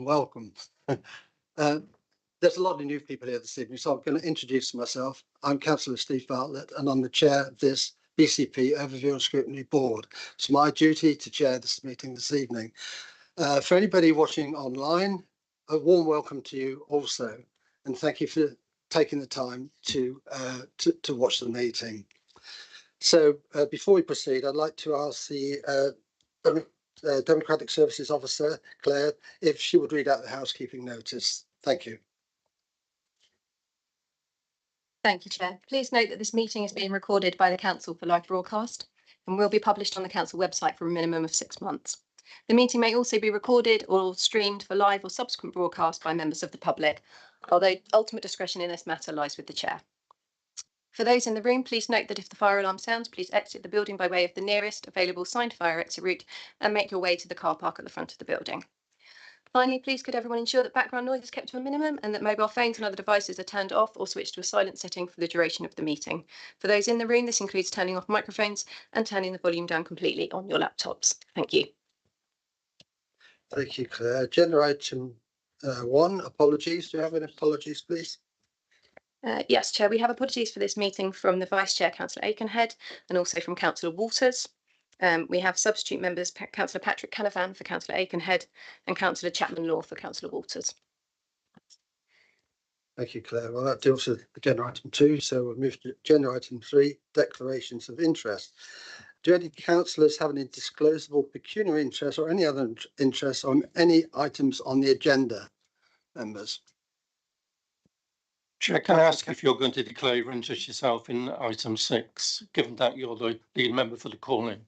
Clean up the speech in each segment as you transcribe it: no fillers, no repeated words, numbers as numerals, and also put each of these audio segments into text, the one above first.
Welcome. There's a lot of new people here this evening, so I'm going to introduce myself. I'm Councillor Steve Bartlett, and I'm the chair of this BCP Overview and Scrutiny Board. It's my duty to chair this meeting this evening. For anybody watching online, a warm welcome to you also, and thank you for taking the time to watch the meeting. So before we proceed, I'd like to ask the Democratic Services Officer, Claire, if she would read out the housekeeping notice. Thank you. Thank you, Chair. Please note that this meeting is being recorded by the Council for live broadcast and will be published on the Council website for a minimum of 6 months. The meeting may also be recorded or streamed for live or subsequent broadcast by members of the public, although ultimate discretion in this matter lies with the Chair. For those in the room, please note that if the fire alarm sounds, please exit the building by way of the nearest available signed fire exit route and make your way to the car park at the front of the building. Finally, please could everyone ensure that background noise is kept to a minimum and that mobile phones and other devices are turned off or switched to a silent setting for the duration of the meeting. For those in the room, this includes turning off microphones and turning the volume down completely on your laptops. Thank you. Thank you, Claire. Agenda item 1, apologies. Do you have any apologies, please? Yes, Chair, we have apologies for this meeting from the Vice Chair, Councillor Aikenhead, and also from Councillor Walters. We have substitute members, Councillor Patrick Canavan for Councillor Aikenhead and Councillor Chapman Law for Councillor Walters. Thank you, Claire. Well, that deals with agenda item 2, so we'll move to agenda item 3, declarations of interest. Do any councillors have any disclosable pecuniary interest or any other interest on any items on the agenda, members? Chair, can I ask if you're going to declare your interest yourself in item 6, given that you're the lead member for the call-in?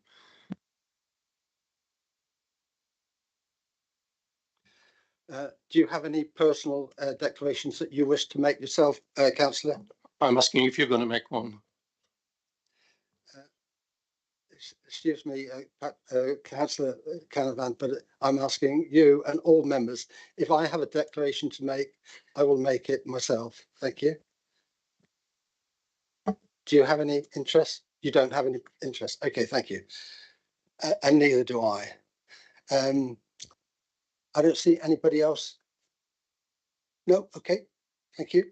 Do you have any personal declarations that you wish to make yourself, Councillor? I'm asking if you're going to make one. Excuse me, Councillor Canavan, but I'm asking you and all members, if I have a declaration to make, I will make it myself. Thank you. Do you have any interest? You don't have any interest. Okay, thank you. And neither do I. I don't see anybody else. No, okay, thank you.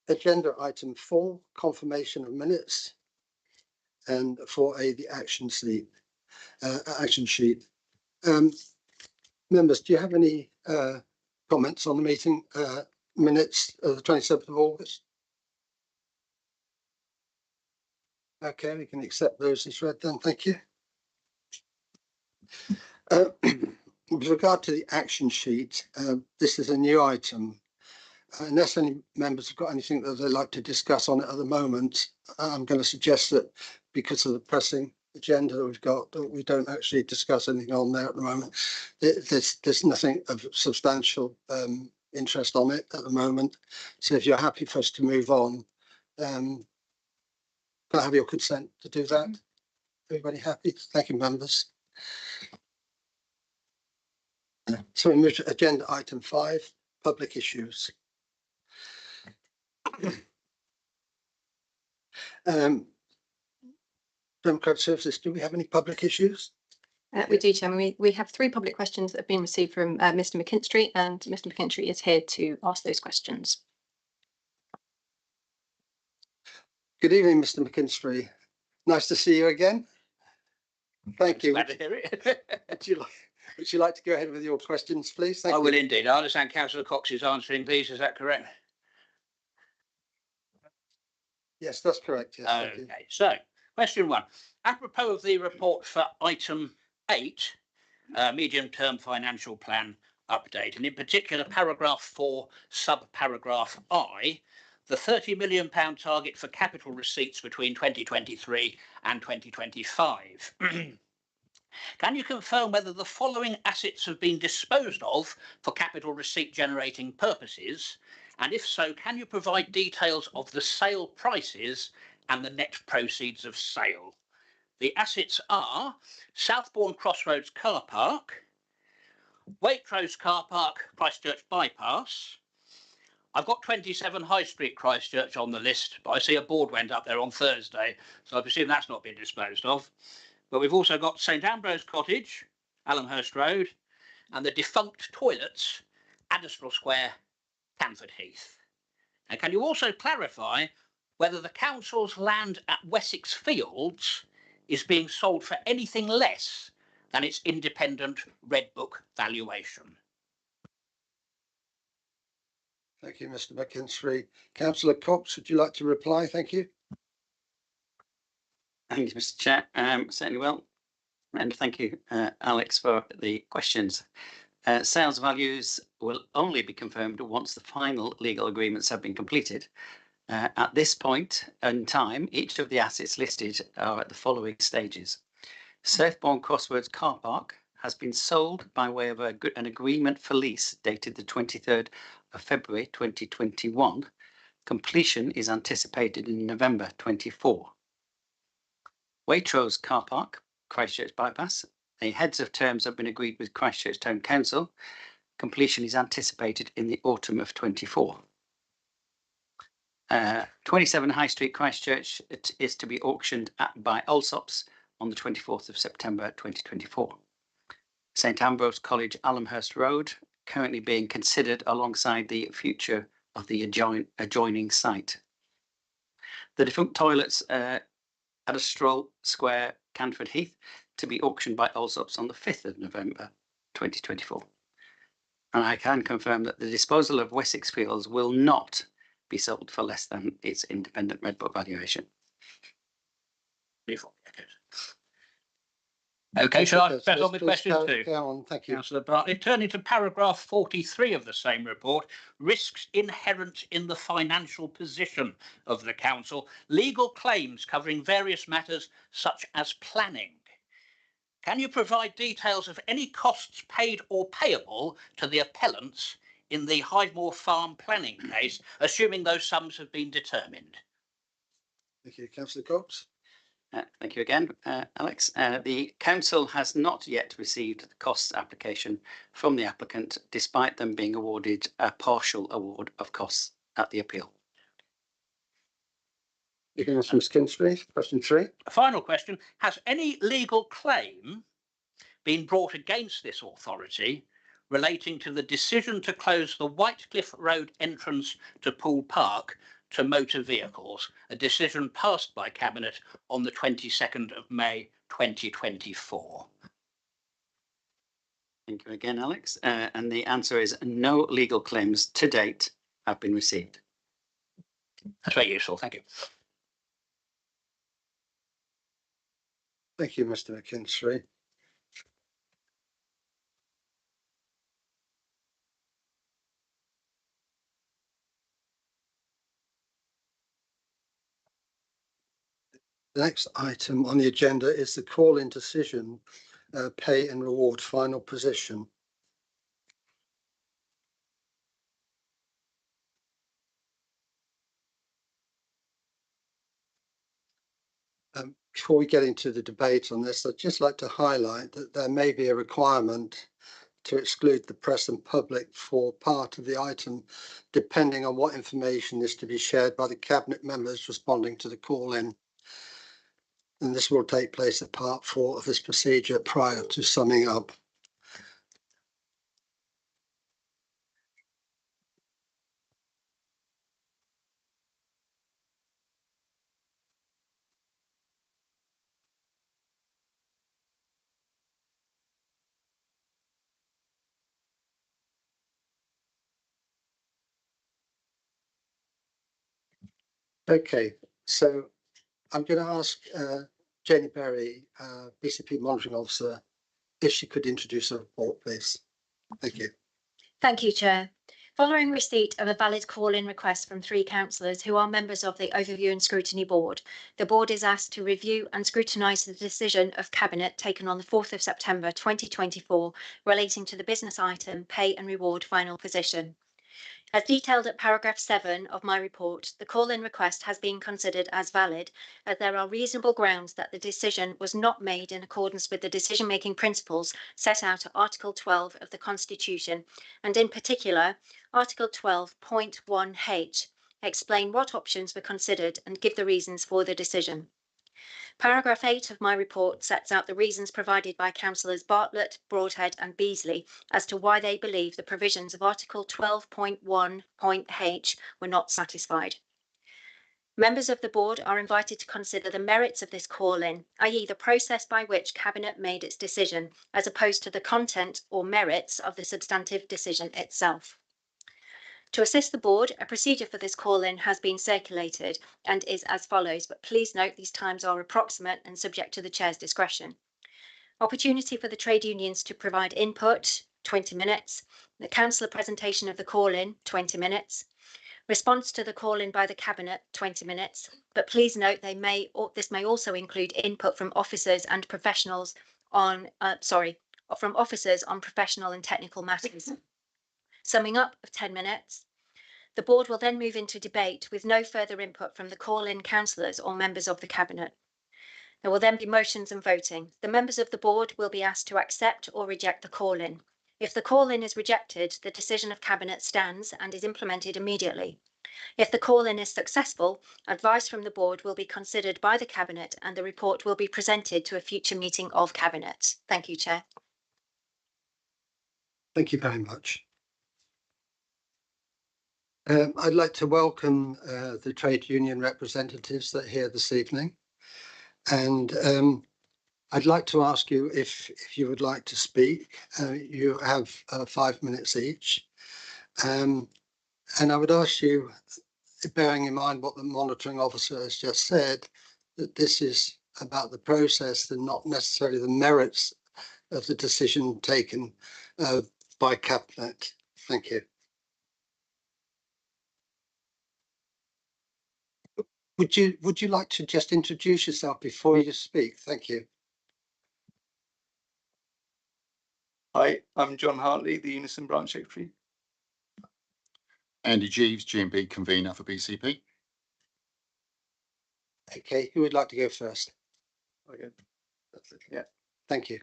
Agenda item 4, confirmation of minutes, and for the action sheet. Members, do you have any comments on the meeting minutes of the 27th of August? Okay, we can accept those as read then, thank you. With regard to the action sheet, this is a new item. Unless any members have got anything that they'd like to discuss on it at the moment, I'm going to suggest that because of the pressing agenda that we've got, that we don't actually discuss anything on there at the moment. There's nothing of substantial interest on it at the moment. So if you're happy for us to move on, can I have your consent to do that? Everybody happy? Thank you, members. So we move to agenda item 5, public issues. Democratic Services, do we have any public issues? We do, Chairman. We have 3 public questions that have been received from Mr McKinstry, and Mr McKinstry is here to ask those questions. Good evening, Mr McKinstry. Nice to see you again. Thank you. Glad to hear it. Would you like to go ahead with your questions, please? Thank you. I will indeed. I understand Councillor Cox is answering these. Is that correct? Yes, that's correct. Yes, okay. So, question 1. Apropos of the report for item 8, medium-term financial plan update, and in particular paragraph 4, sub-paragraph I, the £30 million target for capital receipts between 2023 and 2025. Can you confirm whether the following assets have been disposed of for capital receipt generating purposes? And if so, can you provide details of the sale prices and the net proceeds of sale? The assets are Southbourne Crossroads Car Park, Waitrose Car Park, Christchurch Bypass, I've got 27 High Street, Christchurch on the list, but I see a board went up there on Thursday, so I presume that's not been disposed of. But we've also got St Ambrose Cottage, Allenhurst Road, and the defunct toilets, Adderstall Square, Canford Heath. Now, can you also clarify whether the council's land at Wessex Fields is being sold for anything less than its independent Red Book valuation? Thank you, Mr McKinstry. Councillor Cox, would you like to reply? Thank you. Thank you, Mr. Chair. Certainly will. And thank you, Alex, for the questions. Sales values will only be confirmed once the final legal agreements have been completed. At this point in time, each of the assets listed are at the following stages. Surfbourne Crossroads Car Park has been sold by way of an agreement for lease dated the 23rd of February 2021. Completion is anticipated in November 24. Waitrose Car Park, Christchurch Bypass. The heads of terms have been agreed with Christchurch Town Council. Completion is anticipated in the autumn of 24. 27 High Street, Christchurch, it is to be auctioned by Allsops on the 24th of September 2024. St Ambrose College, Allenhurst Road, currently being considered alongside the future of the adjoining site. The defunct toilets Adderstall Square, Canford Heath, to be auctioned by Allsops on the 5th of November 2024. And I can confirm that the disposal of Wessex Fields will not be sold for less than its independent Red Book valuation. Okay, shall I press on with question two? Go on, thank you. Councillor Bartley. Turning to paragraph 43 of the same report, risks inherent in the financial position of the council, legal claims covering various matters such as planning. Can you provide details of any costs paid or payable to the appellants in the Highmore Farm planning case, assuming those sums have been determined? Thank you, Councillor Cox. Thank you again, Alex. The council has not yet received the costs application from the applicant, despite them being awarded a partial award of costs at the appeal. Thank you, Mr McKinstry. Question 3. A final question. Has any legal claim been brought against this authority relating to the decision to close the Whitecliffe Road entrance to Poole Park to motor vehicles, a decision passed by Cabinet on the 22nd of May 2024? Thank you again, Alex. And the answer is no legal claims to date have been received. That's very useful. Thank you. Thank you, Mr McKinstry. The next item on the agenda is the call-in decision, pay and reward final position. Before we get into the debate on this, I'd just like to highlight that there may be a requirement to exclude the press and public for part of the item, depending on what information is to be shared by the Cabinet members responding to the call-in. And this will take place at part 4 of this procedure prior to summing up. Okay, so I'm going to ask Jenny Berry, BCP Monitoring Officer, if she could introduce her report, please. Thank you. Thank you, Chair. Following receipt of a valid call-in request from 3 councillors who are members of the Overview and Scrutiny Board, the Board is asked to review and scrutinise the decision of Cabinet taken on the 4th of September 2024 relating to the business item Pay and Reward Final Position. As detailed at paragraph 7 of my report, the call-in request has been considered as valid as there are reasonable grounds that the decision was not made in accordance with the decision-making principles set out at Article 12 of the Constitution, and in particular, Article 12.1h, explain what options were considered and give the reasons for the decision. Paragraph 8 of my report sets out the reasons provided by councillors Bartlett, Broadhead and Beasley as to why they believe the provisions of Article 12.1.h were not satisfied. Members of the board are invited to consider the merits of this call-in, i.e. the process by which Cabinet made its decision, as opposed to the content or merits of the substantive decision itself. To assist the board, a procedure for this call-in has been circulated and is as follows, but please note these times are approximate and subject to the chair's discretion. Opportunity for the trade unions to provide input, 20 minutes. The councillor presentation of the call-in, 20 minutes. Response to the call-in by the Cabinet, 20 minutes. But please note this may also include input from officers and professionals on, from officers on professional and technical matters. Summing up of 10 minutes. The board will then move into debate with no further input from the call-in councillors or members of the Cabinet. There will then be motions and voting. The members of the board will be asked to accept or reject the call-in. If the call-in is rejected, the decision of Cabinet stands and is implemented immediately. If the call-in is successful, advice from the board will be considered by the Cabinet and the report will be presented to a future meeting of Cabinet. Thank you, Chair. Thank you very much. I'd like to welcome the trade union representatives that are here this evening. And I'd like to ask you if you would like to speak. You have 5 minutes each. And I would ask you, bearing in mind what the monitoring officer has just said, that this is about the process and not necessarily the merits of the decision taken by Cabinet. Thank you. Would you like to just introduce yourself before you speak? Thank you. Hi, I'm John Hartley, the Unison Branch Secretary. Andy Jeeves, G&B Convener for BCP. Okay, who would like to go first? Okay. That's it. Yeah. Thank you.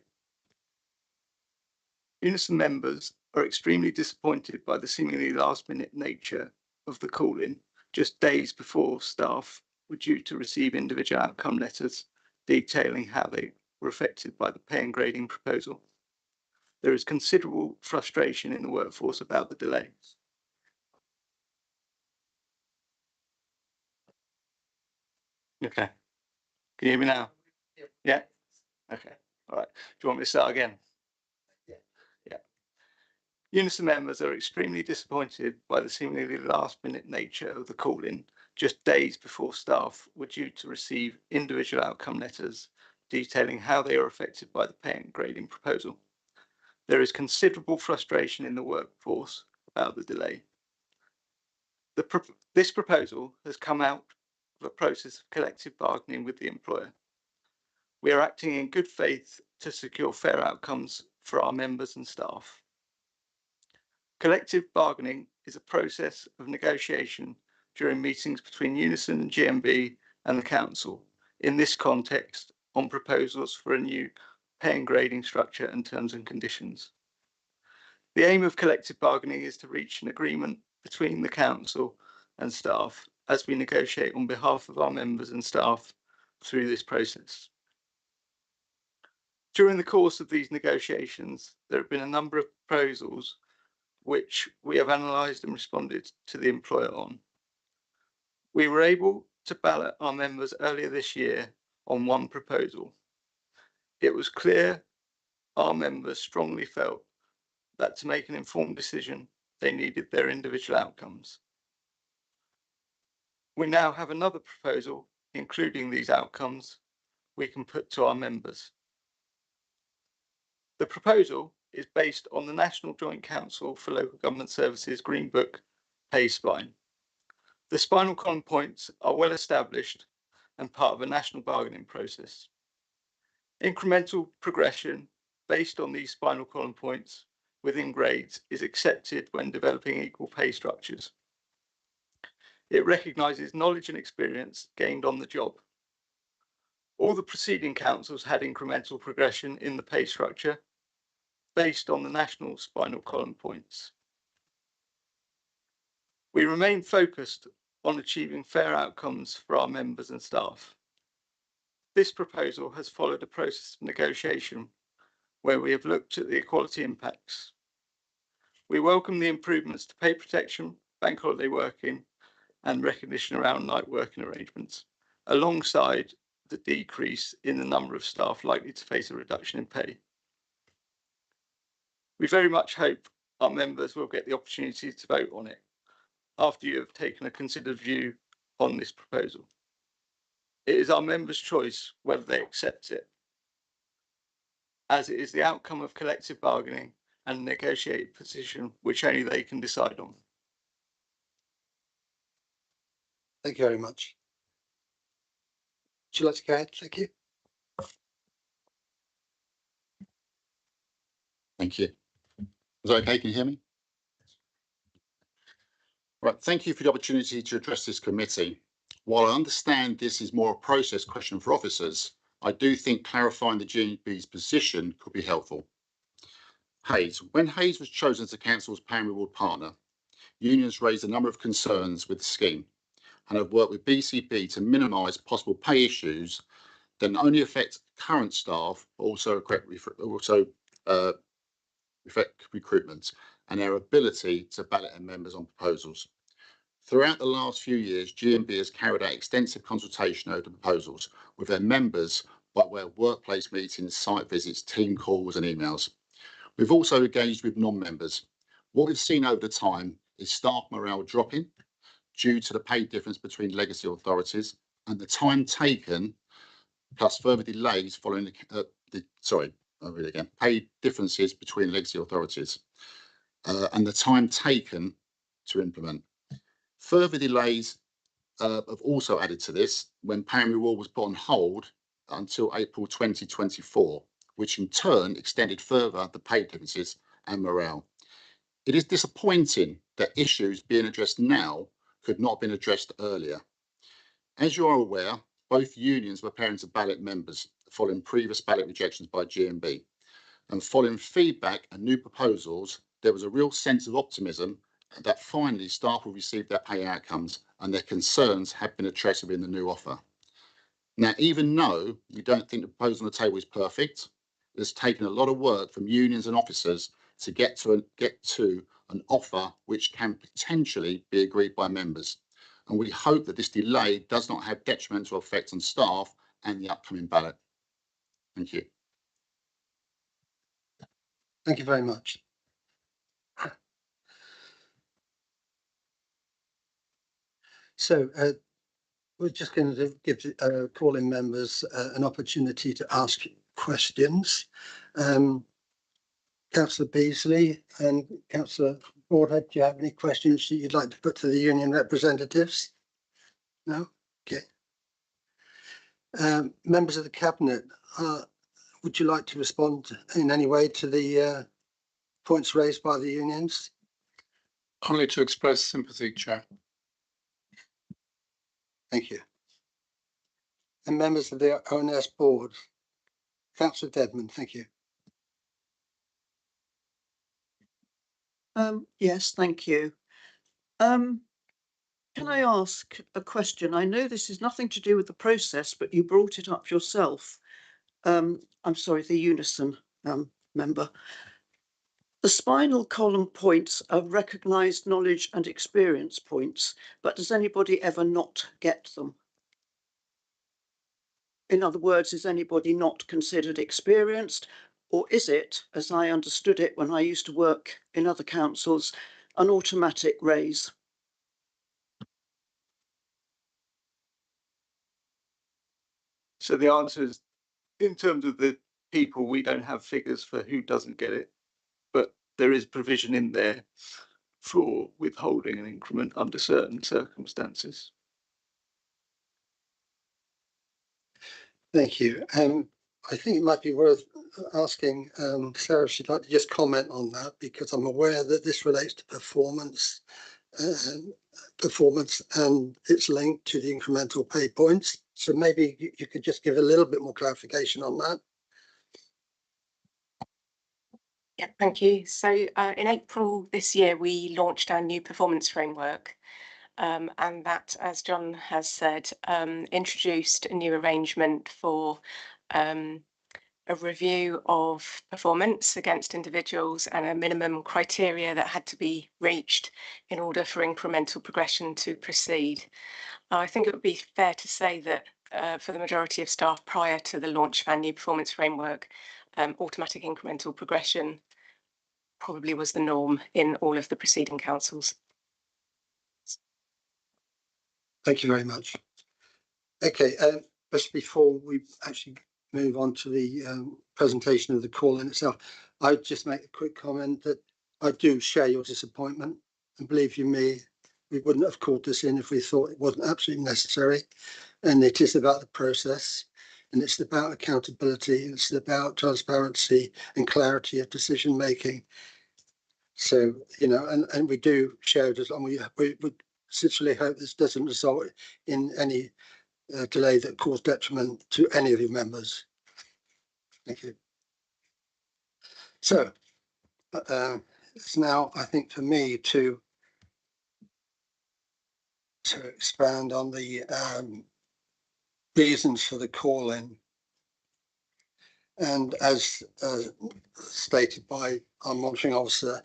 Unison members are extremely disappointed by the seemingly last-minute nature of the call-in, just days before staff were due to receive individual outcome letters detailing how they were affected by the pay and grading proposal. There is considerable frustration in the workforce about the delay. Okay. Can you hear me now? Yeah. Okay. All right. Do you want me to start again? Yeah. Unison members are extremely disappointed by the seemingly last-minute nature of the call-in, just days before staff were due to receive individual outcome letters detailing how they are affected by the pay and grading proposal. There is considerable frustration in the workforce about the delay. This proposal has come out of a process of collective bargaining with the employer. We are acting in good faith to secure fair outcomes for our members and staff. Collective bargaining is a process of negotiation during meetings between Unison and GMB and the Council, in this context on proposals for a new pay and grading structure and terms and conditions. The aim of collective bargaining is to reach an agreement between the Council and staff as we negotiate on behalf of our members and staff through this process. During the course of these negotiations, there have been a number of proposals which we have analysed and responded to the employer on. We were able to ballot our members earlier this year on one proposal. It was clear our members strongly felt that to make an informed decision, they needed their individual outcomes. We now have another proposal, including these outcomes, we can put to our members. The proposal is based on the National Joint Council for Local Government Services Green Book pay spine. The spinal column points are well established and part of a national bargaining process. Incremental progression based on these spinal column points within grades is accepted when developing equal pay structures. It recognises knowledge and experience gained on the job. All the preceding councils had incremental progression in the pay structure based on the national spinal column points. We remain focused on achieving fair outcomes for our members and staff. This proposal has followed a process of negotiation where we have looked at the equality impacts. We welcome the improvements to pay protection, bank holiday working, and recognition around night working arrangements, alongside the decrease in the number of staff likely to face a reduction in pay. We very much hope our members will get the opportunity to vote on it after you have taken a considered view on this proposal. It is our members' choice whether they accept it, as it is the outcome of collective bargaining and negotiated position which only they can decide on. Thank you very much. Would you like to go ahead? Thank you. Thank you. Is that okay? Can you hear me? Right. Thank you for the opportunity to address this committee. While I understand this is more a process question for officers, I do think clarifying the GMB's position could be helpful. Hayes. When Hayes was chosen as the council's pay and reward partner, unions raised a number of concerns with the scheme and have worked with BCP to minimise possible pay issues that not only affect current staff, but also affect recruitment and their ability to ballot their members on proposals. Throughout the last few years, GMB has carried out extensive consultation over the proposals with their members by way of workplace meetings, site visits, team calls and emails. We've also engaged with non-members. What we've seen over the time is staff morale dropping due to the pay difference between legacy authorities and the time taken, plus further delays following pay differences between legacy authorities and the time taken to implement. Further delays have also added to this when pay and reward was put on hold until April 2024, which in turn extended further the pay differences and morale. It is disappointing that issues being addressed now could not have been addressed earlier. As you are aware, both unions were parents of ballot members following previous ballot rejections by GMB. And following feedback and new proposals, there was a real sense of optimism that finally staff will receive their pay outcomes and their concerns have been addressed within the new offer. Now, even though we don't think the proposal on the table is perfect, it has taken a lot of work from unions and officers to get to an offer which can potentially be agreed by members. And we hope that this delay does not have detrimental effect on staff and the upcoming ballot. Thank you. Thank you very much. So we're just going to give call-in members an opportunity to ask questions. Councillor Beasley and Councillor Broadhead, do you have any questions that you'd like to put to the union representatives? No? Okay. Members of the Cabinet, would you like to respond in any way to the points raised by the unions? Only to express sympathy, Chair. Thank you. And members of the ONS board, Councillor Dedman, thank you. Yes, thank you. Can I ask a question? I know this is nothing to do with the process, but you brought it up yourself. I'm sorry, the Unison member. The spinal column points are recognised knowledge and experience points, but does anybody ever not get them? In other words, is anybody not considered experienced? Or is it, as I understood it when I used to work in other councils, an automatic raise? So the answer is, in terms of the people, we don't have figures for who doesn't get it, but there is provision in there for withholding an increment under certain circumstances. Thank you. I think it might be worth asking Sarah if she'd like to just comment on that, because I'm aware that this relates to performance and it's linked to the incremental pay points. So maybe you could just give a little bit more clarification on that. Yeah, thank you. So in April this year, we launched our new performance framework. And that, as John has said, introduced a new arrangement for a review of performance against individuals and a minimum criteria that had to be reached in order for incremental progression to proceed. I think it would be fair to say that for the majority of staff prior to the launch of our new performance framework, automatic incremental progression probably was the norm in all of the preceding councils. Thank you very much. Okay, just before we actually move on to the presentation of the call in itself, I'd just make a quick comment that I do share your disappointment, and believe you me, we wouldn't have called this in if we thought it wasn't absolutely necessary. And it is about the process, and it's about accountability, and it's about transparency and clarity of decision making. So, you know, and we do share it, and we sincerely hope this doesn't result in any delay that cause detriment to any of your members. Thank you. So it's now, I think, for me to expand on the reasons for the call-in. And as stated by our monitoring officer,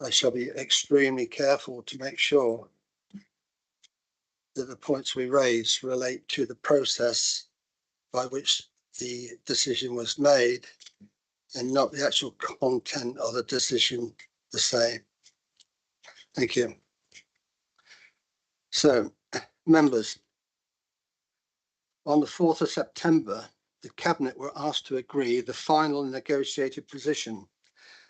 I shall be extremely careful to make sure that the points we raise relate to the process by which the decision was made and not the actual content of the decision the same. Thank you. So, members, on the 4th of September, the Cabinet were asked to agree the final negotiated position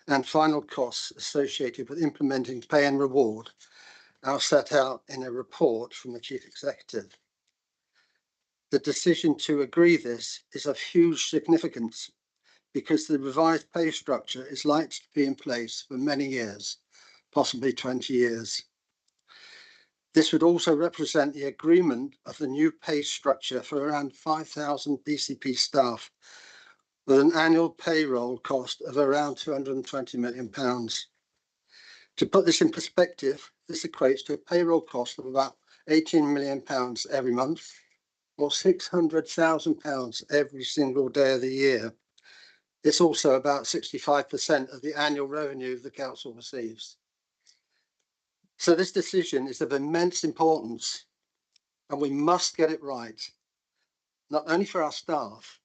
and final costs associated with implementing pay and reward are set out in a report from the Chief Executive. The decision to agree this is of huge significance because the revised pay structure is likely to be in place for many years, possibly 20 years. This would also represent the agreement of the new pay structure for around 5,000 BCP staff with an annual payroll cost of around £220 million. To put this in perspective, this equates to a payroll cost of about £18 million every month, or £600,000 every single day of the year. It's also about 65% of the annual revenue the council receives. So this decision is of immense importance, and we must get it right, not only for our staff,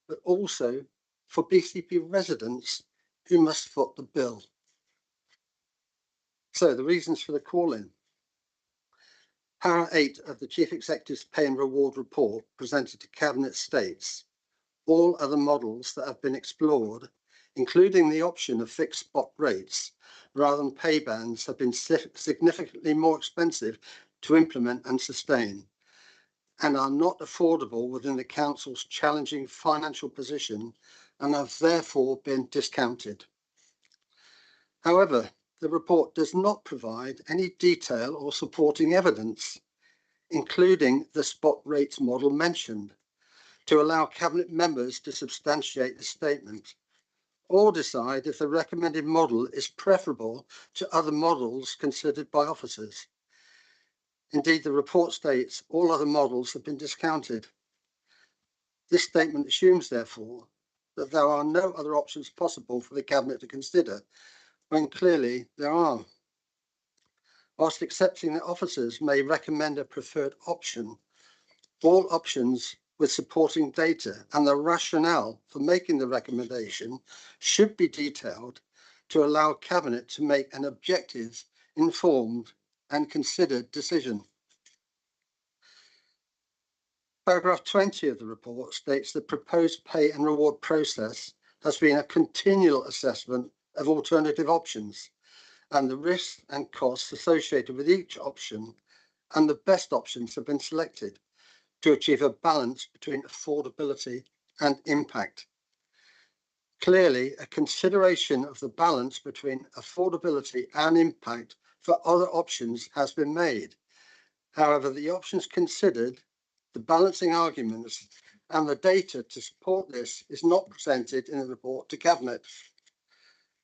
but also for BCP residents who must foot the bill. So the reasons for the call-in. Para 8 of the Chief Executive's Pay and Reward Report presented to Cabinet states all other models that have been explored, including the option of fixed spot rates rather than pay bands, have been significantly more expensive to implement and sustain, and are not affordable within the Council's challenging financial position and have therefore been discounted. However, the report does not provide any detail or supporting evidence, including the spot rates model mentioned, to allow Cabinet members to substantiate the statement or decide if the recommended model is preferable to other models considered by officers. Indeed, the report states all other models have been discounted. This statement assumes, therefore, that there are no other options possible for the Cabinet to consider, when clearly there are. Whilst accepting that officers may recommend a preferred option, all options with supporting data and the rationale for making the recommendation should be detailed to allow Cabinet to make an objective, informed and considered decision. Paragraph 20 of the report states the proposed pay and reward process has been a continual assessment of alternative options and the risks and costs associated with each option, and the best options have been selected to achieve a balance between affordability and impact. Clearly, a consideration of the balance between affordability and impact for other options has been made. However, the options considered, the balancing arguments, and the data to support this is not presented in the report to Cabinet.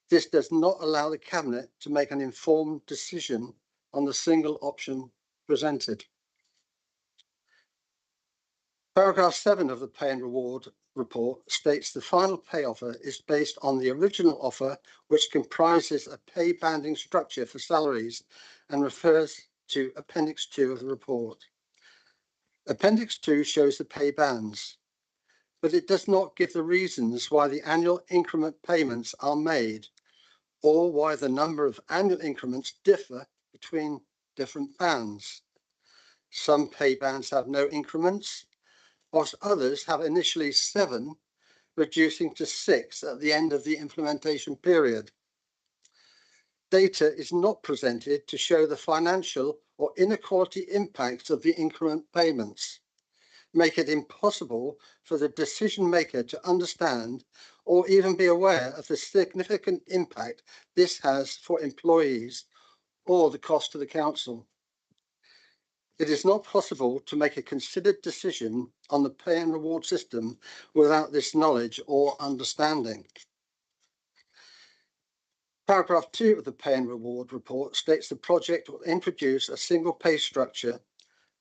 This does not allow the Cabinet to make an informed decision on the single option presented. Paragraph 7 of the Pay and Reward report states the final pay offer is based on the original offer, which comprises a pay banding structure for salaries and refers to Appendix 2 of the report. Appendix 2 shows the pay bands, but it does not give the reasons why the annual increment payments are made or why the number of annual increments differ between different bands. Some pay bands have no increments, whilst others have initially 7, reducing to 6 at the end of the implementation period. Data is not presented to show the financial or inequality impacts of the increment payments, make it impossible for the decision maker to understand or even be aware of the significant impact this has for employees or the cost to the council. It is not possible to make a considered decision on the pay and reward system without this knowledge or understanding. Paragraph 2 of the Pay and Reward report states the project will introduce a single pay structure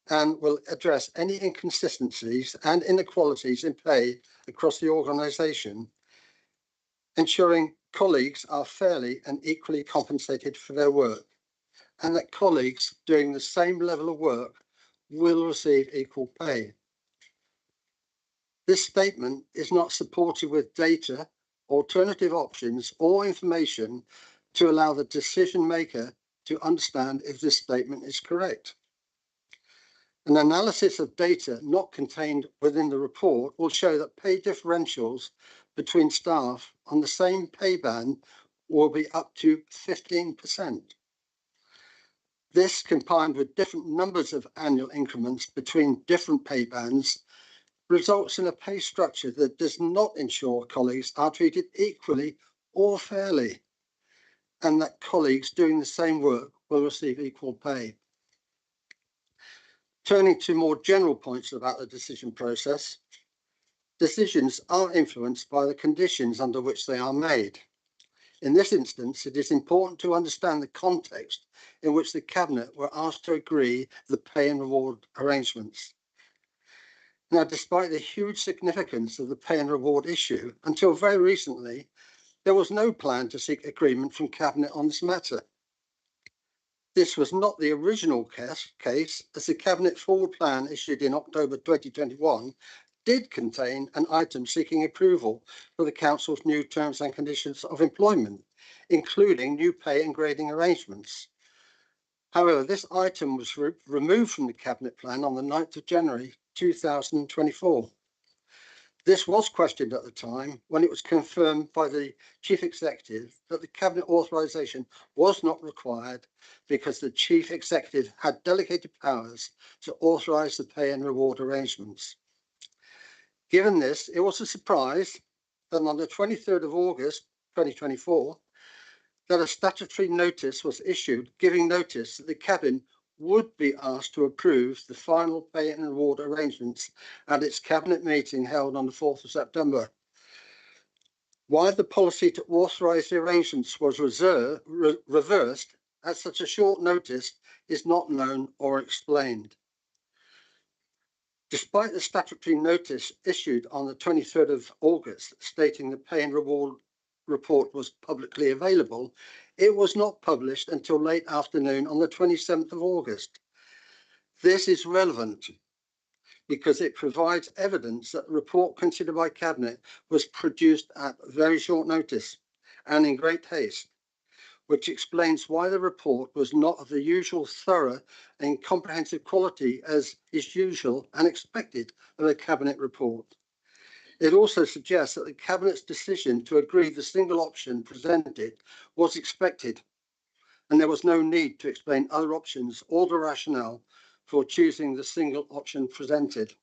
and will address any inconsistencies and inequalities in pay across the organisation, ensuring colleagues are fairly and equally compensated for their work, and that colleagues doing the same level of work will receive equal pay. This statement is not supported with data, alternative options, or information to allow the decision maker to understand if this statement is correct. An analysis of data not contained within the report will show that pay differentials between staff on the same pay band will be up to 15%. This, combined with different numbers of annual increments between different pay bands, results in a pay structure that does not ensure colleagues are treated equally or fairly, and that colleagues doing the same work will receive equal pay. Turning to more general points about the decision process, decisions are influenced by the conditions under which they are made. In this instance, it is important to understand the context in which the Cabinet were asked to agree the pay and reward arrangements. Now, despite the huge significance of the pay and reward issue, until very recently, there was no plan to seek agreement from Cabinet on this matter. This was not the original case, as the Cabinet Forward Plan issued in October 2021 did contain an item seeking approval for the Council's new terms and conditions of employment, including new pay and grading arrangements. However, this item was removed from the Cabinet Plan on the 9th of January 2024. This was questioned at the time when it was confirmed by the Chief Executive that the Cabinet authorisation was not required because the Chief Executive had delegated powers to authorise the pay and reward arrangements. Given this, it was a surprise that on the 23rd of August 2024, that a statutory notice was issued giving notice that the Cabinet would be asked to approve the final pay and reward arrangements at its Cabinet meeting held on the 4th of September. Why the policy to authorise the arrangements was reversed at such a short notice is not known or explained. Despite the statutory notice issued on the 23rd of August stating the pay and reward report was publicly available, it was not published until late afternoon on the 27th of August. This is relevant because it provides evidence that the report considered by Cabinet was produced at very short notice and in great haste, which explains why the report was not of the usual thorough and comprehensive quality as is usual and expected of a Cabinet report. It also suggests that the Cabinet's decision to agree the single option presented was expected, and there was no need to explain other options or the rationale for choosing the single option presented.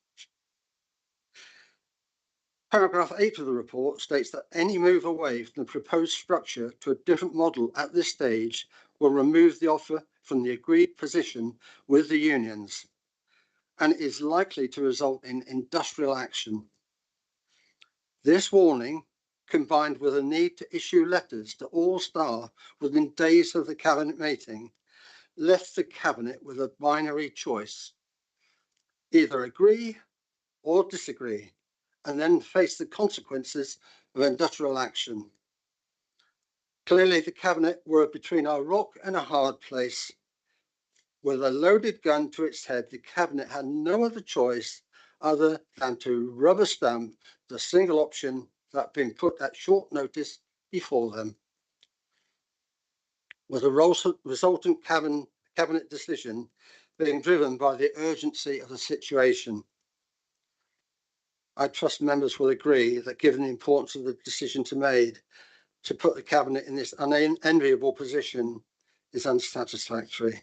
Paragraph 8 of the report states that any move away from the proposed structure to a different model at this stage will remove the offer from the agreed position with the unions and is likely to result in industrial action. This warning, combined with a need to issue letters to all staff within days of the Cabinet meeting, left the Cabinet with a binary choice: either agree or disagree, and then face the consequences of industrial action. Clearly, the Cabinet were between a rock and a hard place. With a loaded gun to its head, the Cabinet had no other choice other than to rubber stamp the single option that had been put at short notice before them. With a resultant Cabinet decision being driven by the urgency of the situation. I trust members will agree that given the importance of the decision to put the Cabinet in this unenviable position is unsatisfactory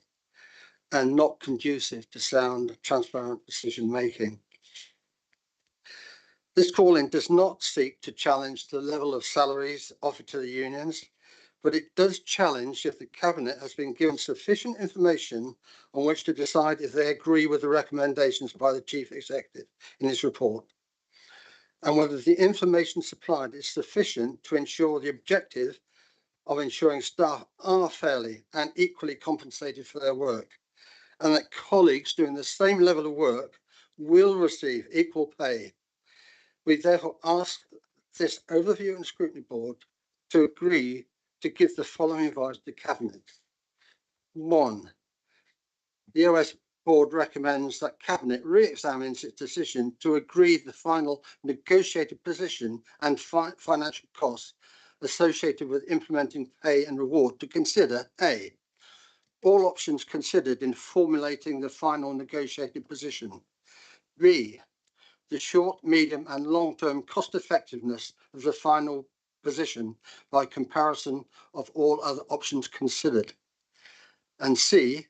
and not conducive to sound, transparent decision making. This call-in does not seek to challenge the level of salaries offered to the unions, but it does challenge if the Cabinet has been given sufficient information on which to decide if they agree with the recommendations by the Chief Executive in his report, and whether the information supplied is sufficient to ensure the objective of ensuring staff are fairly and equally compensated for their work, and that colleagues doing the same level of work will receive equal pay. We therefore ask this Overview and Scrutiny Board to agree to give the following advice to Cabinet. 1. The OS Board recommends that Cabinet re-examines its decision to agree the final negotiated position and financial costs associated with implementing pay and reward to consider A, all options considered in formulating the final negotiated position. B, the short, medium and long-term cost effectiveness of the final position by comparison of all other options considered. And C,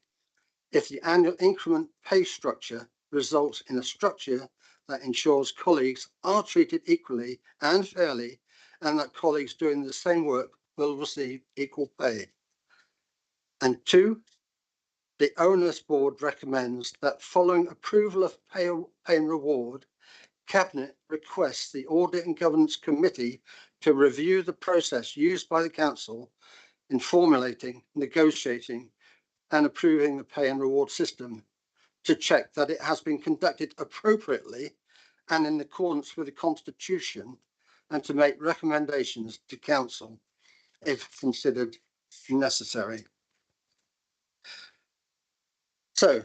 if the annual increment pay structure results in a structure that ensures colleagues are treated equally and fairly, and that colleagues doing the same work will receive equal pay. And 2, the Owners Board recommends that following approval of pay and reward, Cabinet requests the Audit and Governance Committee to review the process used by the Council in formulating, negotiating and approving the pay and reward system to check that it has been conducted appropriately and in accordance with the Constitution, and to make recommendations to Council if considered necessary. So,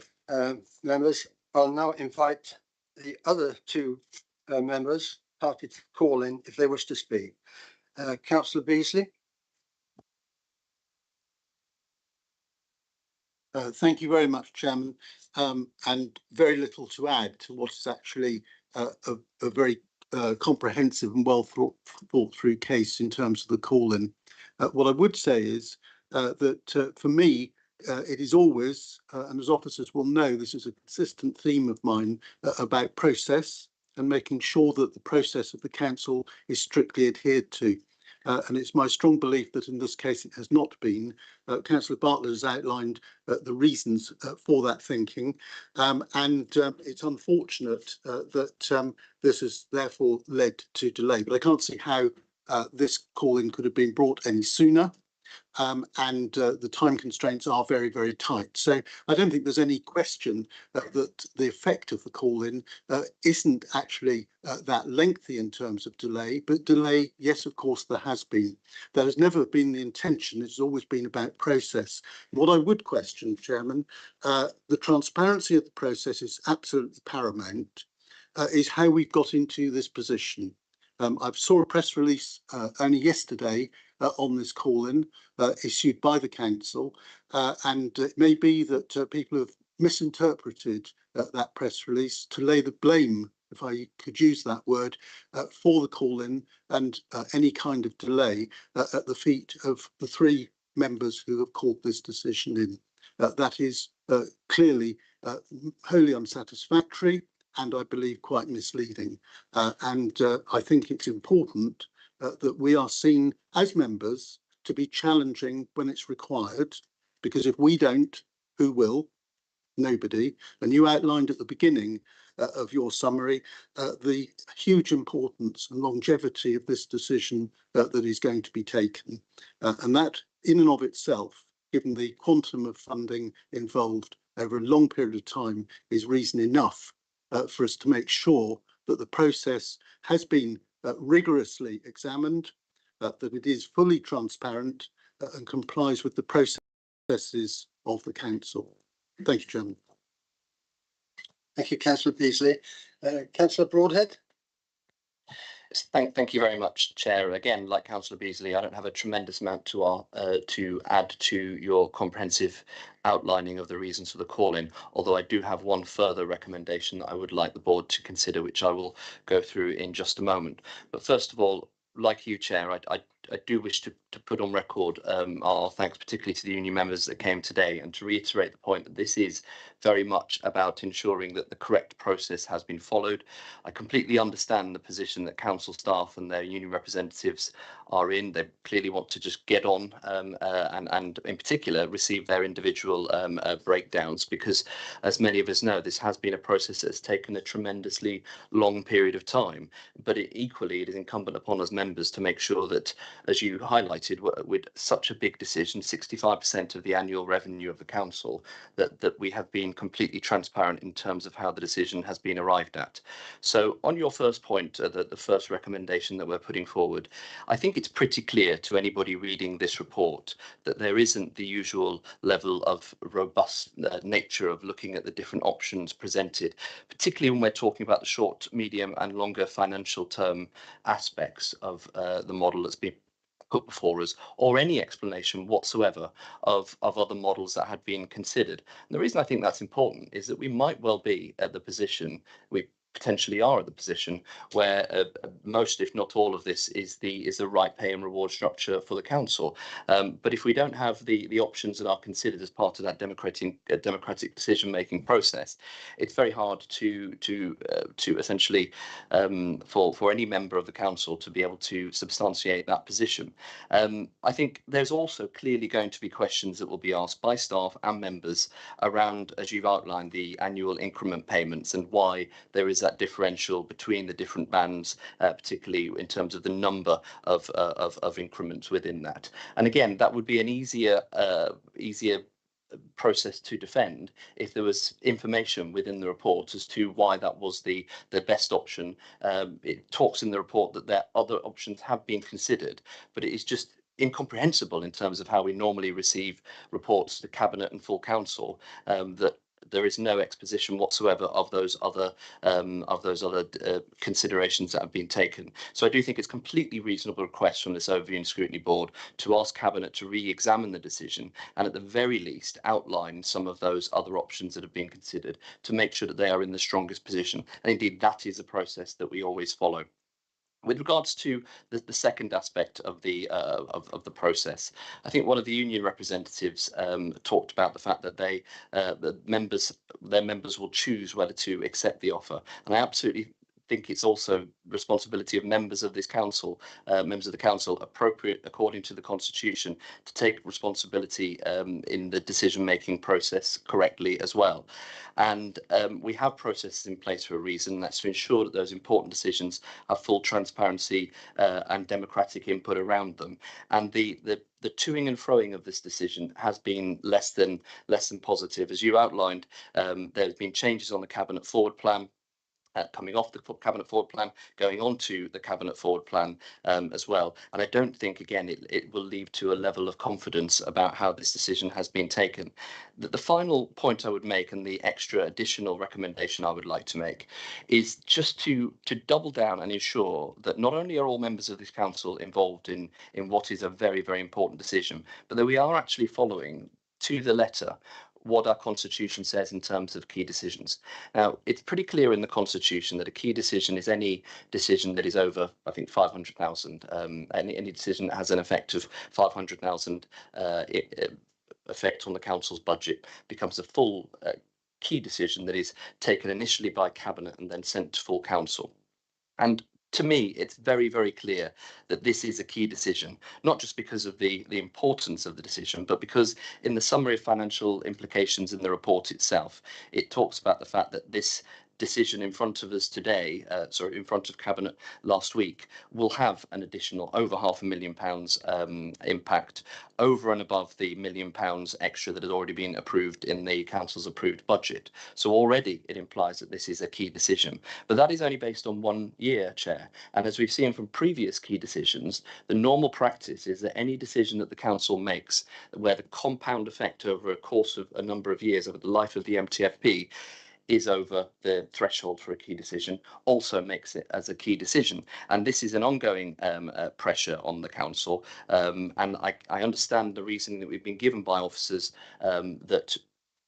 members, I'll now invite the other two members party to call in if they wish to speak. Councillor Beasley. Thank you very much, Chairman, and very little to add to what is actually a very comprehensive and well thought through case in terms of the call-in. What I would say is that for me, it is always, and as officers will know, this is a consistent theme of mine about process and making sure that the process of the council is strictly adhered to. And it's my strong belief that in this case it has not been. Councillor Bartlett has outlined the reasons for that thinking, and it's unfortunate that this has therefore led to delay. But I can't see how this call-in could have been brought any sooner. And the time constraints are very, very tight. So I don't think there's any question that the effect of the call-in isn't actually that lengthy in terms of delay, but delay, yes, of course, there has been. There has never been the intention. It's always been about process. What I would question, Chairman, the transparency of the process is absolutely paramount, is how we've got into this position. I saw a press release only yesterday on this call-in issued by the council, and it may be that people have misinterpreted that press release to lay the blame, if I could use that word, for the call-in and any kind of delay at the feet of the three members who have called this decision in. That is clearly wholly unsatisfactory. and I believe quite misleading. I think it's important that we are seen as members to be challenging when it's required, because if we don't, who will? Nobody. And you outlined at the beginning of your summary the huge importance and longevity of this decision that is going to be taken. And that in and of itself, given the quantum of funding involved over a long period of time, is reason enough for us to make sure that the process has been rigorously examined, that it is fully transparent and complies with the processes of the council. Thank you, Chairman. Thank you, Councillor Beasley. Councillor Broadhead. Thank you very much, Chair. Again, like Councillor Beasley, I don't have a tremendous amount to add to your comprehensive outlining of the reasons for the call-in, although I do have one further recommendation that I would like the board to consider, which I will go through in just a moment. But first of all, like you, Chair, I do wish to put on record our thanks particularly to the union members that came today, and to reiterate the point that this is very much about ensuring that the correct process has been followed. I completely understand the position that council staff and their union representatives are in. They clearly want to just get on and in particular receive their individual breakdowns, because as many of us know, this has been a process that's taken a tremendously long period of time. But equally, it is incumbent upon us members to make sure that, as you highlighted, with such a big decision, 65% of the annual revenue of the council, that we have been completely transparent in terms of how the decision has been arrived at. So on your first point, the first recommendation that we're putting forward, I think it's pretty clear to anybody reading this report that there isn't the usual level of robust nature of looking at the different options presented, particularly when we're talking about the short, medium and longer financial term aspects of the model that's been put before us, or any explanation whatsoever of other models that had been considered. And the reason I think that's important is that we might well be at the position, we potentially are at the position where most, if not all of this is the right pay and reward structure for the council. But if we don't have the options that are considered as part of that democratic decision-making process, it's very hard to essentially for any member of the council to be able to substantiate that position. I think there's also clearly going to be questions that will be asked by staff and members around, as you've outlined, the annual increment payments and why there is that differential between the different bands, particularly in terms of the number of increments within that. And again, that would be an easier process to defend if there was information within the report as to why that was the best option. It talks in the report that there other options have been considered, but it is just incomprehensible in terms of how we normally receive reports to the cabinet and full council, that there is no exposition whatsoever of those other considerations that have been taken. So I do think it's completely reasonable request from this Overview and Scrutiny Board to ask Cabinet to re-examine the decision and at the very least outline some of those other options that have been considered to make sure that they are in the strongest position. And indeed, that is a process that we always follow. With regards to the second aspect of the process, I think one of the union representatives talked about the fact that their members will choose whether to accept the offer, and I absolutely think it's also responsibility of members of this council, members of the council, appropriate according to the constitution, to take responsibility in the decision-making process correctly as well. And we have processes in place for a reason. That's to ensure that those important decisions have full transparency and democratic input around them. And the toing and froing of this decision has been less than positive. As you outlined, there's been changes on the Cabinet Forward Plan, coming off the Cabinet Forward Plan, going on to the Cabinet Forward Plan as well. And I don't think, again, it will lead to a level of confidence about how this decision has been taken. The final point I would make, and the extra additional recommendation I would like to make, is just to double down and ensure that not only are all members of this council involved in what is a very, very important decision, but that we are actually following to the letter what our constitution says in terms of key decisions. Now, it's pretty clear in the constitution that a key decision is any decision that is over, I think, 500,000. Any decision that has an effect of 500,000 effect on the council's budget becomes a full key decision that is taken initially by Cabinet and then sent to full council. And to me, it's very, very clear that this is a key decision, not just because of the importance of the decision, but because in the summary of financial implications in the report itself, it talks about the fact that this decision in front of us today, in front of Cabinet last week, will have an additional over £500,000 impact over and above the £1 million extra that had already been approved in the council's approved budget. So already it implies that this is a key decision, but that is only based on 1 year, Chair. And as we've seen from previous key decisions, the normal practice is that any decision that the council makes where the compound effect over a course of a number of years over the life of the MTFP is over the threshold for a key decision, also makes it as a key decision. And this is an ongoing pressure on the council. And I understand the reasoning that we've been given by officers that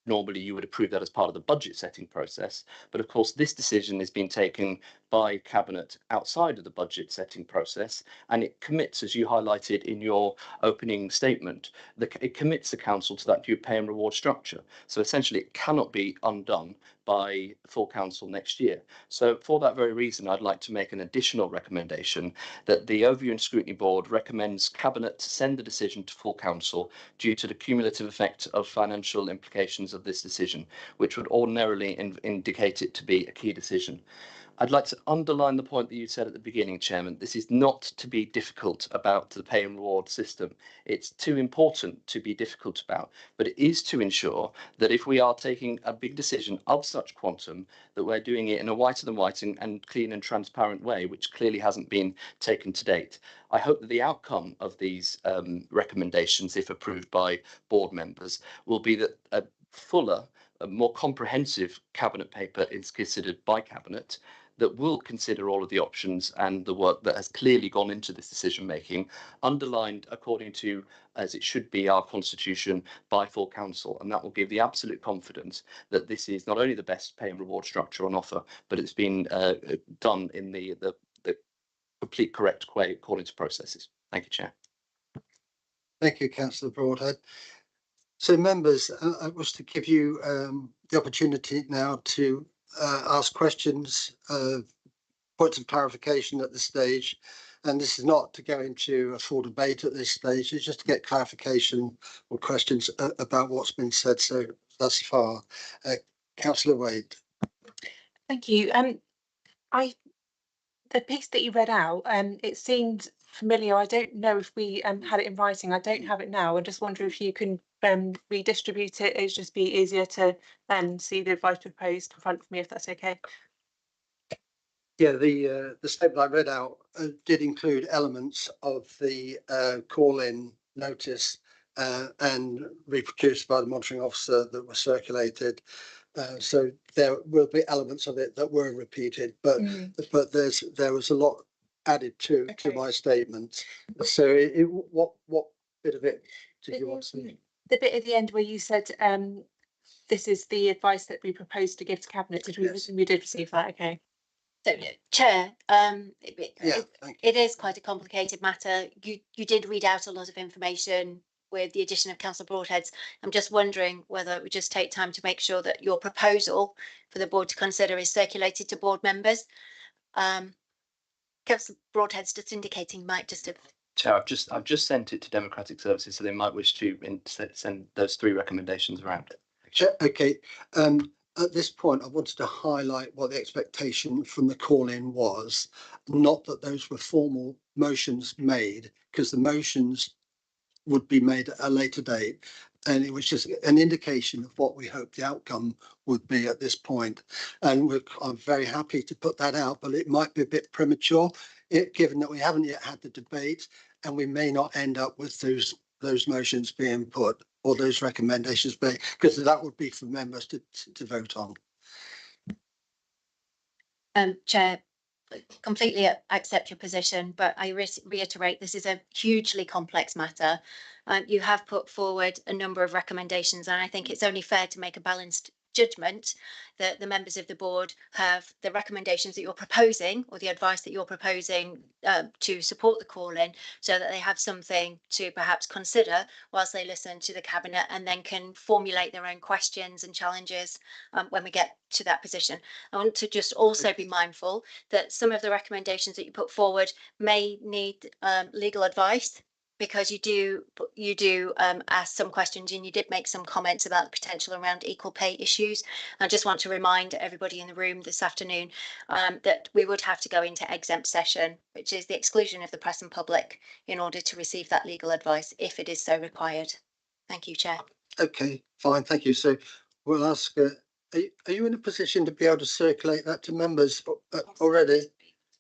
normally you would approve that as part of the budget setting process. But of course, this decision has been taken by Cabinet outside of the budget setting process, and it commits, as you highlighted in your opening statement, it commits the council to that new pay and reward structure. So essentially, it cannot be undone by full council next year. So for that very reason, I'd like to make an additional recommendation that the Overview and Scrutiny Board recommends Cabinet to send the decision to full council due to the cumulative effect of financial implications of this decision, which would ordinarily indicate it to be a key decision. I'd like to underline the point that you said at the beginning, Chairman. This is not to be difficult about the pay and reward system. It's too important to be difficult about, but it is to ensure that if we are taking a big decision of such quantum, that we're doing it in a whiter than white and clean and transparent way, which clearly hasn't been taken to date. I hope that the outcome of these recommendations, if approved by board members, will be that a fuller, a more comprehensive Cabinet paper is considered by Cabinet that will consider all of the options and the work that has clearly gone into this decision making, underlined according to, as it should be, our constitution by full council. And that will give the absolute confidence that this is not only the best pay and reward structure on offer, but it's been done in the complete correct way according to processes. Thank you, Chair. Thank you, Councillor Broadhead. So members, I wish to give you the opportunity now to ask questions, points of clarification at this stage. And this is not to go into a full debate at this stage, it's just to get clarification or questions about what's been said so thus far. Councillor Wade. Thank you. The piece that you read out, it seemed familiar. I don't know if we had it in writing. I don't have it now. I just wonder if you can redistribute it. It'd just be easier to see the advice proposed in front of me, if that's okay. Yeah, the statement I read out did include elements of the call-in notice and reproduced by the monitoring officer that were circulated. So there will be elements of it that were repeated, but there was a lot added to my statement. So what bit of it did you want to see? The bit at the end where you said this is the advice that we propose to give to Cabinet. Did we? Yes. We did receive that. Okay. So, Chair, it is quite a complicated matter. You did read out a lot of information with the addition of Councillor Broadhead's. I'm just wondering whether it would just take time to make sure that your proposal for the board to consider is circulated to board members. Councillor Broadhead's just indicating might just have. Chair, I've just sent it to Democratic Services, so they might wish to send those 3 recommendations around. Okay. At this point, I wanted to highlight what the expectation from the call-in was, not that those were formal motions made, because the motions would be made at a later date. And it was just an indication of what we hope the outcome would be at this point. And I'm very happy to put that out, but it might be a bit premature, given that we haven't yet had the debate and we may not end up with those motions being put or those recommendations being, because that would be for members to vote on. Chair, completely accept your position, but I reiterate this is a hugely complex matter. You have put forward a number of recommendations, and I think it's only fair to make a balanced judgment that the members of the board have the recommendations that you're proposing or the advice that you're proposing to support the call-in, so that they have something to perhaps consider whilst they listen to the cabinet, and then can formulate their own questions and challenges when we get to that position. I want to just also be mindful that some of the recommendations that you put forward may need legal advice, because you do ask some questions, and you did make some comments about the potential around equal pay issues. I just want to remind everybody in the room this afternoon that we would have to go into exempt session, which is the exclusion of the press and public, in order to receive that legal advice if it is so required. Thank you, Chair. Okay, fine, thank you. So we'll ask, are you in a position to be able to circulate that to members already?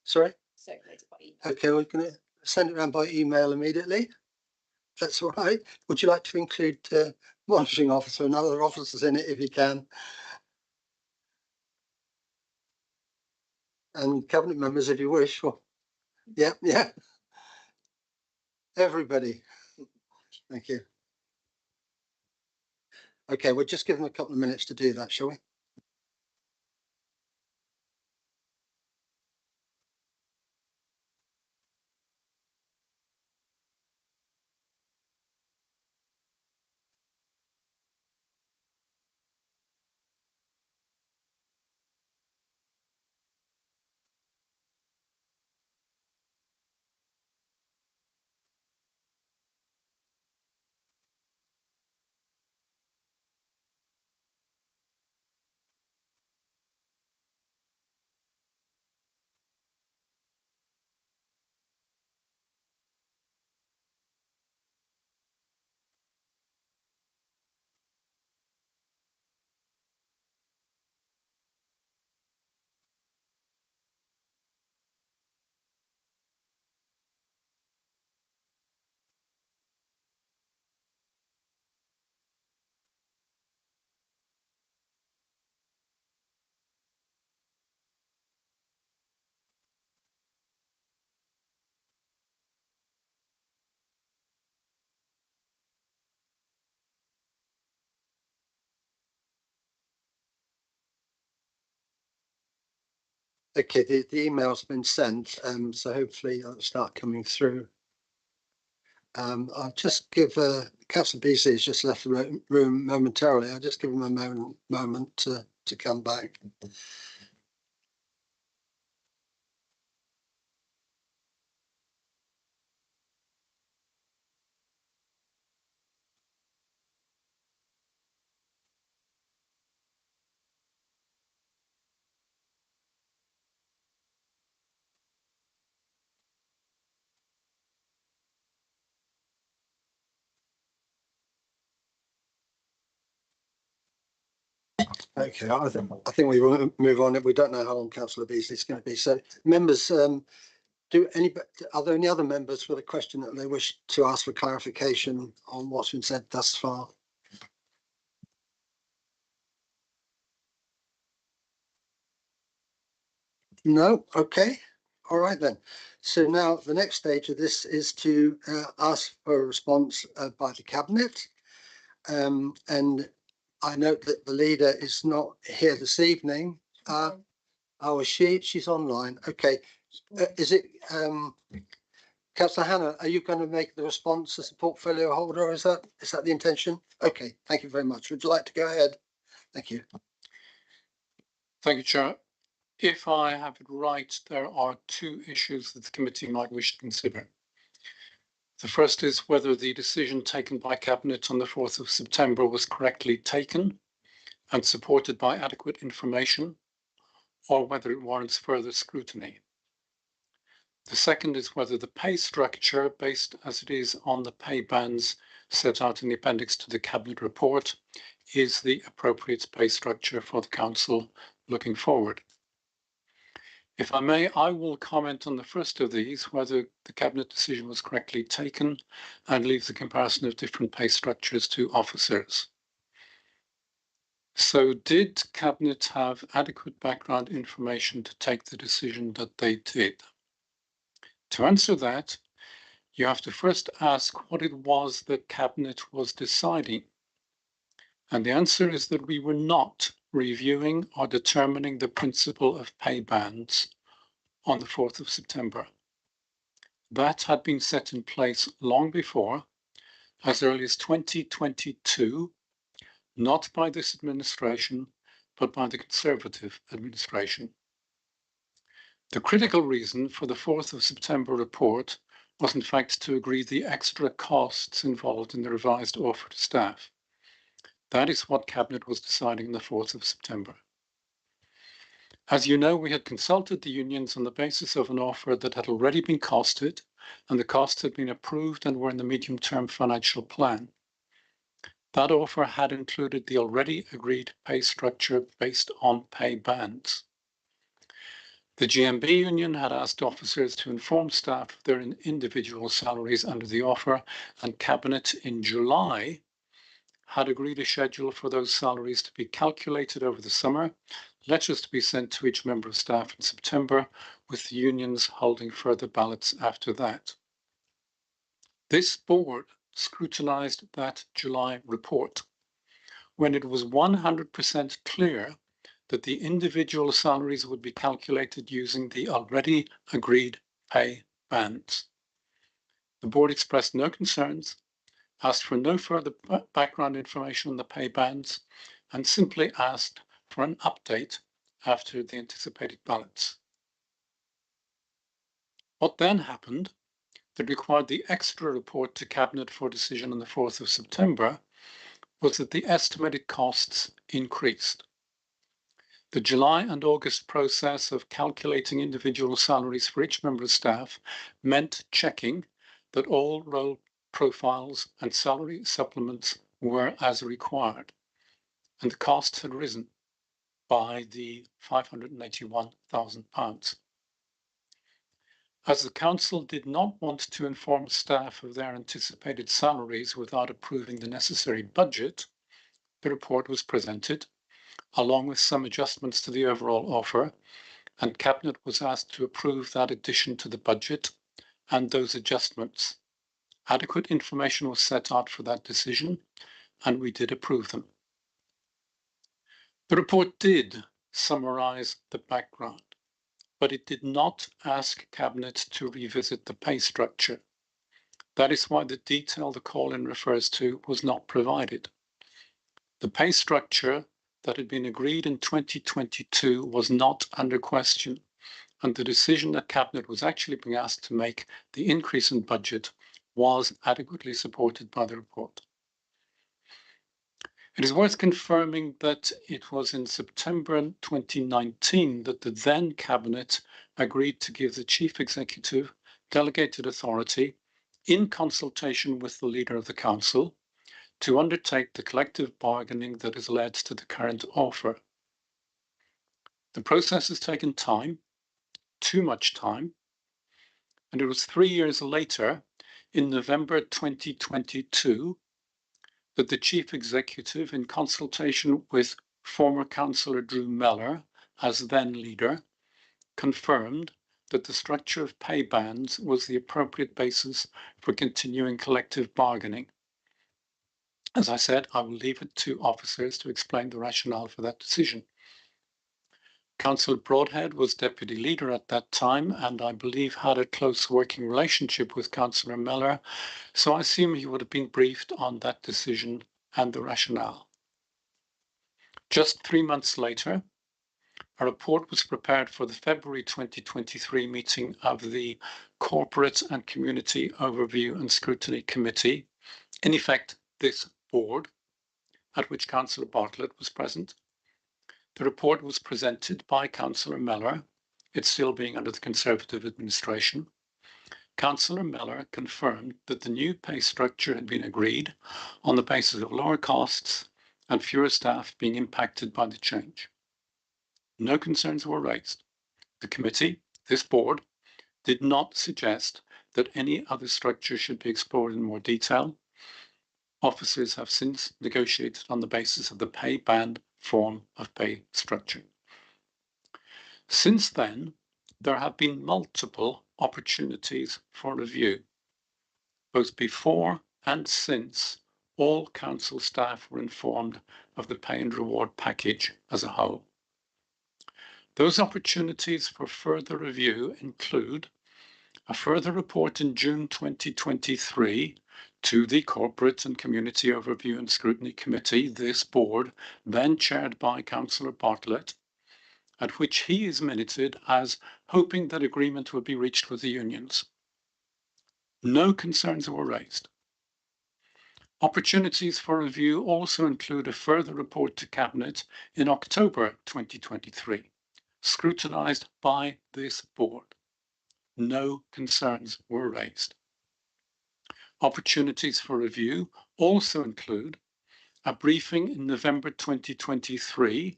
Sorry? Circulated by email. Okay, we're going to send it around by email immediately. That's all right. Would you like to include monitoring officer and other officers in it if you can? And cabinet members if you wish. Well, yeah, yeah. Everybody. Thank you. Okay, we'll just give them a couple of minutes to do that, shall we? Okay, the email's been sent, so hopefully it'll start coming through. I'll just give Councillor BC has just left the room momentarily. I'll just give him a moment to come back. Okay, I think we will move on. We don't know how long Councillor Beasley is going to be. So, members, are there any other members with a question that they wish to ask for clarification on what's been said thus far? No. Okay. All right then. So now the next stage of this is to ask for a response by the cabinet, and I note that the leader is not here this evening. Oh, is she? She's online. Okay. Is it Councillor Hannah? Are you going to make the response as a portfolio holder? Or is that the intention? Okay. Thank you very much. Would you like to go ahead? Thank you. Thank you, Chair. If I have it right, there are two issues that the committee might wish to consider. The first is whether the decision taken by Cabinet on the 4th of September was correctly taken and supported by adequate information, or whether it warrants further scrutiny. The second is whether the pay structure, based as it is on the pay bands set out in the appendix to the Cabinet report, is the appropriate pay structure for the Council looking forward. If I may, I will comment on the first of these, whether the Cabinet decision was correctly taken, and leave the comparison of different pay structures to officers. So did Cabinet have adequate background information to take the decision that they did? To answer that, you have to first ask what it was that Cabinet was deciding. And the answer is that we were not reviewing or determining the principle of pay bands on the 4th of September. That had been set in place long before, as early as 2022, not by this administration, but by the Conservative administration. The critical reason for the 4th of September report was in fact to agree the extra costs involved in the revised offer to staff. That is what Cabinet was deciding on the 4th of September. As you know, we had consulted the unions on the basis of an offer that had already been costed, and the costs had been approved and were in the medium-term financial plan. That offer had included the already agreed pay structure based on pay bands. The GMB union had asked officers to inform staff of their individual salaries under the offer, and Cabinet in July had agreed a schedule for those salaries to be calculated over the summer, letters to be sent to each member of staff in September, with the unions holding further ballots after that. This board scrutinised that July report when it was 100% clear that the individual salaries would be calculated using the already agreed pay bands. The board expressed no concerns, asked for no further background information on the pay bands, and simply asked for an update after the anticipated ballots. What then happened that required the extra report to Cabinet for decision on the 4th of September was that the estimated costs increased. The July and August process of calculating individual salaries for each member of staff meant checking that all role profiles and salary supplements were as required, and the costs had risen by the £581,000. As the Council did not want to inform staff of their anticipated salaries without approving the necessary budget, the report was presented, along with some adjustments to the overall offer, and Cabinet was asked to approve that addition to the budget and those adjustments. Adequate information was set out for that decision, and we did approve them. The report did summarise the background, but it did not ask Cabinet to revisit the pay structure. That is why the detail the call-in refers to was not provided. The pay structure that had been agreed in 2022 was not under question, and the decision that Cabinet was actually being asked to make, the increase in budget, was adequately supported by the report. It is worth confirming that it was in September 2019 that the then Cabinet agreed to give the Chief Executive delegated authority, in consultation with the Leader of the Council, to undertake the collective bargaining that has led to the current offer. The process has taken time, too much time, and it was 3 years later, in November 2022, that the Chief Executive, in consultation with former Councillor Drew Mellor, as then leader, confirmed that the structure of pay bands was the appropriate basis for continuing collective bargaining. As I said, I will leave it to officers to explain the rationale for that decision. Councillor Broadhead was deputy leader at that time, and I believe had a close working relationship with Councillor Mellor, so I assume he would have been briefed on that decision and the rationale. Just 3 months later, a report was prepared for the February 2023 meeting of the Corporate and Community Overview and Scrutiny Committee, in effect this board, at which Councillor Bartlett was present. The report was presented by Councillor Mellor, it still being under the Conservative administration. Councillor Mellor confirmed that the new pay structure had been agreed on the basis of lower costs and fewer staff being impacted by the change. No concerns were raised. The committee, this board, did not suggest that any other structure should be explored in more detail. Officers have since negotiated on the basis of the pay band form of pay structure. Since then, there have been multiple opportunities for review, both before and since all council staff were informed of the pay and reward package as a whole. Those opportunities for further review include a further report in June 2023 to the Corporate and Community Overview and Scrutiny Committee, this board, then chaired by Councillor Bartlett, at which he is minuted as hoping that agreement would be reached with the unions. No concerns were raised. Opportunities for review also include a further report to Cabinet in October 2023, scrutinised by this board. No concerns were raised. Opportunities for review also include a briefing in November 2023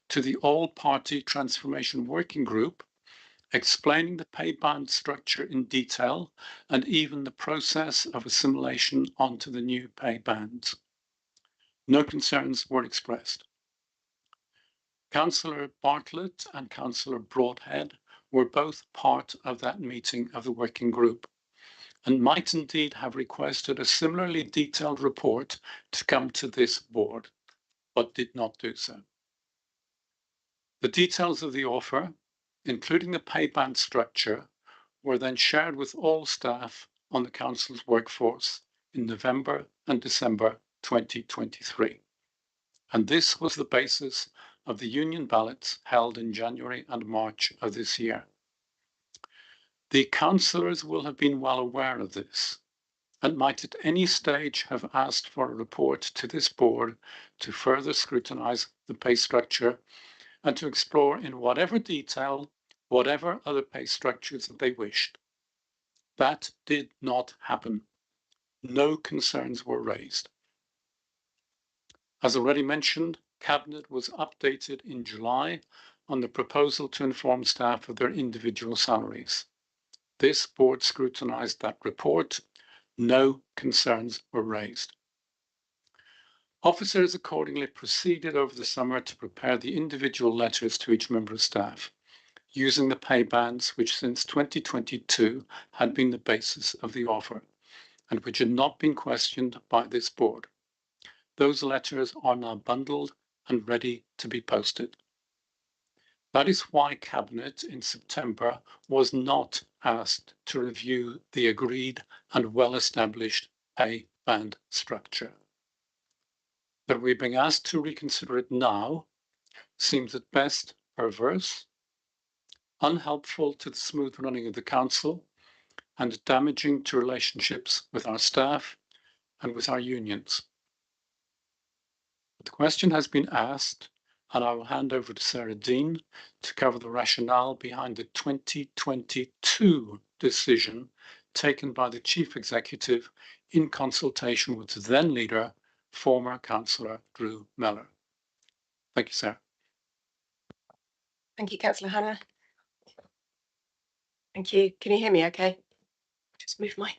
to the All-Party Transformation Working Group, explaining the pay band structure in detail and even the process of assimilation onto the new pay bands. No concerns were expressed. Councillor Bartlett and Councillor Broadhead were both part of that meeting of the working group and might indeed have requested a similarly detailed report to come to this board, but did not do so. The details of the offer, including the pay band structure, were then shared with all staff on the council's workforce in November and December 2023. And this was the basis of the union ballots held in January and March of this year. The councillors will have been well aware of this and might at any stage have asked for a report to this board to further scrutinise the pay structure and to explore in whatever detail whatever other pay structures that they wished. That did not happen. No concerns were raised. As already mentioned, Cabinet was updated in July on the proposal to inform staff of their individual salaries. This board scrutinised that report. No concerns were raised. Officers accordingly proceeded over the summer to prepare the individual letters to each member of staff, using the pay bands which since 2022 had been the basis of the offer and which had not been questioned by this board. Those letters are now bundled and ready to be posted. That is why Cabinet in September was not asked to review the agreed and well-established pay band structure. That we're being asked to reconsider it now seems at best perverse, unhelpful to the smooth running of the council, and damaging to relationships with our staff and with our unions. The question has been asked, and I will hand over to Sarah Dean to cover the rationale behind the 2022 decision taken by the Chief Executive in consultation with the then leader, former Councillor Drew Mellor. Thank you, Sarah. Thank you, Councillor Hannah. Thank you. Can you hear me okay? Just move my... Is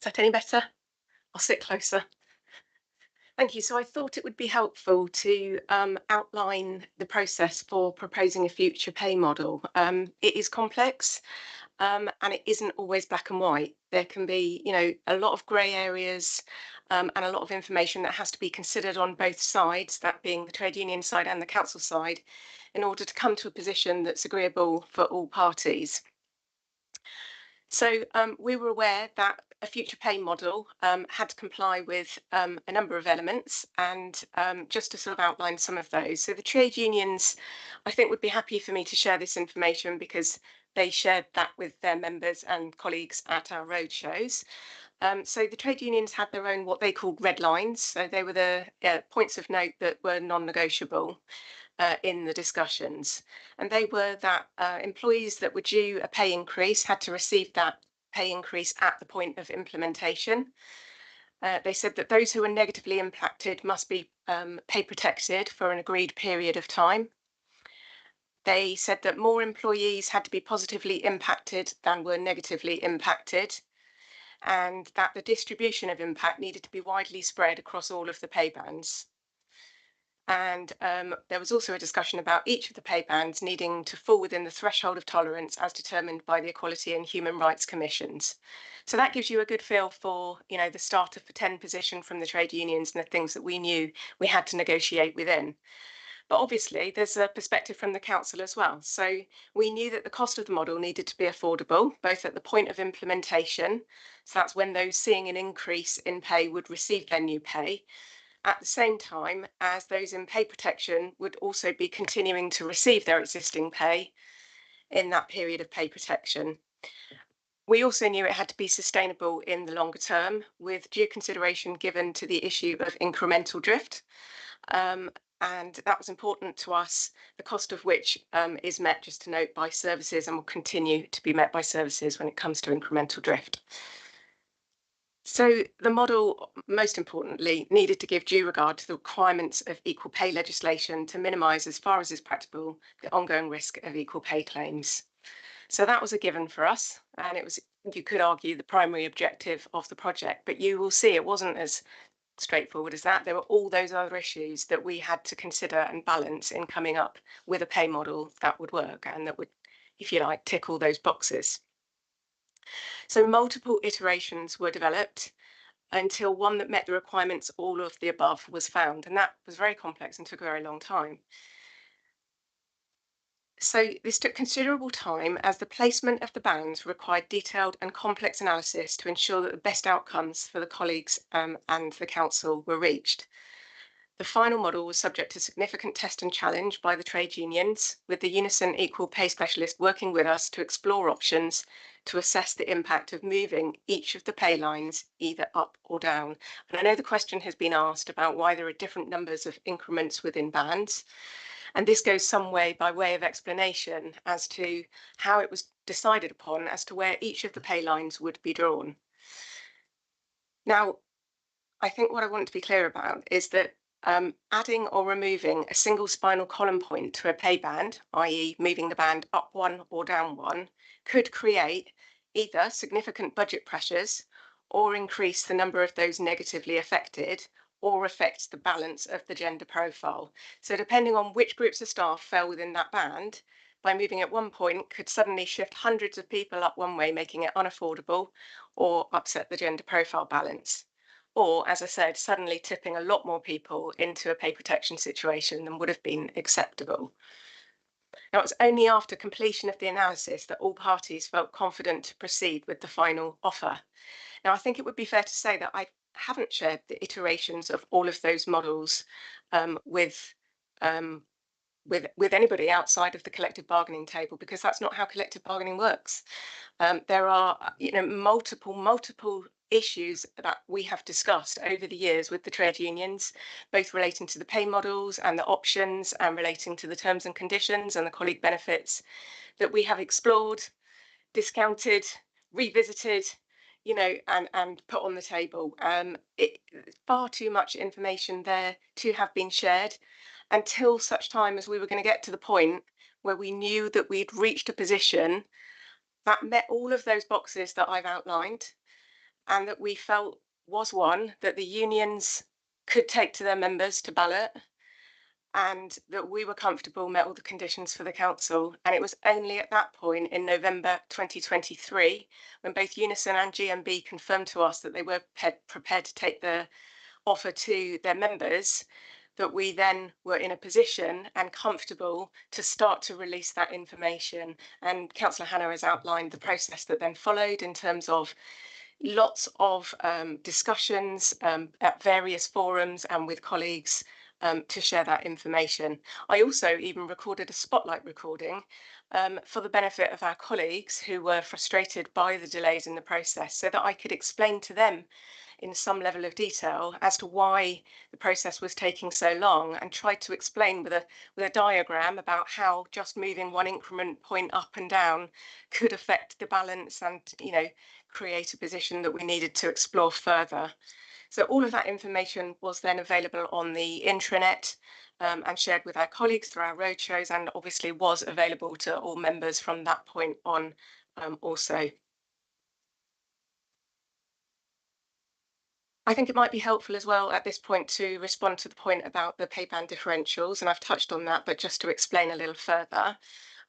that any better? I'll sit closer. Thank you. So I thought it would be helpful to outline the process for proposing a future pay model. It is complex and it isn't always black and white. There can be, a lot of grey areas and a lot of information that has to be considered on both sides, that being the trade union side and the council side, in order to come to a position that's agreeable for all parties. So we were aware that a future pay model had to comply with a number of elements, and just to sort of outline some of those. So the trade unions, I think, would be happy for me to share this information because they shared that with their members and colleagues at our roadshows. So the trade unions had their own what they called red lines. So they were the points of note that were non-negotiable in the discussions. And they were that employees that were due a pay increase had to receive that pay increase at the point of implementation. They said that those who were negatively impacted must be pay protected for an agreed period of time. They said that more employees had to be positively impacted than were negatively impacted, and that the distribution of impact needed to be widely spread across all of the pay bands. And there was also a discussion about each of the pay bands needing to fall within the threshold of tolerance as determined by the Equality and Human Rights Commissions. So that gives you a good feel for, the starter for 10 position from the trade unions and the things that we knew we had to negotiate within. But obviously there's a perspective from the council as well. So we knew that the cost of the model needed to be affordable, both at the point of implementation. So that's when those seeing an increase in pay would receive their new pay, at the same time as those in pay protection would also be continuing to receive their existing pay in that period of pay protection. We also knew it had to be sustainable in the longer term, with due consideration given to the issue of incremental drift. And that was important to us, the cost of which is met, just to note, by services and will continue to be met by services when it comes to incremental drift. So the model, most importantly, needed to give due regard to the requirements of equal pay legislation to minimise, as far as is practicable, the ongoing risk of equal pay claims. So that was a given for us, and it was, you could argue, the primary objective of the project. But you will see it wasn't as straightforward as that. There were all those other issues that we had to consider and balance in coming up with a pay model that would work and that would, if you like, tick all those boxes. So multiple iterations were developed until one that met the requirements, all of the above, was found. And that was very complex and took a very long time. So this took considerable time, as the placement of the bands required detailed and complex analysis to ensure that the best outcomes for the colleagues and the council were reached. The final model was subject to significant test and challenge by the trade unions, with the Unison Equal Pay Specialist working with us to explore options to assess the impact of moving each of the pay lines either up or down. And I know the question has been asked about why there are different numbers of increments within bands. And this goes some way by way of explanation as to how it was decided upon as to where each of the pay lines would be drawn. Now, I think what I want to be clear about is that adding or removing a single spinal column point to a pay band, i.e. moving the band up one or down one, could create either significant budget pressures or increase the number of those negatively affected, or affect the balance of the gender profile. So depending on which groups of staff fell within that band, by moving at one point could suddenly shift hundreds of people up one way, making it unaffordable, or upset the gender profile balance. Or, as I said, suddenly tipping a lot more people into a pay protection situation than would have been acceptable. Now, it was only after completion of the analysis that all parties felt confident to proceed with the final offer. Now, I think it would be fair to say that I haven't shared the iterations of all of those models with anybody outside of the collective bargaining table, because that's not how collective bargaining works. There are, multiple issues that we have discussed over the years with the trade unions, both relating to the pay models and the options, and relating to the terms and conditions and the colleague benefits, that we have explored, discounted, revisited, and put on the table. Far too much information there to have been shared until such time as we were going to get to the point where we knew that we'd reached a position that met all of those boxes that I've outlined, and that we felt was one that the unions could take to their members to ballot, and that we were comfortable met all the conditions for the council. And it was only at that point in November 2023, when both Unison and GMB confirmed to us that they were prepared to take the offer to their members, that we then were in a position and comfortable to start to release that information. And Councillor Hanna has outlined the process that then followed, in terms of lots of discussions at various forums and with colleagues to share that information. I also even recorded a spotlight recording for the benefit of our colleagues who were frustrated by the delays in the process, so that I could explain to them in some level of detail as to why the process was taking so long, and tried to explain with a diagram about how just moving one increment point up and down could affect the balance and, create a position that we needed to explore further. So all of that information was then available on the intranet and shared with our colleagues through our roadshows, and obviously was available to all members from that point on also. I think it might be helpful as well at this point to respond to the point about the pay band differentials, and I've touched on that, but just to explain a little further.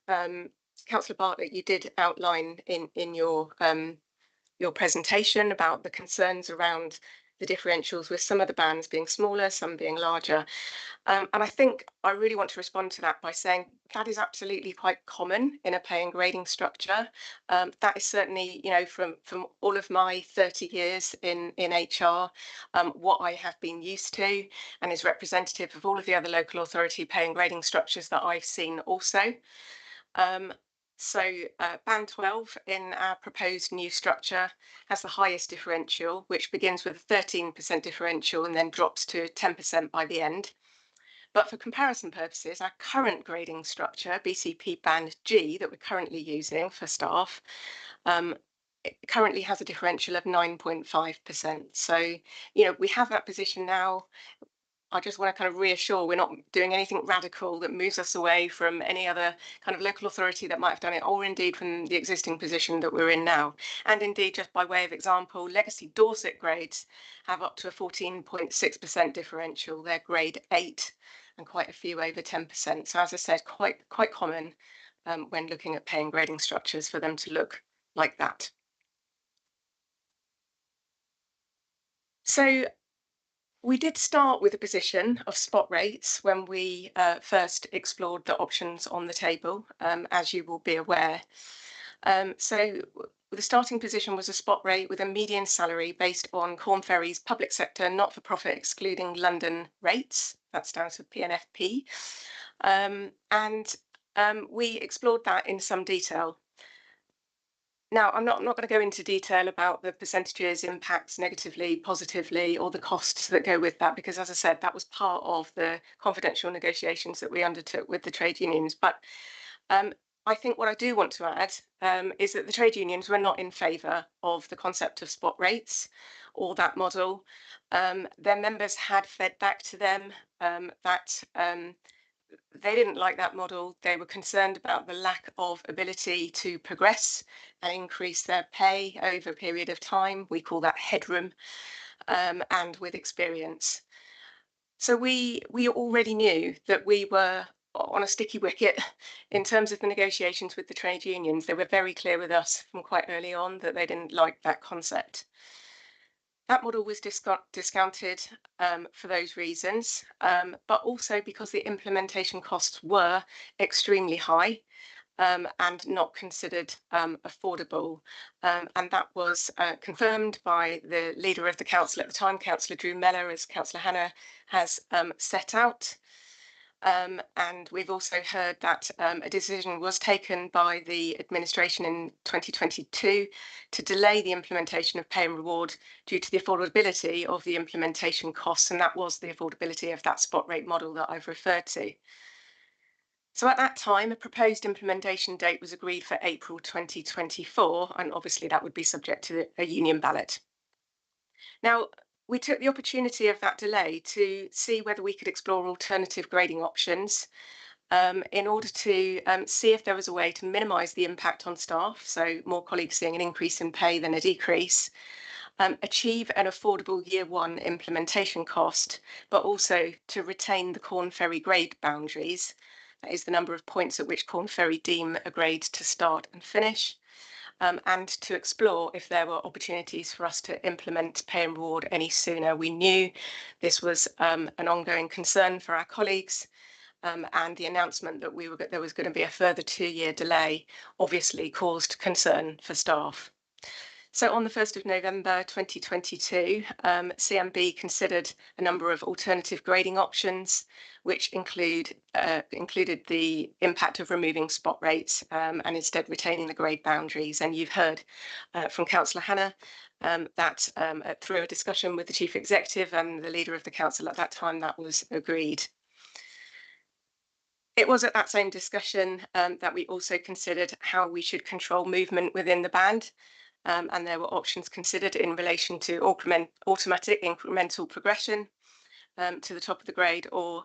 Councillor Bartlett, you did outline in your presentation about the concerns around the differentials with some of the bands being smaller, some being larger. And I think I really want to respond to that by saying that is absolutely quite common in a pay and grading structure. That is certainly, you know, from all of my 30 years in HR, what I have been used to, and is representative of all of the other local authority pay and grading structures that I've seen also. Band 12 in our proposed new structure has the highest differential, which begins with a 13% differential and then drops to 10% by the end. But for comparison purposes, our current grading structure, BCP Band G, that we're currently using for staff, it currently has a differential of 9.5%. So, you know, we have that position now. I just want to kind of reassure we're not doing anything radical that moves us away from any other kind of local authority that might have done it, or indeed from the existing position that we're in now. And indeed, just by way of example, Legacy Dorset grades have up to a 14.6% differential. They're grade 8 and quite a few over 10%. So as I said, quite common when looking at pay and grading structures for them to look like that. So we did start with a position of spot rates when we first explored the options on the table, as you will be aware. So the starting position was a spot rate with a median salary based on Corn Ferry's public sector not-for-profit excluding London rates. That stands for PNFP. We explored that in some detail. Now, I'm not going to go into detail about the percentages, impacts negatively, positively, or the costs that go with that, because as I said, that was part of the confidential negotiations that we undertook with the trade unions. But I think what I do want to add is that the trade unions were not in favour of the concept of spot rates or that model. Their members had fed back to them that they didn't like that model. They were concerned about the lack of ability to progress and increase their pay over a period of time. We call that headroom, and with experience. So we already knew that we were on a sticky wicket in terms of the negotiations with the trade unions. They were very clear with us from quite early on that they didn't like that concept. That model was discounted for those reasons, but also because the implementation costs were extremely high and not considered affordable. And that was confirmed by the leader of the council at the time, Councillor Drew Mellor, as Councillor Hannah has set out. And we've also heard that a decision was taken by the administration in 2022 to delay the implementation of pay and reward due to the affordability of the implementation costs, and that was the affordability of that spot rate model that I've referred to. So at that time, a proposed implementation date was agreed for April 2024, and obviously that would be subject to a union ballot. Now, we took the opportunity of that delay to see whether we could explore alternative grading options in order to see if there was a way to minimise the impact on staff, so more colleagues seeing an increase in pay than a decrease, achieve an affordable year one implementation cost, but also to retain the Corn Ferry grade boundaries. That is the number of points at which Corn Ferry deem a grade to start and finish. And to explore if there were opportunities for us to implement pay and reward any sooner. We knew this was an ongoing concern for our colleagues, and the announcement that there was going to be a further 2-year delay obviously caused concern for staff. So on the 1st of November 2022, CMB considered a number of alternative grading options, which included the impact of removing spot rates and instead retaining the grade boundaries. And you've heard from Councillor Hannah that through a discussion with the Chief Executive and the leader of the council at that time, that was agreed. It was at that same discussion that we also considered how we should control movement within the band. And there were options considered in relation to automatic incremental progression to the top of the grade, or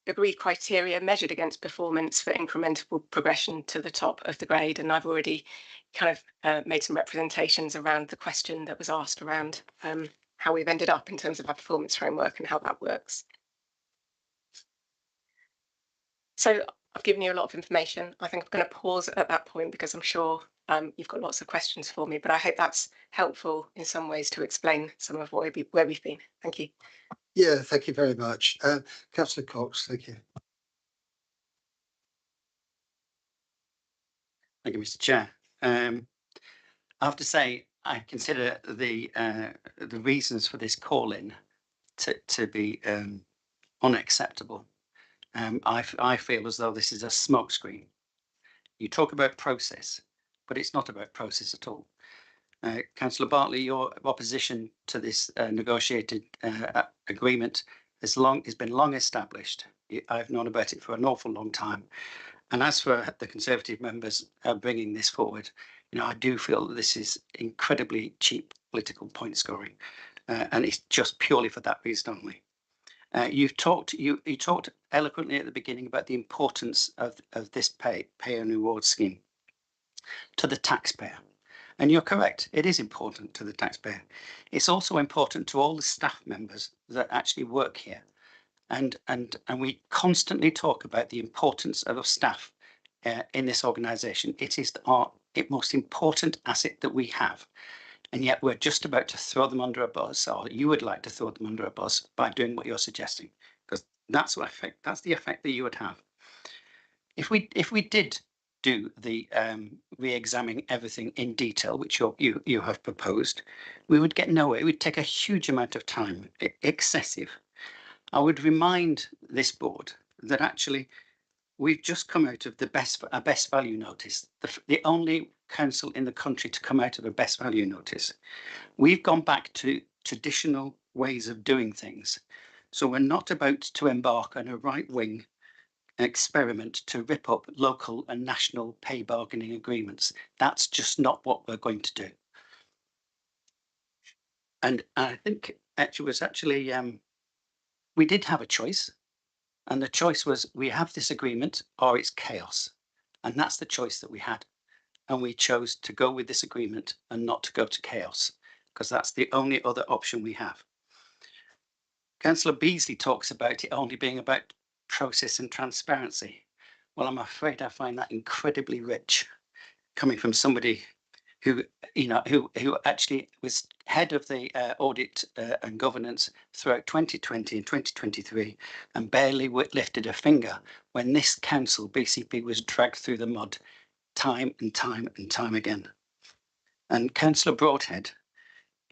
agreed criteria measured against performance for incremental progression to the top of the grade. And I've already kind of made some representations around the question that was asked around how we've ended up in terms of our performance framework and how that works. So I've given you a lot of information. I think I'm going to pause at that point because I'm sure you've got lots of questions for me, but I hope that's helpful in some ways to explain some of where we've been. Thank you. Yeah, thank you very much. Councillor Cox, thank you. Thank you, Mr. Chair. I have to say, I consider the reasons for this call-in to be unacceptable. I feel as though this is a smokescreen. You talk about process, but it's not about process at all. Councillor Bartley, your opposition to this negotiated agreement has been long established. I've known about it for an awful long time. And as for the Conservative members bringing this forward, I do feel that this is incredibly cheap political point scoring, and it's just purely for that reason only. You talked eloquently at the beginning about the importance of this pay and reward scheme to the taxpayer. And you're correct, it is important to the taxpayer. It's also important to all the staff members that actually work here. And we constantly talk about the importance of staff in this organisation. It is our most important asset that we have. And yet we're just about to throw them under a bus, or you would like to throw them under a bus by doing what you're suggesting, because that's the effect that you would have. If we did do the re-examining everything in detail, which you have proposed, we would get nowhere. It would take a huge amount of time, excessive. I would remind this board that actually we've just come out of a best value notice, the only council in the country to come out of a best value notice. We've gone back to traditional ways of doing things. So we're not about to embark on a right-wing experiment to rip up local and national pay bargaining agreements. That's just not what we're going to do. And I think it was actually, we did have a choice. And the choice was, we have this agreement or it's chaos. And that's the choice that we had. And we chose to go with this agreement and not to go to chaos, because that's the only other option we have. Councillor Beasley talks about it only being about process and transparency. Well, I'm afraid I find that incredibly rich, coming from somebody who actually was head of the audit and governance throughout 2020 and 2023 and barely lifted a finger when this council, BCP, was dragged through the mud time and time and time again. And Councillor Broadhead,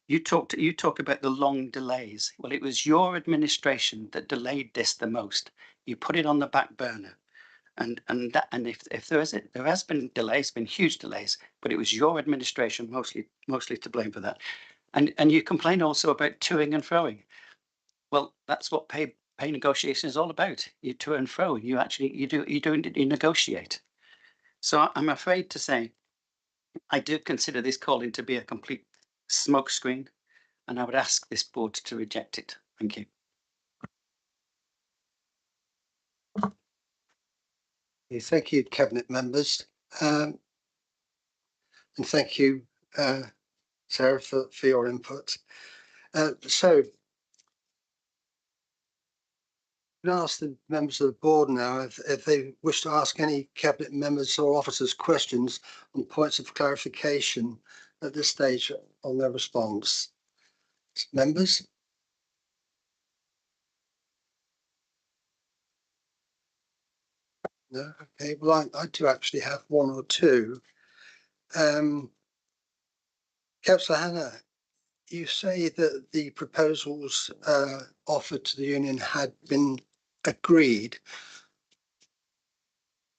you talk about the long delays. Well, it was your administration that delayed this the most. You put it on the back burner. And if there has been delays, been huge delays, but it was your administration mostly to blame for that. And you complain also about toing and froing. Well, that's what pay negotiation is all about. You to and fro. You negotiate. So I'm afraid to say, I do consider this calling to be a complete smokescreen, and I would ask this board to reject it. Thank you. Thank you, Cabinet members. And thank you, Sarah, for your input. So, I'm going to ask the members of the board now if they wish to ask any Cabinet members or officers questions on points of clarification at this stage on their response. Members? No? Okay, well, I do actually have one or two. Councillor Hannah, you say that the proposals offered to the union had been agreed.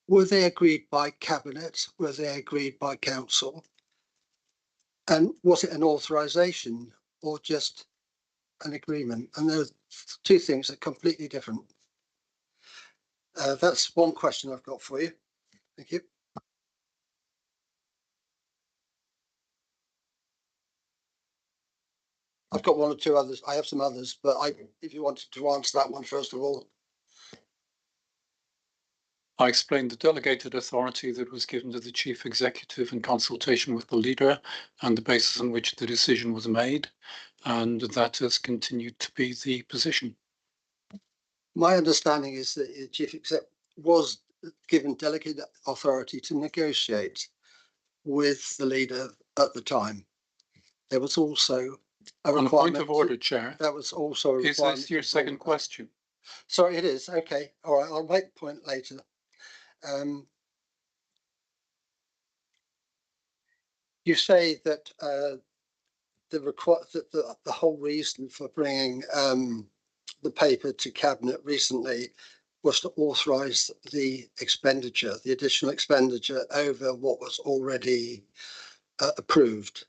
Were they agreed by Cabinet? Were they agreed by Council? And was it an authorisation or just an agreement? And those two things are completely different. That's one question I've got for you. Thank you. I've got one or two others. I have some others, but if you wanted to answer that one first of all. I explained the delegated authority that was given to the chief executive in consultation with the leader and the basis on which the decision was made, and that has continued to be the position. My understanding is that the chief exec was given delegated authority to negotiate with the leader at the time. There was also a On a requirement. point of order, Chair, That was also a is requirement. this your second question? Sorry, it is. Okay. All right. I'll make the point later. You say that the whole reason for bringing the paper to cabinet recently was to authorise the expenditure, the additional expenditure over what was already approved.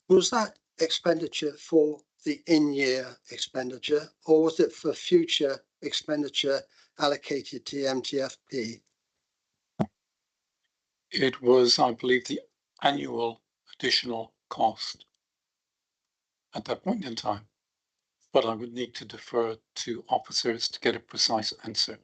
Was that expenditure for the in-year expenditure, or was it for future expenditure allocated to MTFP? It was, I believe, the annual additional cost at that point in time, but I would need to defer to officers to get a precise answer.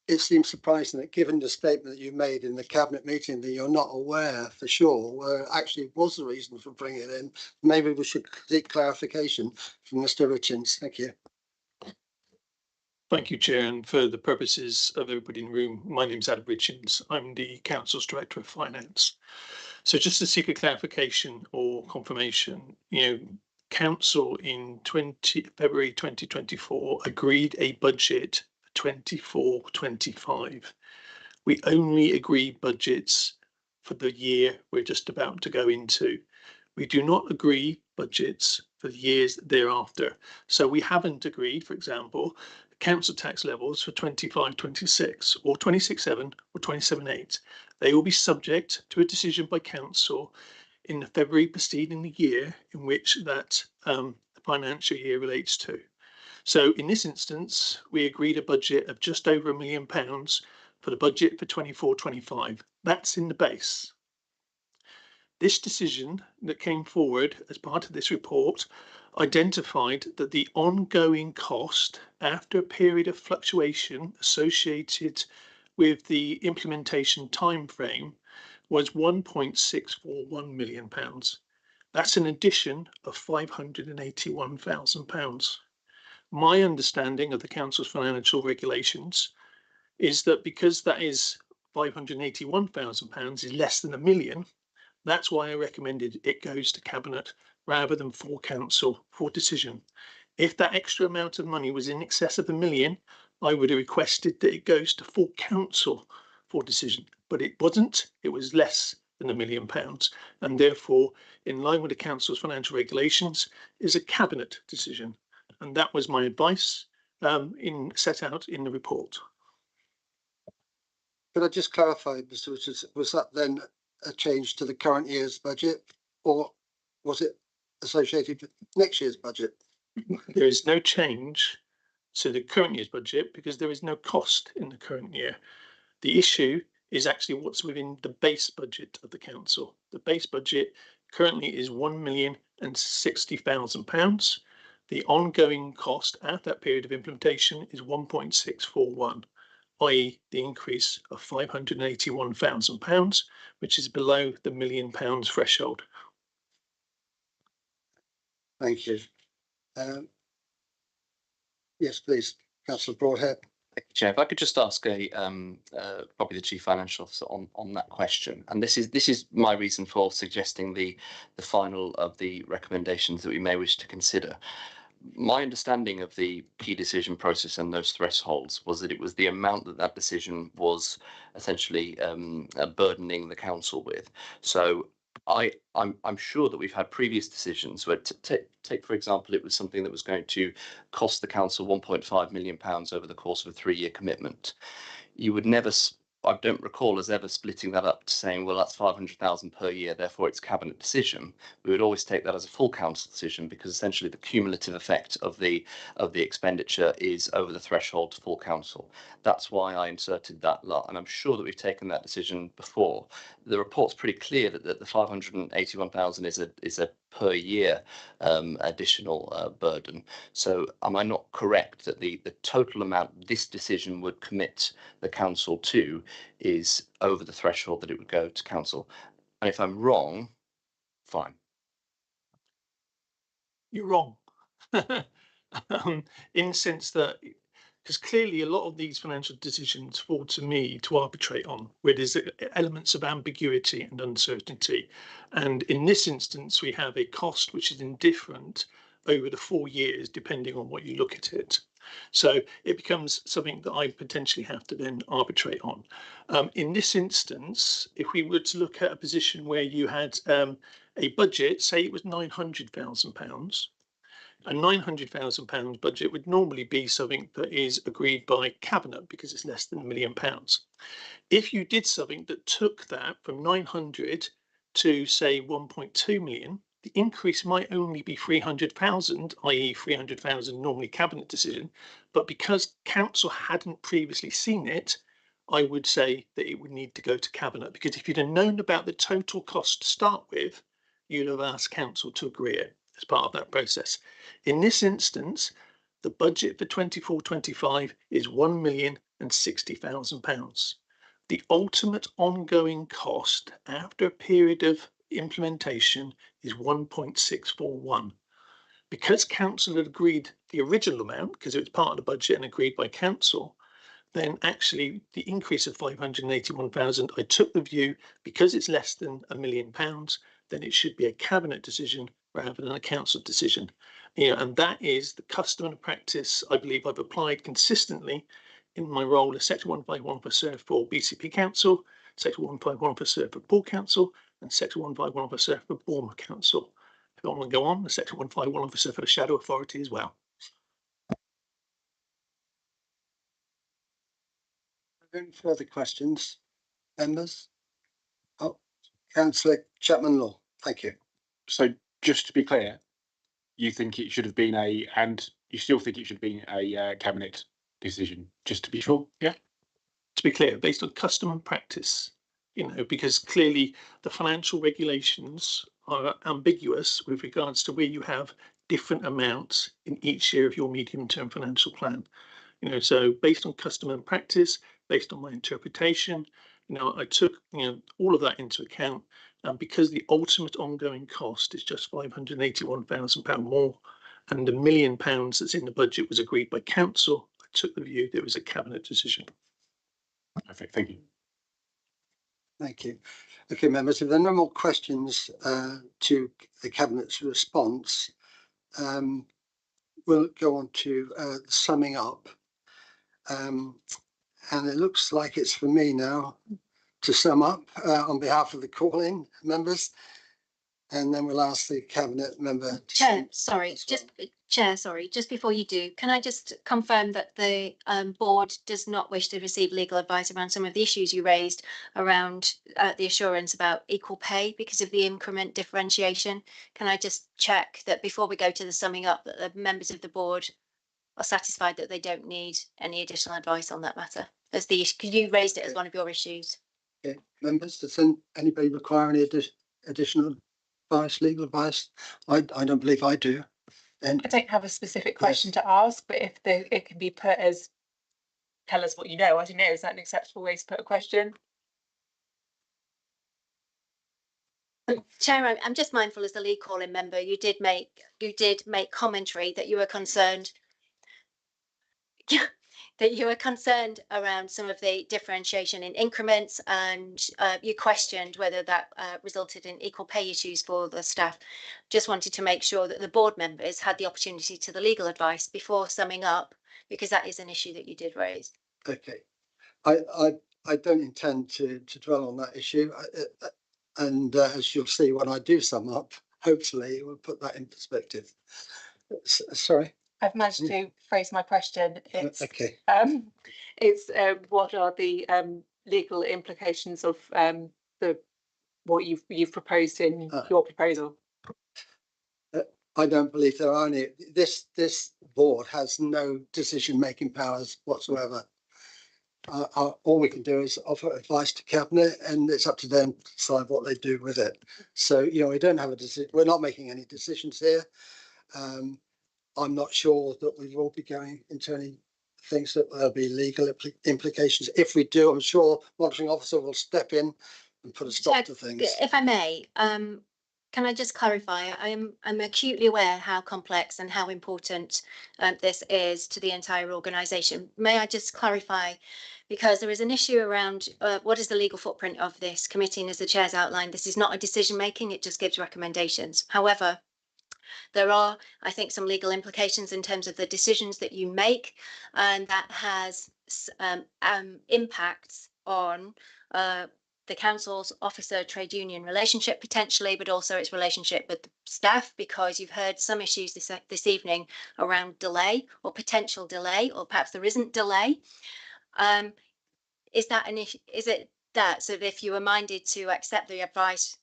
It seems surprising that, given the statement that you made in the cabinet meeting, that you're not aware for sure where actually was the reason for bringing it in. Maybe we should seek clarification from Mr. Richards. Thank you. Thank you, Chair. And for the purposes of everybody in the room, my name is Adam Richards. I'm the Council's Director of Finance. So just to seek a clarification or confirmation, Council in February 2024 agreed a budget for 24-25. We only agree budgets for the year we're just about to go into. We do not agree budgets for the years thereafter. So we haven't agreed, for example, council tax levels for 25-26 or 26-7 or 27-8. They will be subject to a decision by council in the February preceding the year in which that financial year relates to. So in this instance, we agreed a budget of just over £1 million for the budget for 24-25. That's in the base. This decision that came forward as part of this report identified that the ongoing cost after a period of fluctuation associated with the implementation timeframe was £1.641 million. That's an addition of £581,000. My understanding of the Council's financial regulations is that because that is £581,000 is less than £1 million, that's why I recommended it goes to Cabinet rather than full Council for decision. If that extra amount of money was in excess of £1 million, I would have requested that it goes to full Council for decision, but it wasn't. It was less than £1 million, and therefore, in line with the Council's financial regulations, is a Cabinet decision. And that was my advice set out in the report. Could I just clarify, Mr. Richards, was that then a change to the current year's budget, or was it associated with next year's budget? There is no change to the current year's budget because there is no cost in the current year. The issue is actually what's within the base budget of the council. The base budget currently is £1,060,000. The ongoing cost at that period of implementation is 1.641, i.e. the increase of £581,000, which is below the £1 million threshold. Thank you. Yes, please, Councillor Broadhead. Thank you, Chair. If I could just ask probably the Chief Financial Officer on that question, and this is my reason for suggesting the final of the recommendations that we may wish to consider. My understanding of the key decision process and those thresholds was that it was the amount that decision was essentially burdening the council with. So I'm sure that we've had previous decisions where, take for example, it was something that was going to cost the council £1.5 million over the course of a 3-year commitment. You would never, I don't recall us ever splitting that up to saying, well, that's 500,000 per year, therefore it's cabinet decision. We would always take that as a full council decision because essentially the cumulative effect of the expenditure is over the threshold to full council. That's why I inserted that lot, and I'm sure that we've taken that decision before. The report's pretty clear that the 581,000 is a per year additional burden. So am I not correct that the total amount this decision would commit the council to is over the threshold that it would go to council? And if I'm wrong, fine. You're wrong. In the sense that, because clearly a lot of these financial decisions fall to me to arbitrate on, where there's elements of ambiguity and uncertainty. And in this instance, we have a cost which is indifferent over the 4 years, depending on what you look at it. So it becomes something that I potentially have to then arbitrate on. In this instance, if we were to look at a position where you had a budget, say it was £900,000, a £900,000 budget would normally be something that is agreed by cabinet because it's less than £1 million. If you did something that took that from 900 to say 1.2 million, the increase might only be 300,000, i.e. 300,000 normally cabinet decision, but because council hadn't previously seen it, I would say that it would need to go to cabinet, because if you'd have known about the total cost to start with, you'd have asked council to agree it as part of that process. In this instance, the budget for 24-25 is £1,060,000. The ultimate ongoing cost after a period of implementation is 1.641. Because council had agreed the original amount, because it was part of the budget and agreed by council, then actually the increase of 581,000, I took the view, because it's less than £1 million, then it should be a cabinet decision rather than a council decision. And that is the custom and practice I believe I've applied consistently in my role as Sector 151 Officer for BCP Council, Sector 151 Officer for Poole Council, and Sector 151 Officer for Bournemouth Council. If I want to go on, the Sector 151 Officer for the Shadow Authority as well. Any further questions, members? Oh, Councillor Chapman-Law, thank you. So just to be clear, you think it should have been and you still think it should have been a cabinet decision, just to be sure? Yeah. To be clear, based on custom and practice, because clearly the financial regulations are ambiguous with regards to where you have different amounts in each year of your medium-term financial plan. So based on custom and practice, based on my interpretation, I took all of that into account, and because the ultimate ongoing cost is just £581,000 more, and £1 million that's in the budget was agreed by council, I took the view that it was a cabinet decision. Perfect, thank you. Thank you. Okay, members, if there are no more questions to the Cabinet's response, we'll go on to summing up. And it looks like it's for me now to sum up on behalf of the call-in members, and then we'll ask the Cabinet member. Chair, just before you do, can I just confirm that the board does not wish to receive legal advice around some of the issues you raised around the assurance about equal pay because of the increment differentiation? Can I just check that before we go to the summing up, that the members of the board are satisfied that they don't need any additional advice on that matter? As the issue, you raised it as one of your issues. Okay, members, does anybody require any additional advice, legal advice? I don't believe I do. And I don't have a specific question to ask, but if it can be put as, tell us what you know. I don't know, is that an acceptable way to put a question? Chair, I'm just mindful as the lead calling member, you did make commentary that you were concerned around some of the differentiation in increments, and you questioned whether that resulted in equal pay issues for the staff. Just wanted to make sure that the board members had the opportunity to the legal advice before summing up, because that is an issue that you did raise. Okay, I don't intend to dwell on that issue, and as you'll see when I do sum up, hopefully it will put that in perspective. Sorry. I've managed to phrase my question. It's okay. It's what are the legal implications of what you've proposed in your proposal? I don't believe there are any. This board has no decision-making powers whatsoever. all we can do is offer advice to cabinet, and it's up to them to decide what they do with it. So, you know, we don't have a decision. We're not making any decisions here. I'm not sure that we will be going into any things that there'll be legal implications. If we do, I'm sure monitoring officer will step in and put a stop to things. If I may, can I just clarify? I'm acutely aware how complex and how important this is to the entire organisation. May I just clarify? Because there is an issue around what is the legal footprint of this committee, and as the chair's outlined, this is not a decision making, it just gives recommendations. However, there are, I think, some legal implications in terms of the decisions that you make, and that has impacts on the council's officer trade union relationship potentially, but also its relationship with the staff, because you've heard some issues this evening around delay or potential delay, or perhaps there isn't delay. Is that an issue? Is it that, so if you were minded to accept the advice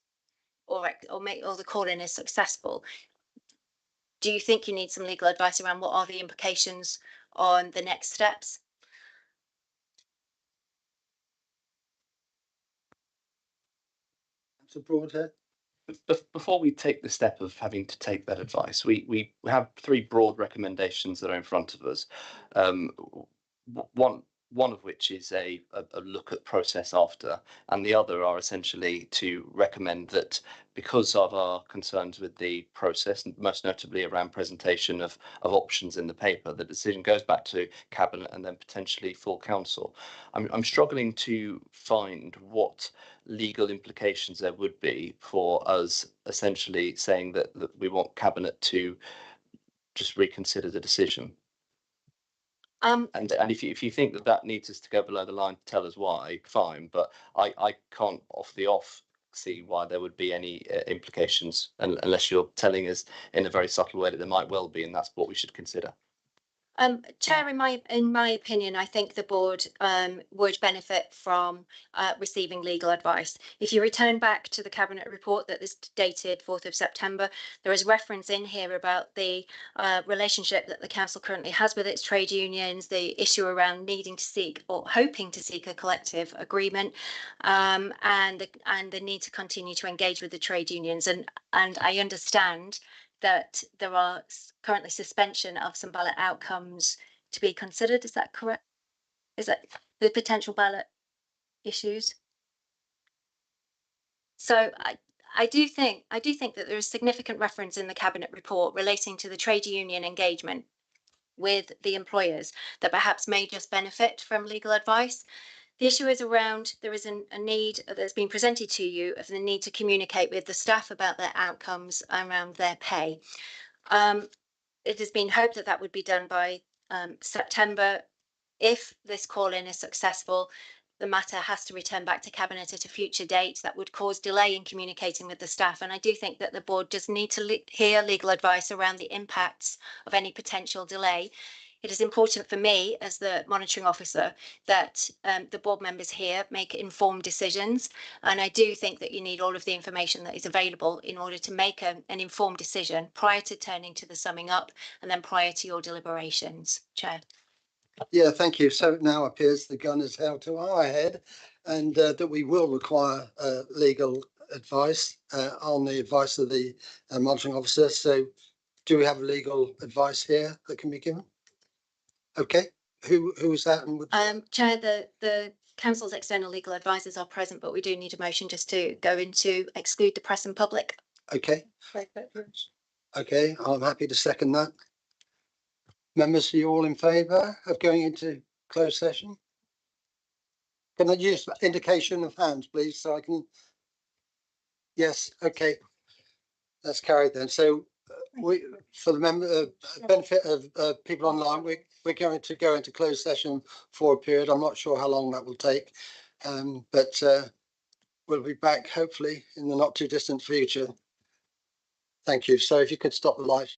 or the call-in is successful, do you think you need some legal advice around what are the implications on the next steps? Broadhead. Before we take the step of having to take that advice, we have three broad recommendations that are in front of us. One of which is a look at process after, and the other are essentially to recommend that because of our concerns with the process, and most notably around presentation of options in the paper, the decision goes back to cabinet and then potentially full council. I'm struggling to find what legal implications there would be for us essentially saying that we want cabinet to just reconsider the decision. And if you think that needs us to go below the line to tell us why, fine, but I can't off the off see why there would be any implications unless you're telling us in a very subtle way that there might well be, and that's what we should consider. Chair, in my opinion, I think the board would benefit from receiving legal advice. If you return back to the cabinet report that is dated 4th of September, there is reference in here about the relationship that the council currently has with its trade unions, the issue around needing to seek or hoping to seek a collective agreement, and the need to continue to engage with the trade unions. And I understand that there are currently suspension of some ballot outcomes to be considered. Is that correct? Is that the potential ballot issues? So I do think that there is significant reference in the cabinet report relating to the trade union engagement with the employers that perhaps may just benefit from legal advice. The issue is around, there is a need that's been presented to you of the need to communicate with the staff about their outcomes around their pay. It has been hoped that would be done by September. If this call-in is successful, the matter has to return back to cabinet at a future date. That would cause delay in communicating with the staff. And I do think that the board does need to hear legal advice around the impacts of any potential delay. It is important for me as the monitoring officer that the board members here make informed decisions. And I do think that you need all of the information that is available in order to make an informed decision prior to turning to the summing up and then prior to your deliberations. Chair. Yeah, thank you. So it now appears the gun is held to our head, and that we will require legal advice on the advice of the monitoring officer. So do we have legal advice here that can be given? Okay, who is that? And Chair, the council's external legal advisors are present, but we do need a motion just to go into exclude the press and public. Okay. Okay, I'm happy to second that. Members, are you all in favour of going into closed session? Can I use indication of hands, please, so I can? Yes, okay. That's carried then. So we, for the benefit of people online, we're going to go into closed session for a period. I'm not sure how long that will take, but we'll be back hopefully in the not too distant future. Thank you. So if you could stop the live.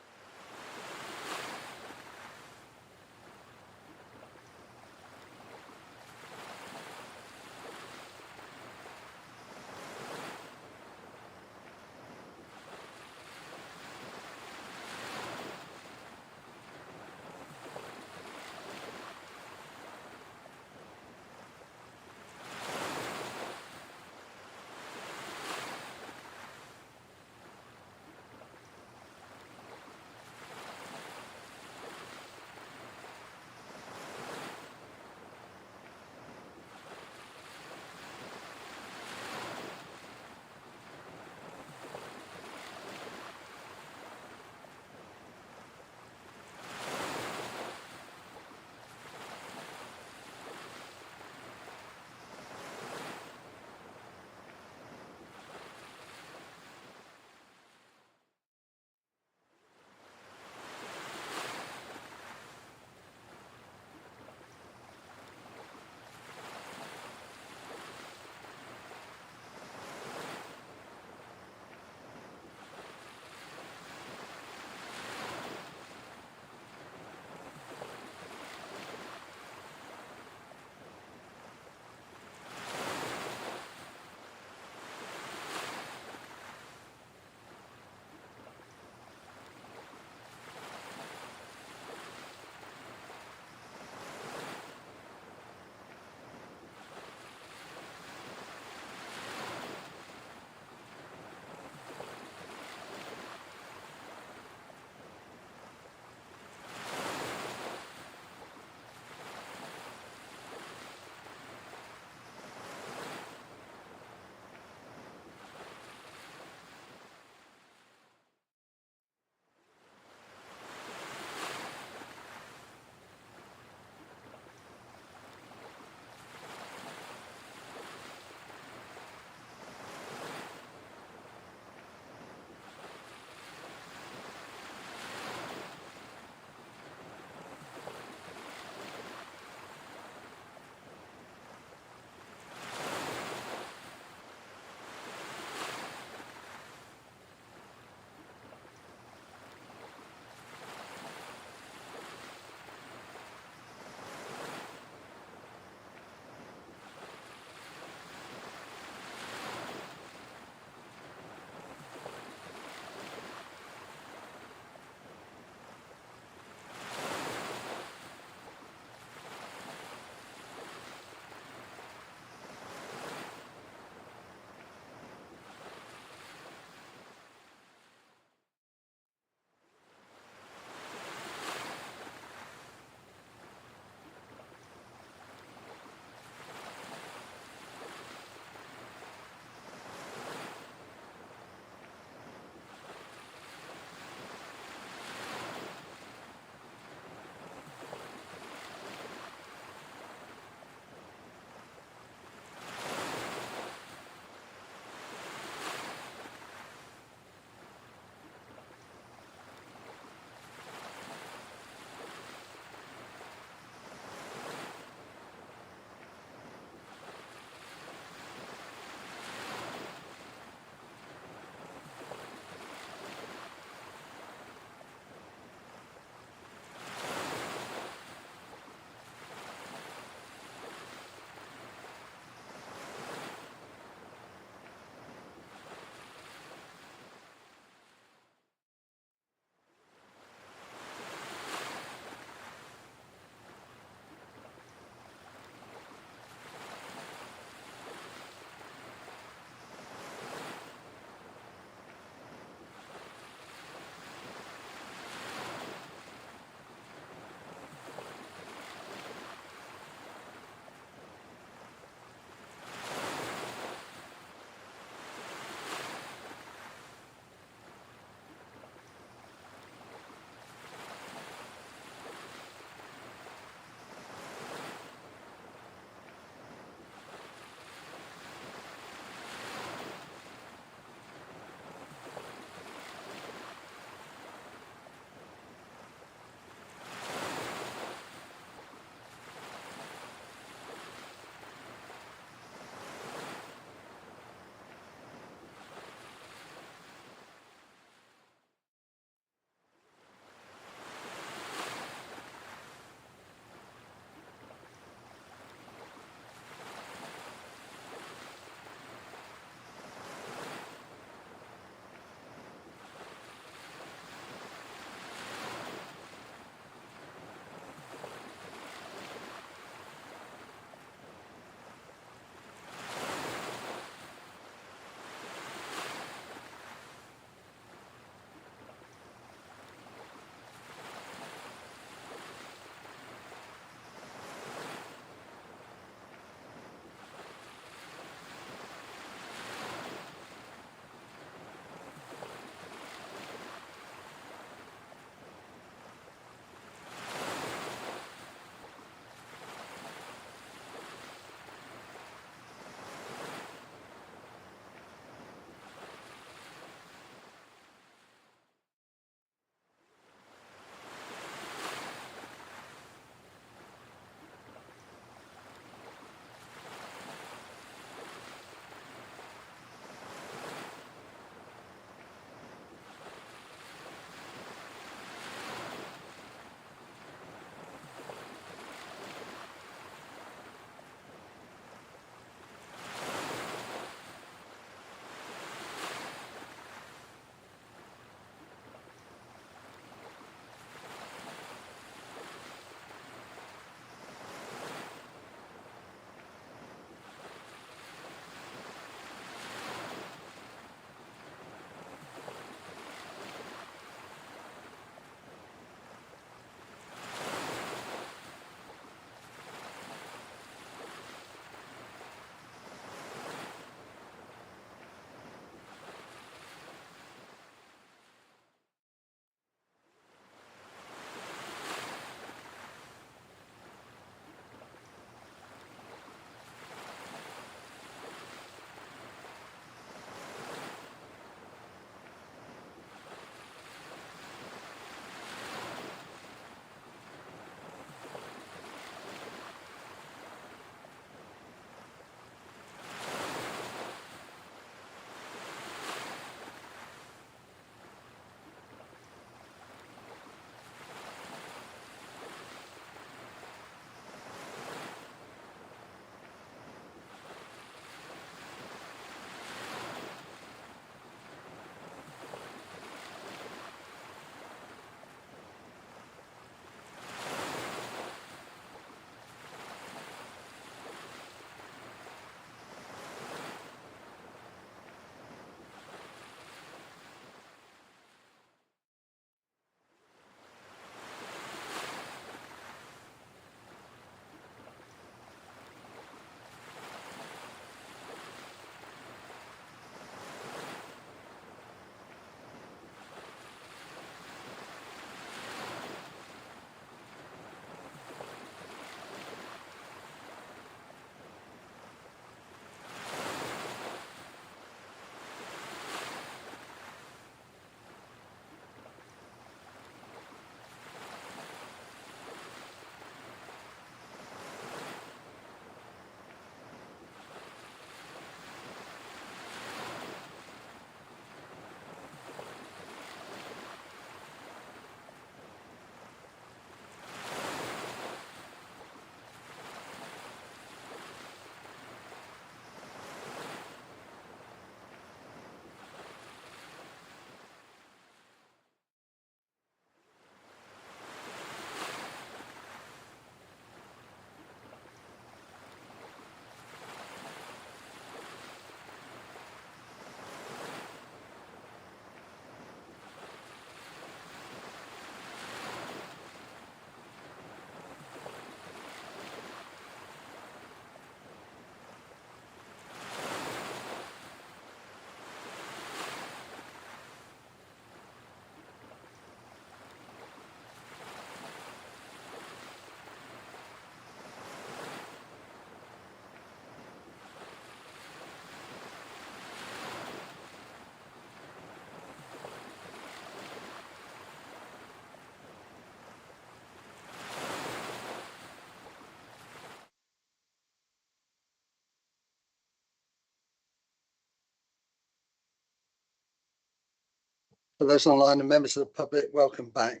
For those online and members of the public, welcome back.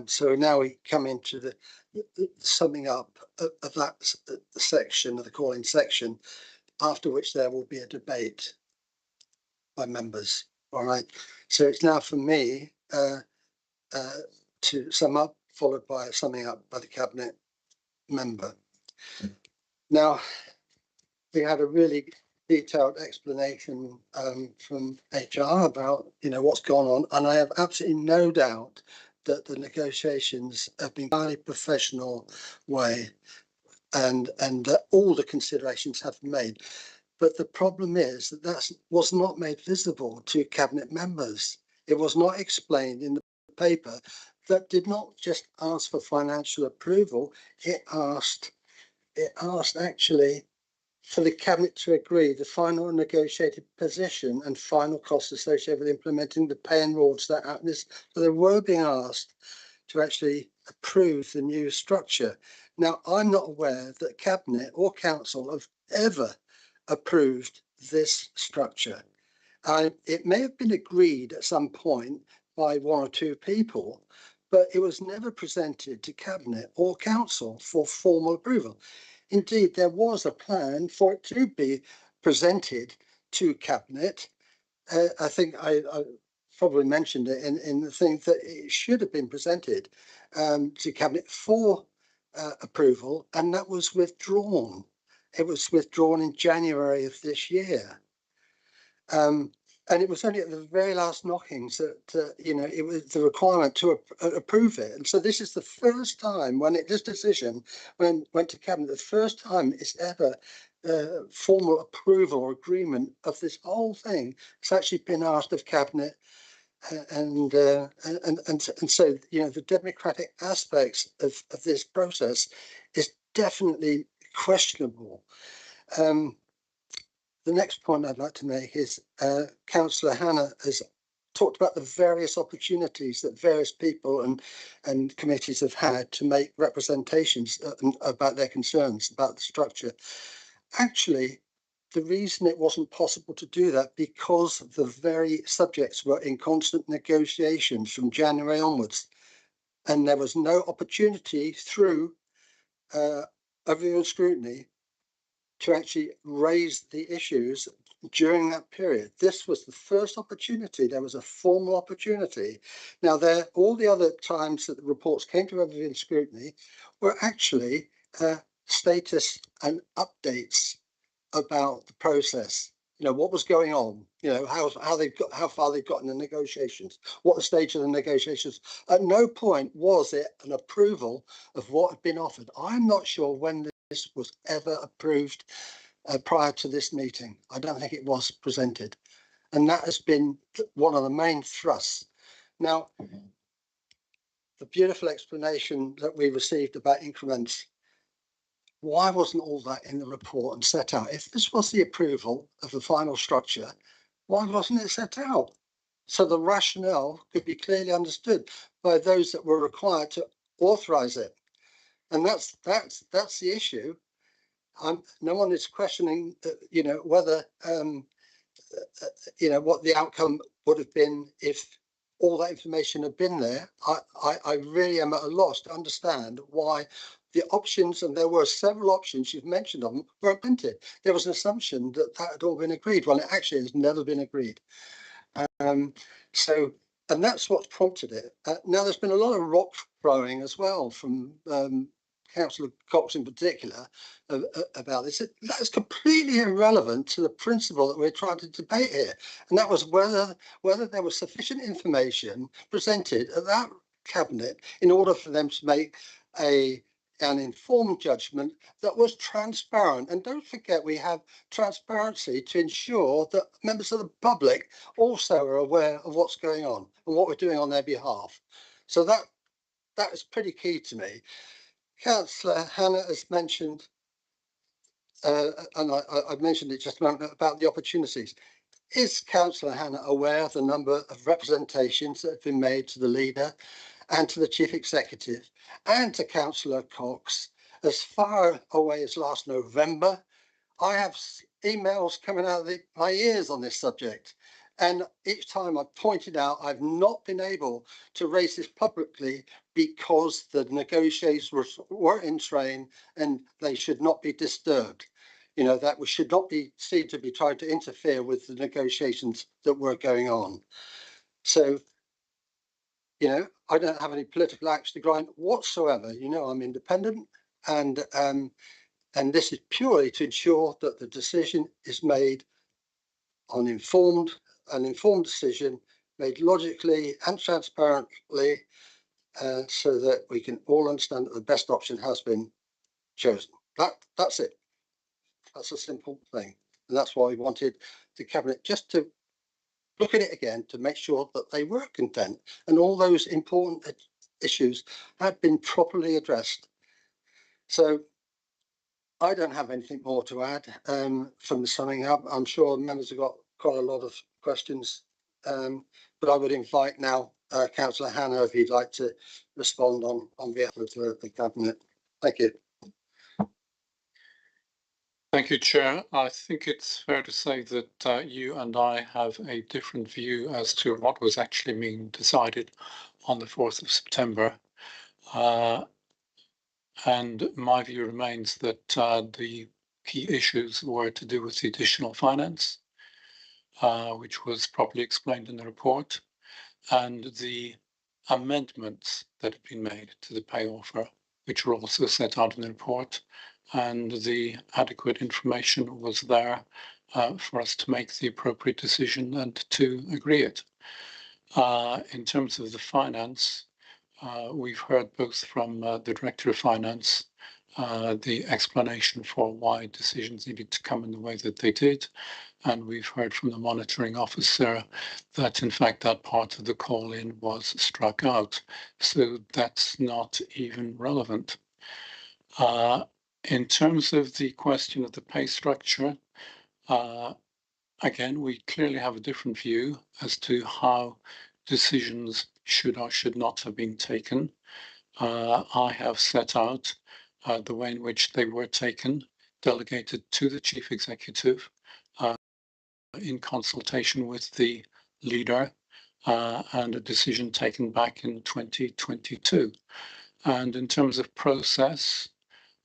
So now we come into the summing up of that section of the calling section, after which there will be a debate by members. All right. So it's now for me to sum up, followed by a summing up by the cabinet member. Now, we had a really detailed explanation from HR about what's gone on, and I have absolutely no doubt that the negotiations have been highly professional way, and that all the considerations have been made. But the problem is that was not made visible to cabinet members. It was not explained in the paper. That did not just ask for financial approval. It asked actually for the cabinet to agree the final negotiated position and final costs associated with implementing the pay and rewards that happened. So they were being asked to actually approve the new structure. Now, I'm not aware that cabinet or council have ever approved this structure. It may have been agreed at some point by one or two people, but it was never presented to cabinet or council for formal approval. Indeed, there was a plan for it to be presented to cabinet. I think I probably mentioned it in the thing that it should have been presented to cabinet for approval, and that was withdrawn. It was withdrawn in January of this year. And it was only at the very last knockings that, it was the requirement to approve it. And so this is the first time this decision went to cabinet, the first time it's ever formal approval or agreement of this whole thing. It's actually been asked of cabinet. And so, the democratic aspects of this process is definitely questionable. The next point I'd like to make is Councillor Hannah has talked about the various opportunities that various people and committees have had to make representations about their concerns about the structure. Actually, the reason it wasn't possible to do that because the very subjects were in constant negotiations from January onwards, and there was no opportunity through overview and scrutiny to actually raise the issues during that period. This was the first opportunity. There was a formal opportunity. Now, all the other times that the reports came to overview and scrutiny were actually status and updates about the process. What was going on, how far they've got in the negotiations, what the stage of the negotiations. At no point was it an approval of what had been offered. I'm not sure when this was ever approved prior to this meeting. I don't think it was presented. And that has been one of the main thrusts. Now, the beautiful explanation that we received about increments, why wasn't all that in the report and set out? If this was the approval of the final structure, why wasn't it set out? So the rationale could be clearly understood by those that were required to authorize it. And that's the issue. No one is questioning, whether, what the outcome would have been if all that information had been there. I really am at a loss to understand why the options, and there were several options, you've mentioned them, were implemented. There was an assumption that had all been agreed. Well, it actually has never been agreed. And that's what's prompted it. Now, there's been a lot of rock throwing as well from Councillor Cox in particular about this. That is completely irrelevant to the principle that we're trying to debate here, and that was whether there was sufficient information presented at that cabinet in order for them to make an informed judgment that was transparent. And don't forget, we have transparency to ensure that members of the public also are aware of what's going on and what we're doing on their behalf. So that is pretty key to me. Councillor Hannah has mentioned, and I mentioned it just a moment, about the opportunities. Is Councillor Hannah aware of the number of representations that have been made to the leader and to the chief executive and to Councillor Cox as far away as last November? I have emails coming out of my ears on this subject, And each time I've pointed out, I've not been able to raise this publicly because the negotiations were in train and they should not be disturbed. You know, that we should not be seen to be trying to interfere with the negotiations that were going on. So, you know, I don't have any political axe to grind whatsoever. You know, I'm independent, and this is purely to ensure that the decision is made on an informed decision, made logically and transparently, so that we can all understand that the best option has been chosen. That's it. That's a simple thing, and that's why we wanted the cabinet just to look at it again to make sure that they were content and all those important issues had been properly addressed. So I don't have anything more to add from the summing up. I'm sure members have got quite a lot of questions, but I would invite now Councillor Hannah if he'd like to respond on behalf of the cabinet. Thank you. Thank you, Chair. I think it's fair to say that you and I have a different view as to what was actually being decided on the 4th of September. And my view remains that the key issues were to do with the additional finance, which was properly explained in the report, and the amendments that have been made to the pay offer, which were also set out in the report, and the adequate information was there for us to make the appropriate decision and to agree it. In terms of the finance, we've heard both from the Director of Finance the explanation for why decisions needed to come in the way that they did, and we've heard from the monitoring officer that in fact that part of the call-in was struck out, so that's not even relevant. In terms of the question of the pay structure, again, we clearly have a different view as to how decisions should or should not have been taken. I have set out the way in which they were taken, delegated to the Chief Executive in consultation with the leader, and a decision taken back in 2022. And in terms of process,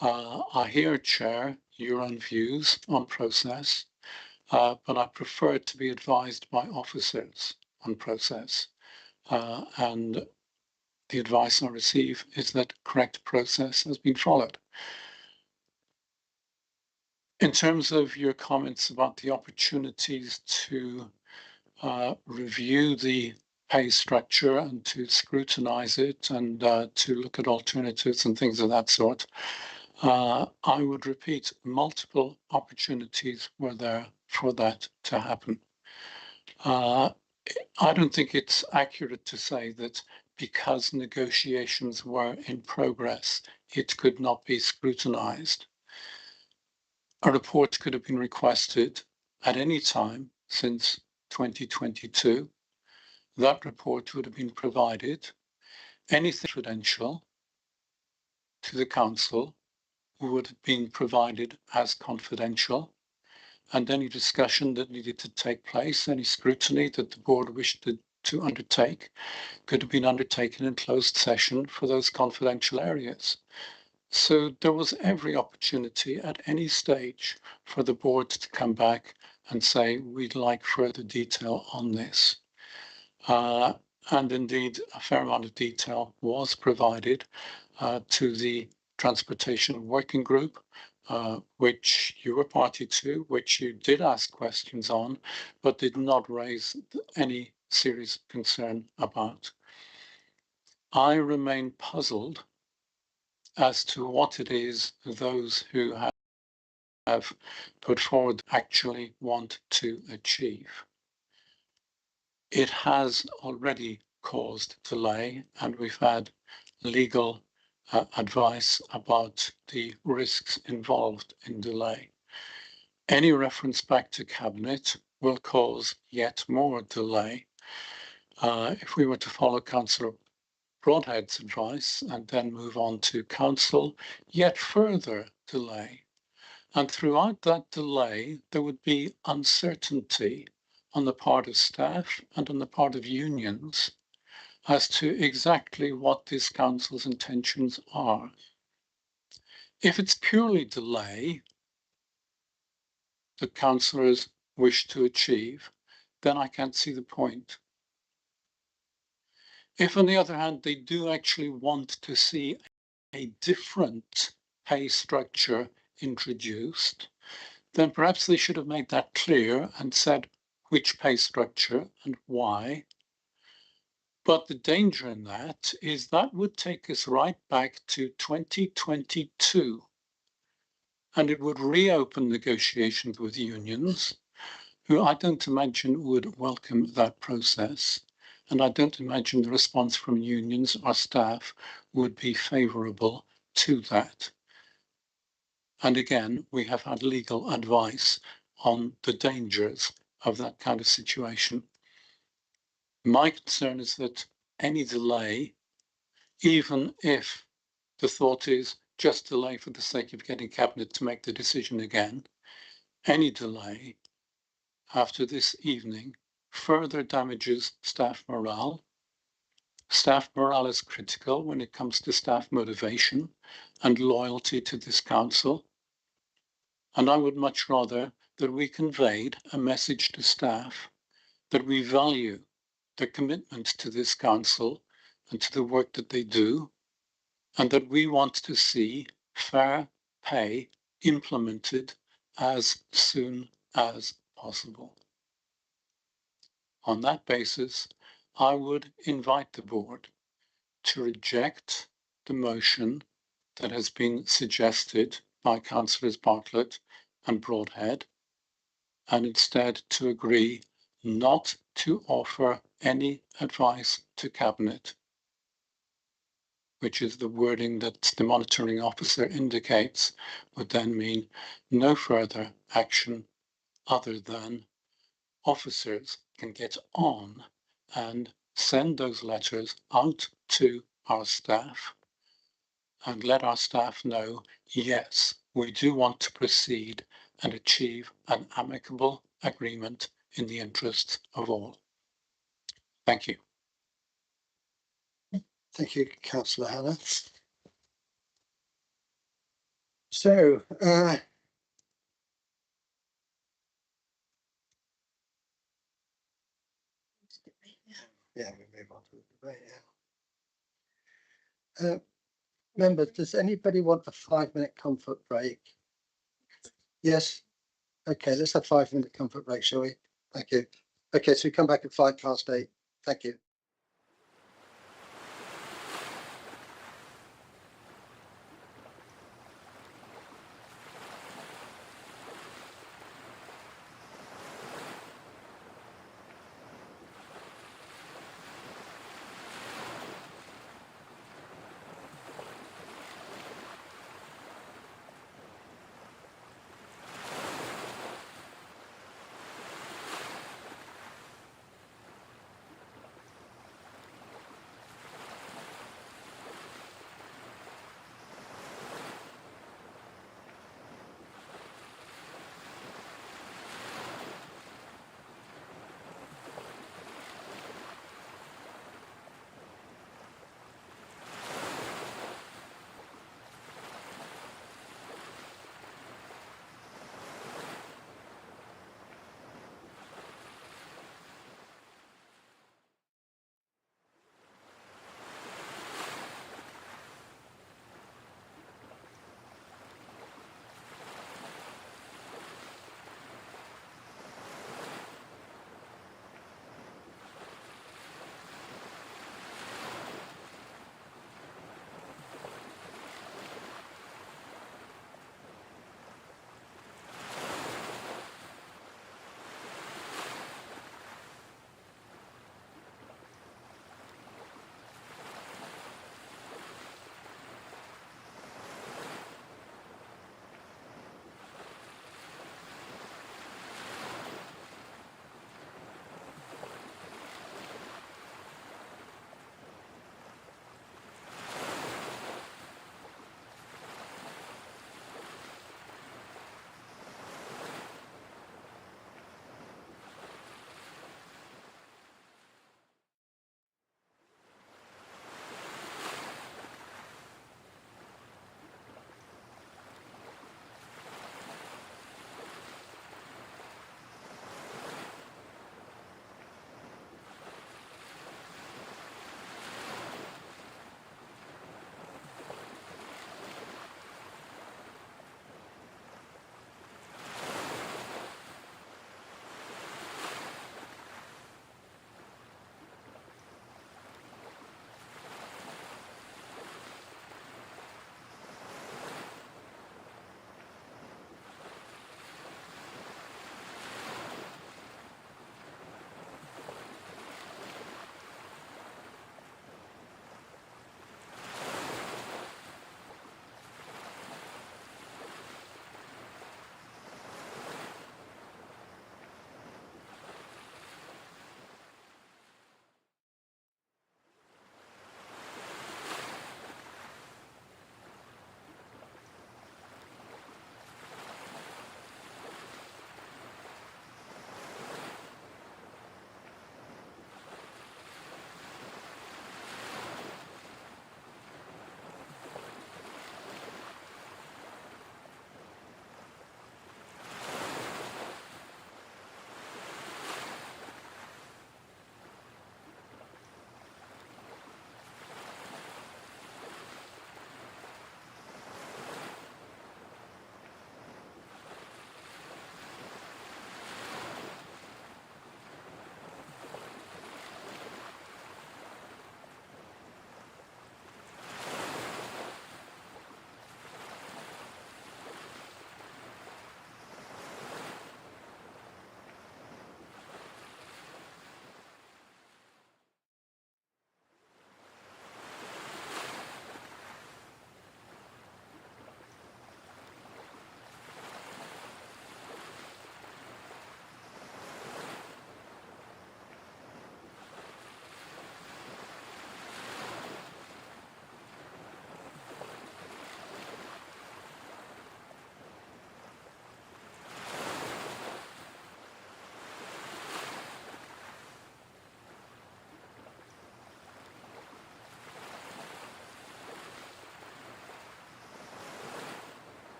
I hear, Chair, your own views on process, but I prefer to be advised by officers on process. And the advice I receive is that correct process has been followed. In terms of your comments about the opportunities to review the pay structure and to scrutinize it and to look at alternatives and things of that sort, I would repeat, multiple opportunities were there for that to happen. I don't think it's accurate to say that because negotiations were in progress, it could not be scrutinized. A report could have been requested at any time since 2022. That report would have been provided. Anything confidential to the council would have been provided as confidential, and any discussion that needed to take place, any scrutiny that the board wished to undertake, could have been undertaken in closed session for those confidential areas. So there was every opportunity at any stage for the board to come back and say, we'd like further detail on this. And indeed, a fair amount of detail was provided to the Transportation Working Group, which you were party to, which you did ask questions on, but did not raise any serious concern about. I remain puzzled as to what it is those who have put forward actually want to achieve. It has already caused delay, and we've had legal advice about the risks involved in delay. Any reference back to Cabinet will cause yet more delay. If we were to follow Councillor Broadhead's advice and then move on to Council, yet further delay. And throughout that delay, there would be uncertainty on the part of staff and on the part of unions as to exactly what this council's intentions are. If it's purely delay that councillors wish to achieve, then I can't see the point. If, on the other hand, they do actually want to see a different pay structure introduced, then perhaps they should have made that clear and said which pay structure and why. But the danger in that is that would take us right back to 2022, and it would reopen negotiations with unions, who I don't imagine would welcome that process. And I don't imagine the response from unions or staff would be favourable to that. And again, we have had legal advice on the dangers of that kind of situation. My concern is that any delay, even if the thought is just delay for the sake of getting Cabinet to make the decision again, any delay after this evening further damages staff morale. Staff morale is critical when it comes to staff motivation and loyalty to this council. And I would much rather that we conveyed a message to staff that we value their commitment to this council and to the work that they do, and that we want to see fair pay implemented as soon as possible. On that basis, I would invite the board to reject the motion that has been suggested by Councillors Bartlett and Broadhead, and instead to agree not to offer any advice to Cabinet, which is the wording that the monitoring officer indicates would then mean no further action other than officers can get on and send those letters out to our staff and let our staff know, yes, we do want to proceed and achieve an amicable agreement in the interests of all. Thank you. Thank you, Councillor Hannah. So, yeah, we move on to the debate. Yeah. Members, does anybody want a 5-minute comfort break? Yes. Okay, let's have 5-minute comfort break, shall we? Thank you. Okay, so we come back at 8:05. Thank you.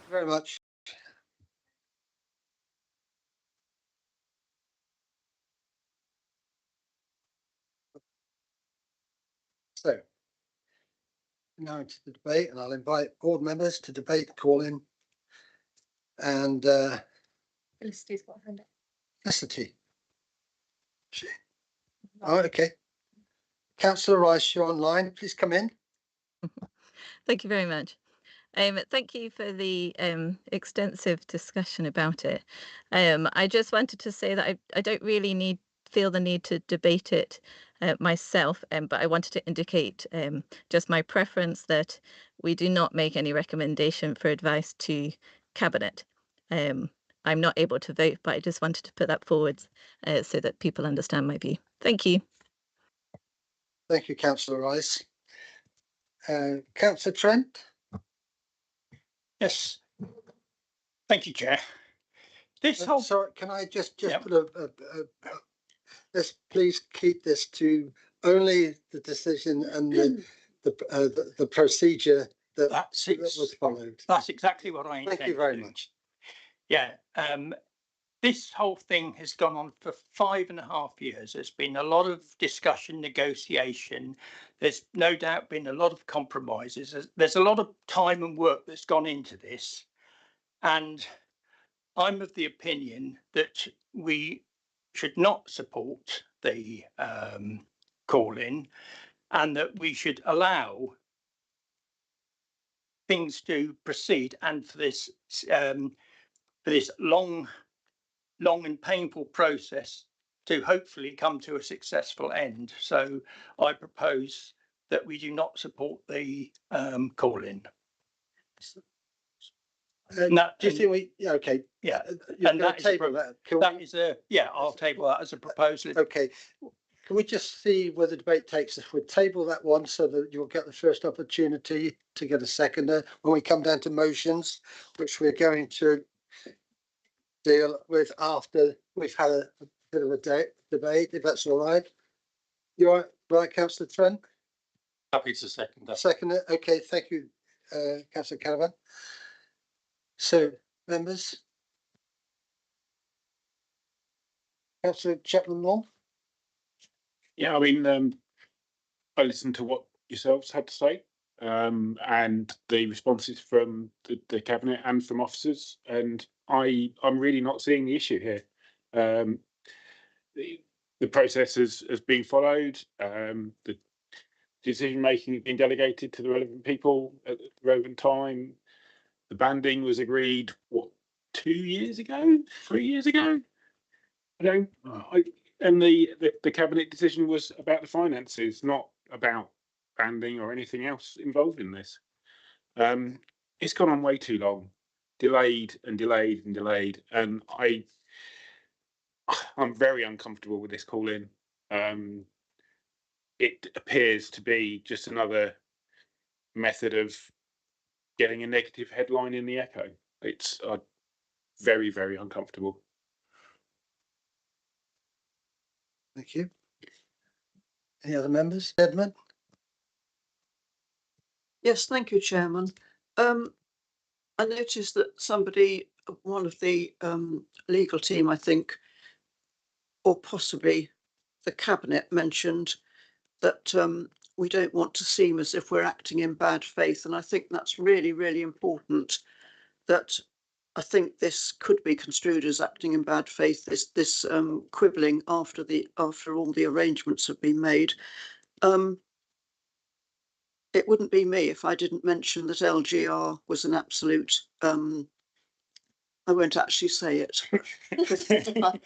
you very much. So now into the debate, and I'll invite board members to debate the call-in. And Felicity's got her hand up. Felicity. Oh, okay. Councillor Rice, you're online. Please come in. Thank you very much. Thank you for the extensive discussion about it. I just wanted to say that I don't really feel the need to debate it myself, but I wanted to indicate just my preference that we do not make any recommendation for advice to Cabinet. I'm not able to vote, but I just wanted to put that forward so that people understand my view. Thank you. Thank you, Councillor Rice. Councillor Trent. Yes. Thank you, Chair. This whole Sorry, can I just Yep. put let's please keep this to only the decision and the procedure that was followed. That's exactly what I intend. Thank you very much. Yeah. This whole thing has gone on for 5.5 years. There's been a lot of discussion, negotiation. There's no doubt been a lot of compromises. There's a lot of time and work that's gone into this. And I'm of the opinion that we should not support the call-in, and that we should allow things to proceed, and for this long and painful process to hopefully come to a successful end. So I propose that we do not support the call-in. Do you think we? Yeah, okay. Yeah, and that table I'll table that as a proposal. Okay. Can we just see where the debate takes us? We'll table that one so that you'll get the first opportunity to get a seconder when we come down to motions, which we're going to deal with after we've had a bit of a debate, if that's all right. You all right, Councillor Trent? Happy to second that. Second it. Okay, thank you, Councillor Canavan. So, members, Councillor Chapman-Law. Yeah, I mean, I listened to what yourselves had to say, and the responses from the Cabinet and from officers, and I'm really not seeing the issue here. The process has been followed. The decision making has been delegated to the relevant people at the relevant time. The banding was agreed, what, 2 years ago, 3 years ago? And the Cabinet decision was about the finances, not about banding or anything else involved in this. It's gone on way too long, delayed and delayed and delayed, and I'm very uncomfortable with this call-in. It appears to be just another method of getting a negative headline in the Echo. It's very, very uncomfortable. Thank you. Any other members? Edmund? Yes, thank you, Chairman. I noticed that one of the legal team, I think, or possibly the Cabinet, mentioned that we don't want to seem as if we're acting in bad faith. And I think that's really, really important, that I think this could be construed as acting in bad faith, this quibbling after all the arrangements have been made. It wouldn't be me if I didn't mention that LGR was an absolute, I won't actually say it.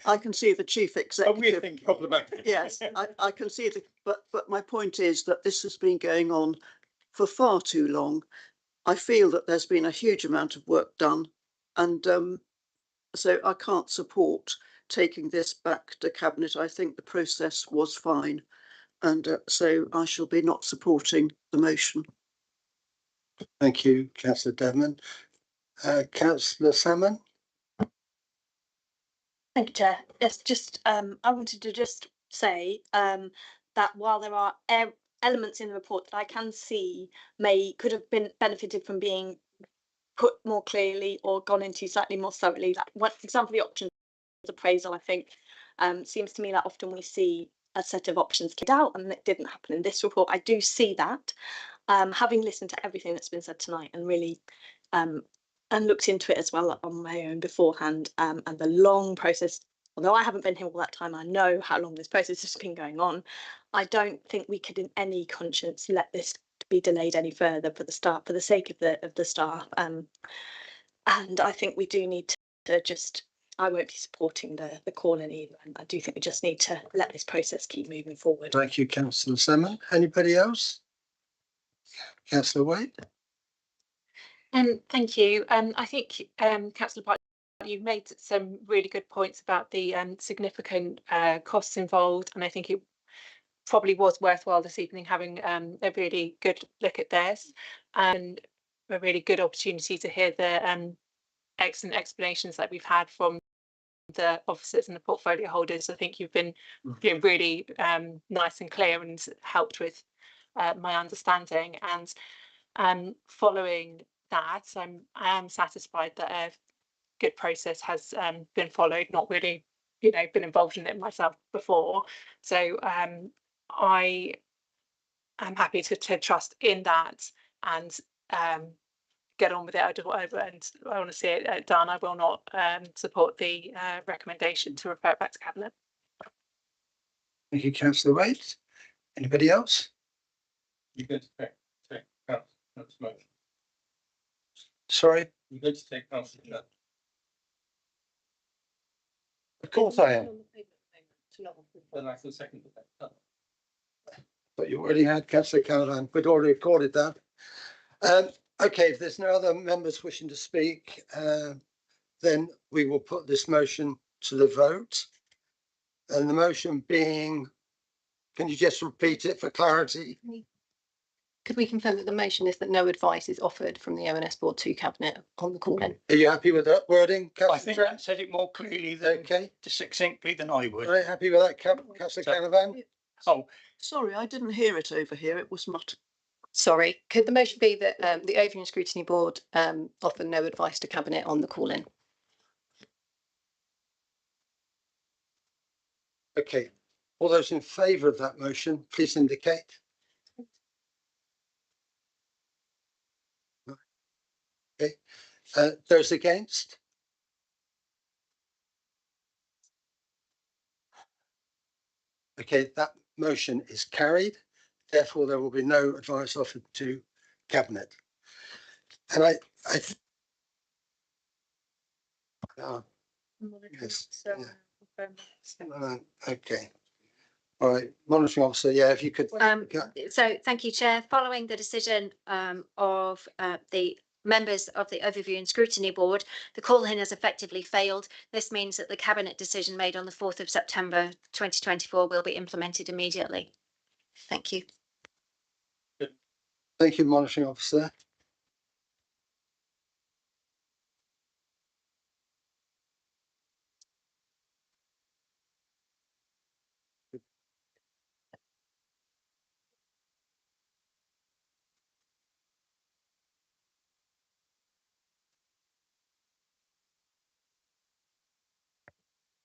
I can see the chief executive. Problematic. Yes, I can see but my point is that this has been going on for far too long. I feel that there's been a huge amount of work done, and so I can't support taking this back to Cabinet. I think the process was fine, and so I shall be not supporting the motion. Thank you, Councillor Devman. Councillor Salmon. Thank you, Chair. Yes, just I wanted to just say that while there are elements in the report that I can see could have been benefited from being put more clearly or gone into slightly more thoroughly. Like, one example, the options appraisal, I think, seems to me that often we see a set of options laid out, and it didn't happen in this report. I do see that. Having listened to everything that's been said tonight and really and looked into it as well on my own beforehand, and the long process, although I haven't been here all that time, I know how long this process has been going on. I don't think we could in any conscience let this be delayed any further for the sake of the staff. And I think we do need to just, I won't be supporting the call-in either, and I do think we just need to let this process keep moving forward. Thank you, Councillor Salmon. Anybody else? Councillor Wade? Thank you. I think Councillor Park, you've made some really good points about the significant costs involved, and I think it probably was worthwhile this evening having a really good look at this, and a really good opportunity to hear the excellent explanations that we've had from the officers and the portfolio holders. I think you've been really nice and clear and helped with my understanding. And following that, I am satisfied that a good process has been followed. Not really, been involved in it myself before, so I am happy to trust in that and get on with it. And I want to see it done. I will not support the recommendation to refer it back to Cabinet. Thank you, Councillor Wade. Anybody else? You're going to take Councillor's motion. Sorry? You're going to take Councillor Chad. Of course I am. Then I can second that. But you already had Councillor Canavan. We'd already recorded that. Okay, if there's no other members wishing to speak, then we will put this motion to the vote. And the motion being, can you just repeat it for clarity? Could we confirm that the motion is that no advice is offered from the ONS board to Cabinet on the call-in? Are you happy with that wording, I think Councillor? that said it more clearly than succinctly than I would. Are you happy with that, Councillor Canavan? Oh, sorry, I didn't hear it over here. It was muttered. Sorry, could the motion be that the Overview and Scrutiny Board offer no advice to Cabinet on the call-in? Okay, all those in favour of that motion, please indicate. Okay, those against? Okay, that motion is carried. Therefore, there will be no advice offered to Cabinet. And yes, okay. All right, monitoring officer, yeah, if you could. So thank you, Chair. Following the decision of the members of the Overview and Scrutiny Board, the call-in has effectively failed. This means that the Cabinet decision made on the 4th of September 2024 will be implemented immediately. Thank you. Thank you, monitoring officer.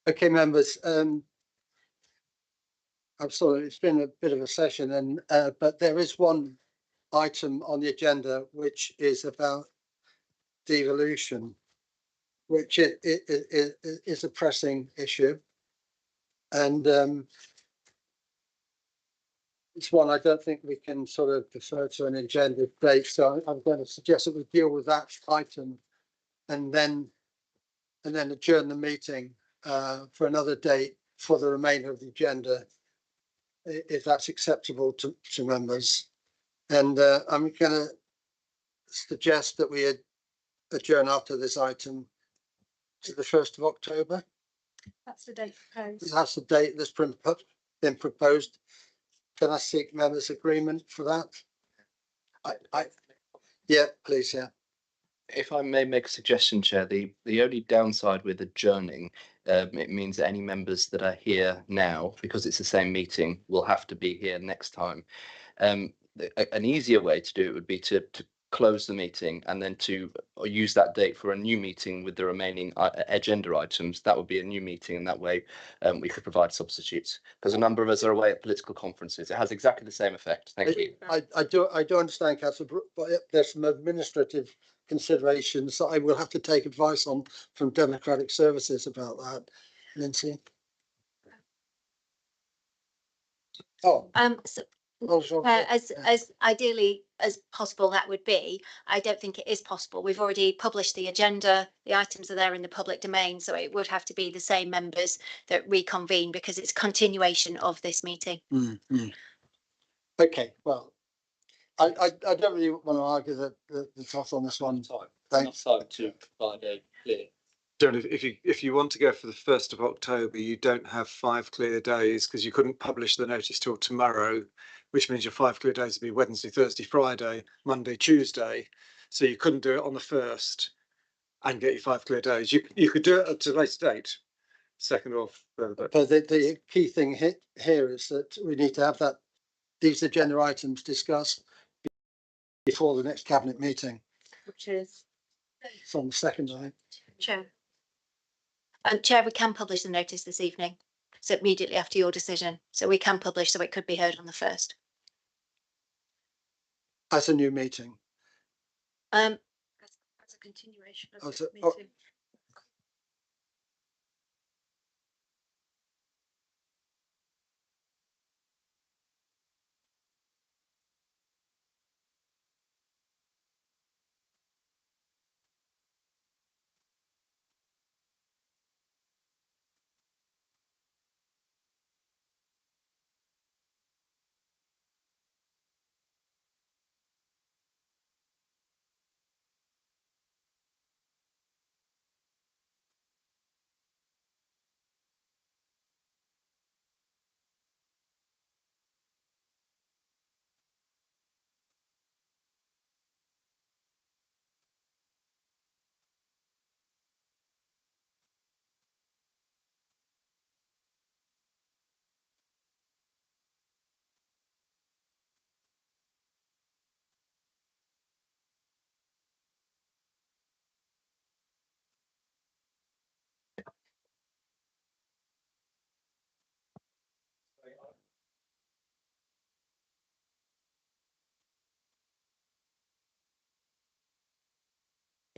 Okay, members, I'm sorry, it's been a bit of a session, and but there is one item on the agenda which is about devolution, which it is a pressing issue, and it's one I don't think we can sort of defer to an agenda date. So I'm going to suggest that we deal with that item and then adjourn the meeting for another date for the remainder of the agenda, if that's acceptable to members. And I'm going to suggest that we adjourn after this item to the 1st of October. That's the date proposed. That's the date that's been proposed. Can I seek members' agreement for that? Yeah, please, yeah. If I may make a suggestion, Chair, the only downside with adjourning, it means that any members that are here now, because it's the same meeting, will have to be here next time. An easier way to do it would be to close the meeting and then to use that date for a new meeting with the remaining agenda items, that would be a new meeting, and that way we could provide substitutes, because a number of us are away at political conferences. It has exactly the same effect. Thank you. I do understand, Councillor, but there's some administrative considerations that I will have to take advice on from Democratic Services about that. Lindsay? Oh. So, Oh, sure. as ideally as possible that would be, I don't think it is possible. We've already published the agenda, the items are there in the public domain, so it would have to be the same members that reconvene because it's continuation of this meeting. Okay, well, I don't really want to argue the toss on this one. Thanks. To provide a clear. If you want to go for the 1st of October, you don't have 5 clear days because you couldn't publish the notice till tomorrow, which means your 5 clear days would be Wednesday, Thursday, Friday, Monday, Tuesday. So you couldn't do it on the 1st and get your 5 clear days. You could do it at a later date, 2nd or 3rd. But the key thing here is that we need to have these agenda items discussed before the next cabinet meeting. Which is? It's on the 2nd, right? Chair. Chair, we can publish the notice this evening, so immediately after your decision. So we can publish, so it could be heard on the 1st. As a new meeting. As a continuation of the meeting.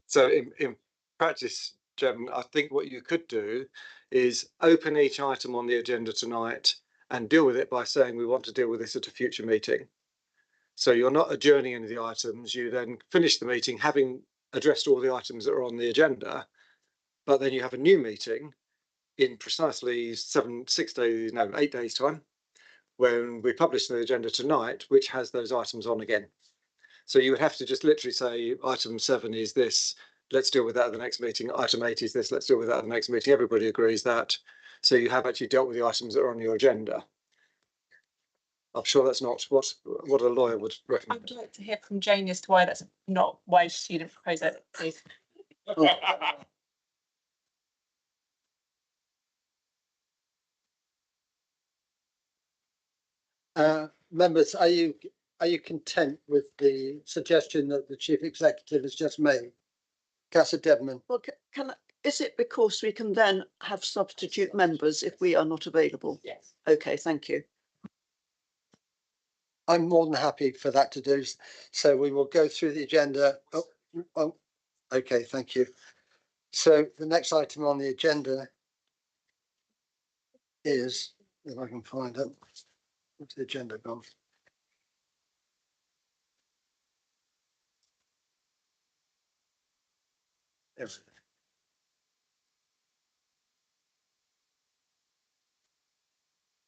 So in practice, Chairman, I think what you could do is open each item on the agenda tonight and deal with it by saying we want to deal with this at a future meeting. So you're not adjourning any of the items. You then finish the meeting having addressed all the items that are on the agenda, but then you have a new meeting in precisely 8 days time when we publish the agenda tonight, which has those items on again. So you would have to just literally say item 7 is this, let's deal with that at the next meeting. Item 8 is this, let's deal with that at the next meeting. Everybody agrees that. So you have actually dealt with the items that are on your agenda. I'm sure that's not what a lawyer would recommend. I'd like to hear from Jane as to why that's not why she didn't propose it, please. Members, are you content with the suggestion that the Chief Executive has just made? Councillor Deadman. Well, is it because we can then have substitute members if we are not available? Yes. Okay, thank you. I'm more than happy for that to do. So we will go through the agenda. Oh, okay, thank you. So the next item on the agenda is, if I can find it, what's the agenda gone? Everything.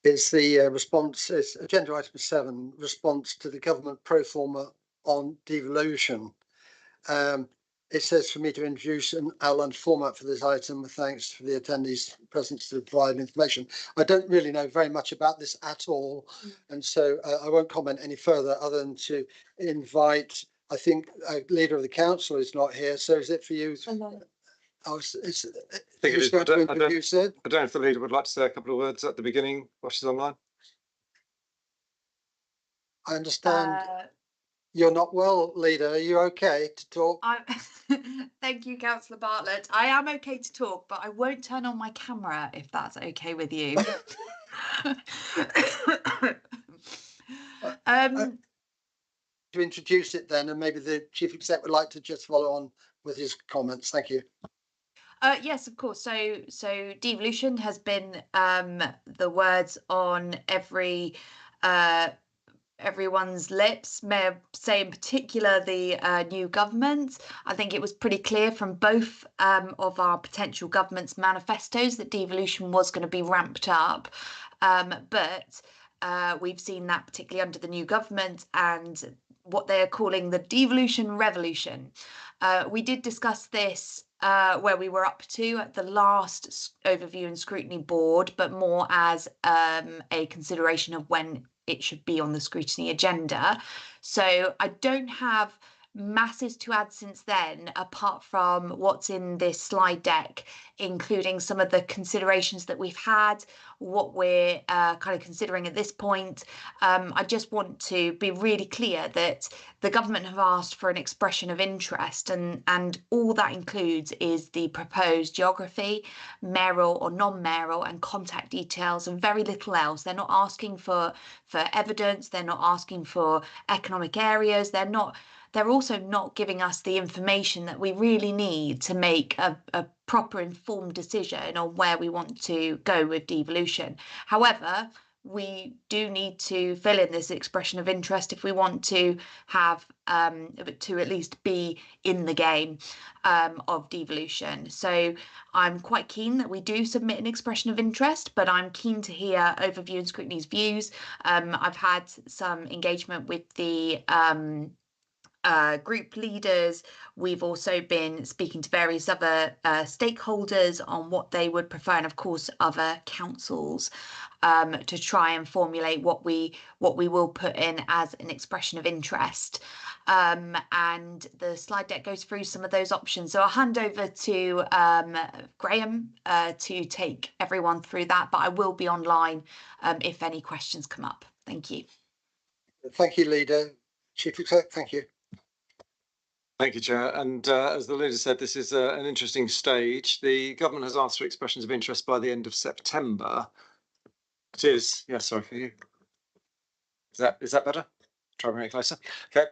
Is the response, is agenda item 7, response to the government pro forma on devolution. It says for me to introduce an outlined format for this item with thanks for the attendees present to provide information. I don't really know very much about this at all, and so I won't comment any further other than to invite, I think leader of the council is not here, so is it for you? I don't know if the leader would like to say a couple of words at the beginning while she's online. I understand. You're not well, leader. Are you okay to talk? Thank you, Councillor Bartlett. I am okay to talk, but I won't turn on my camera if that's okay with you. To introduce it then, and maybe the chief exec would like to just follow on with his comments. Thank you. Yes, of course. So devolution has been the words on everyone's lips. May I say in particular the new government. I think it was pretty clear from both of our potential government's manifestos that devolution was going to be ramped up, but we've seen that particularly under the new government and what they are calling the devolution revolution. We did discuss this where we were up to at the last overview and scrutiny board, but more as a consideration of when it should be on the scrutiny agenda. So I don't have masses to add since then, apart from what's in this slide deck, including some of the considerations that we've had, what we're kind of considering at this point. I just want to be really clear that the government have asked for an expression of interest, and all that includes is the proposed geography, mayoral or non-mayoral, and contact details, and very little else. They're not asking for evidence, they're not asking for economic areas, they're also not giving us the information that we really need to make a proper informed decision on where we want to go with devolution. However, we do need to fill in this expression of interest if we want to have to at least be in the game of devolution. So I'm quite keen that we do submit an expression of interest, but I'm keen to hear Overview and Scrutiny's views. I've had some engagement with the group leaders. We've also been speaking to various other stakeholders on what they would prefer, and of course other councils, to try and formulate what we will put in as an expression of interest. And the slide deck goes through some of those options. So I'll hand over to Graham to take everyone through that, but I will be online if any questions come up. Thank you. Thank you, leader. Chief exec, thank you. Thank you, Chair. And as the leader said, this is an interesting stage. The government has asked for expressions of interest by the end of September. It is, yeah, sorry for you. Is that better? Try and bring it closer. Okay.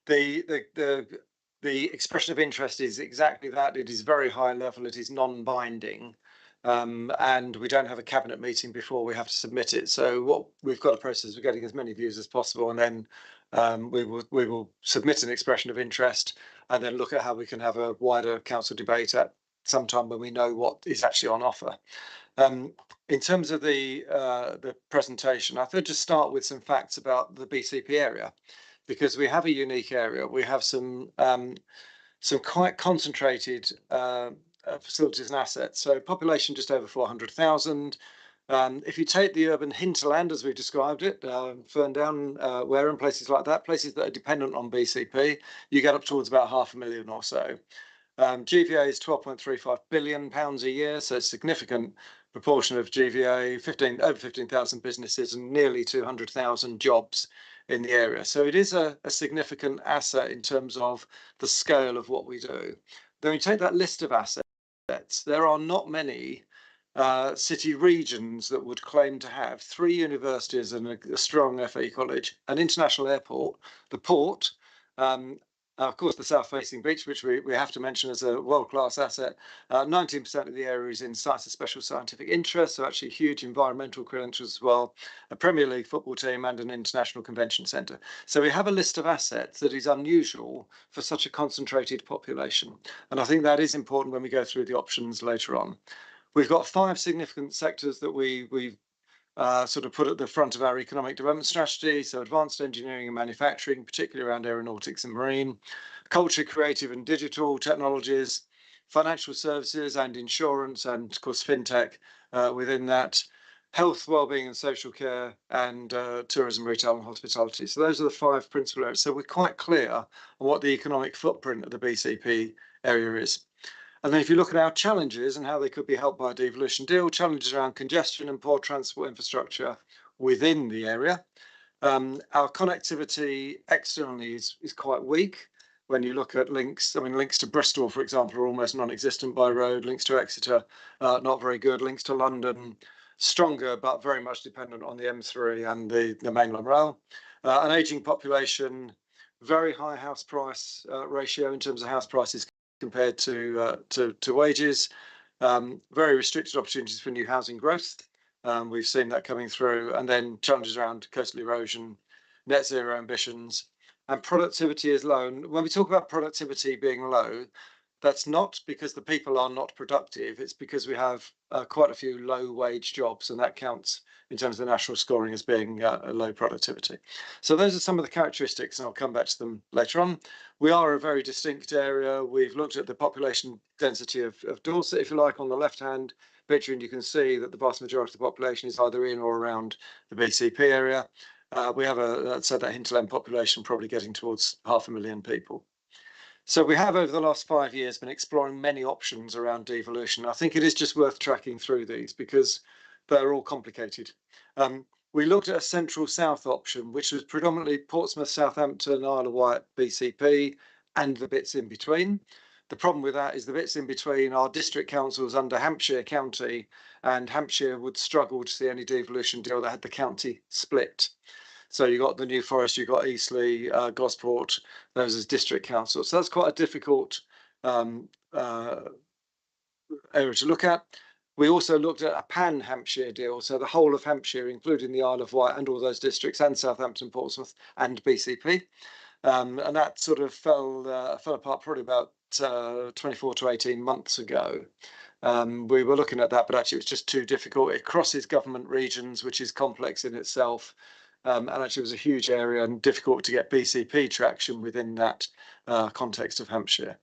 The expression of interest is exactly that. It is very high level. It is non-binding. And we don't have a cabinet meeting before we have to submit it. So what we've got a process of getting as many views as possible, and then we will submit an expression of interest, and then look at how we can have a wider council debate at some time when we know what is actually on offer. In terms of the presentation, I thought just start with some facts about the BCP area, because we have a unique area. We have some quite concentrated facilities and assets. So population just over 400,000. If you take the urban hinterland, as we've described it, Ferndown, Wareham, places like that, places that are dependent on BCP, you get up towards about 500,000 or so. GVA is £12.35 billion a year, so a significant proportion of GVA, over 15,000 businesses and nearly 200,000 jobs in the area. So it is a significant asset in terms of the scale of what we do. Then we take that list of assets. There are not many city regions that would claim to have 3 universities and a strong FE college, an international airport, the port, of course the south-facing beach, which we have to mention as a world-class asset. 19% of the area is in sites of special scientific interest, so actually huge environmental credentials as well, a Premier League football team and an international convention centre. So we have a list of assets that is unusual for such a concentrated population. And I think that is important when we go through the options later on. We've got 5 significant sectors that we've sort of put at the front of our economic development strategy. So advanced engineering and manufacturing, particularly around aeronautics and marine, culture, creative and digital technologies, financial services and insurance, and of course fintech within that, health, wellbeing and social care, and tourism, retail and hospitality. So those are the 5 principal areas. So we're quite clear on what the economic footprint of the BCP area is. And then if you look at our challenges and how they could be helped by a devolution deal, challenges around congestion and poor transport infrastructure within the area, Our connectivity externally is quite weak. When you look at links, I mean, links to Bristol, for example, are almost non-existent by road. Links to Exeter, not very good. Links to London, stronger, but very much dependent on the M3 and the mainland rail. An ageing population, very high house price ratio in terms of house prices compared to wages. Very restricted opportunities for new housing growth. We've seen that coming through, and then challenges around coastal erosion, net zero ambitions, and productivity is low. And when we talk about productivity being low, that's not because the people are not productive. It's because we have quite a few low wage jobs, and that counts in terms of the national scoring as being a low productivity. So those are some of the characteristics, and I'll come back to them later on. We are a very distinct area. We've looked at the population density of Dorset, if you like, on the left-hand picture, and you can see that the vast majority of the population is either in or around the BCP area. We have that hinterland population probably getting towards 500,000 people. So we have over the last 5 years been exploring many options around devolution. I think it is just worth tracking through these because they're all complicated. We looked at a central south option, which was predominantly Portsmouth, Southampton, Isle of Wight, BCP, and the bits in between. The problem with that is the bits in between are district councils under Hampshire County, and Hampshire would struggle to see any devolution deal that had the county split. So you got the New Forest, you got Eastleigh, Gosport, those as district councils. So that's quite a difficult area to look at. We also looked at a pan-Hampshire deal, so the whole of Hampshire, including the Isle of Wight and all those districts, and Southampton, Portsmouth, and BCP. And that sort of fell apart probably about 24 to 18 months ago. We were looking at that, but actually it was just too difficult. It crosses government regions, which is complex in itself. And actually it was a huge area and difficult to get BCP traction within that context of Hampshire.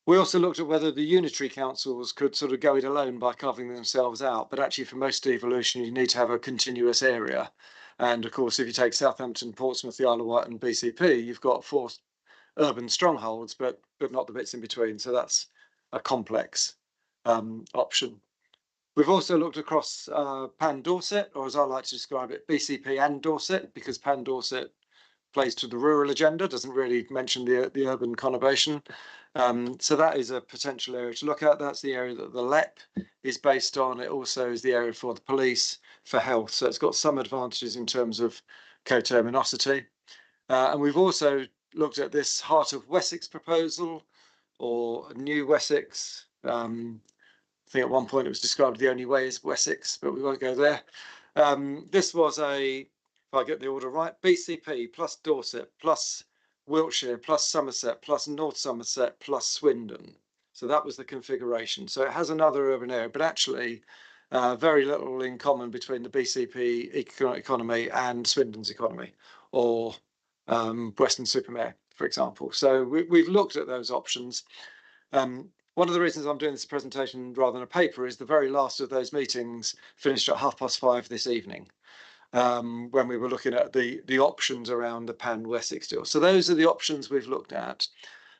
We also looked at whether the unitary councils could sort of go it alone by carving themselves out. But actually for most devolution, you need to have a continuous area. And of course, if you take Southampton, Portsmouth, the Isle of Wight and BCP, you've got 4 urban strongholds, but not the bits in between. So that's a complex option. We've also looked across Pan Dorset, or as I like to describe it, BCP and Dorset, because Pan Dorset plays to the rural agenda, doesn't really mention the urban conurbation. So that is a potential area to look at. That's the area that the LEP is based on. It also is the area for the police, for health. So it's got some advantages in terms of coterminosity. And we've also looked at this Heart of Wessex proposal, or New Wessex. I think at one point it was described the only way is Wessex, but we won't go there. This was if I get the order right, BCP plus Dorset plus Wiltshire plus Somerset plus North Somerset plus Swindon. So that was the configuration. So it has another urban area, but actually very little in common between the BCP economy and Swindon's economy, or Weston-super-Mare, for example. So we've looked at those options. One of the reasons I'm doing this presentation rather than a paper is the very last of those meetings finished at 5:30 this evening, when we were looking at the options around the Pan-Wessex deal. So those are the options we've looked at.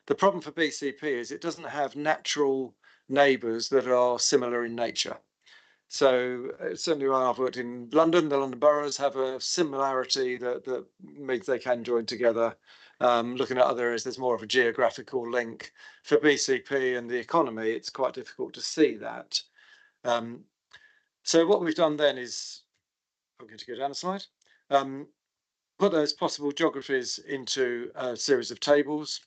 The problem for BCP is it doesn't have natural neighbours that are similar in nature. So certainly when I've worked in London, the London boroughs have a similarity that means they can join together. Looking at other areas, there's more of a geographical link. For BCP and the economy, it's quite difficult to see that. So what we've done then is, I'm going to go down a slide, put those possible geographies into a series of tables.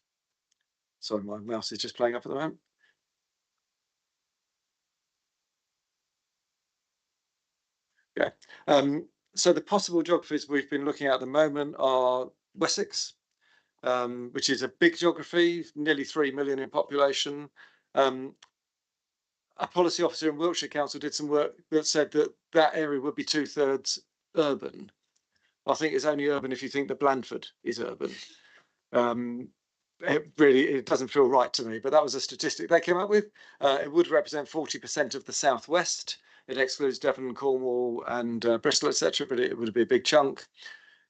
Sorry, my mouse is just playing up at the moment. Okay. So the possible geographies we've been looking at the moment are Wessex, which is a big geography, nearly 3 million in population. A policy officer in Wiltshire Council did some work that said that area would be 2/3 urban. I think it's only urban if you think that Blandford is urban. It doesn't feel right to me, but that was a statistic they came up with. It would represent 40% of the southwest. It excludes Devon, Cornwall and Bristol, etc., but it would be a big chunk.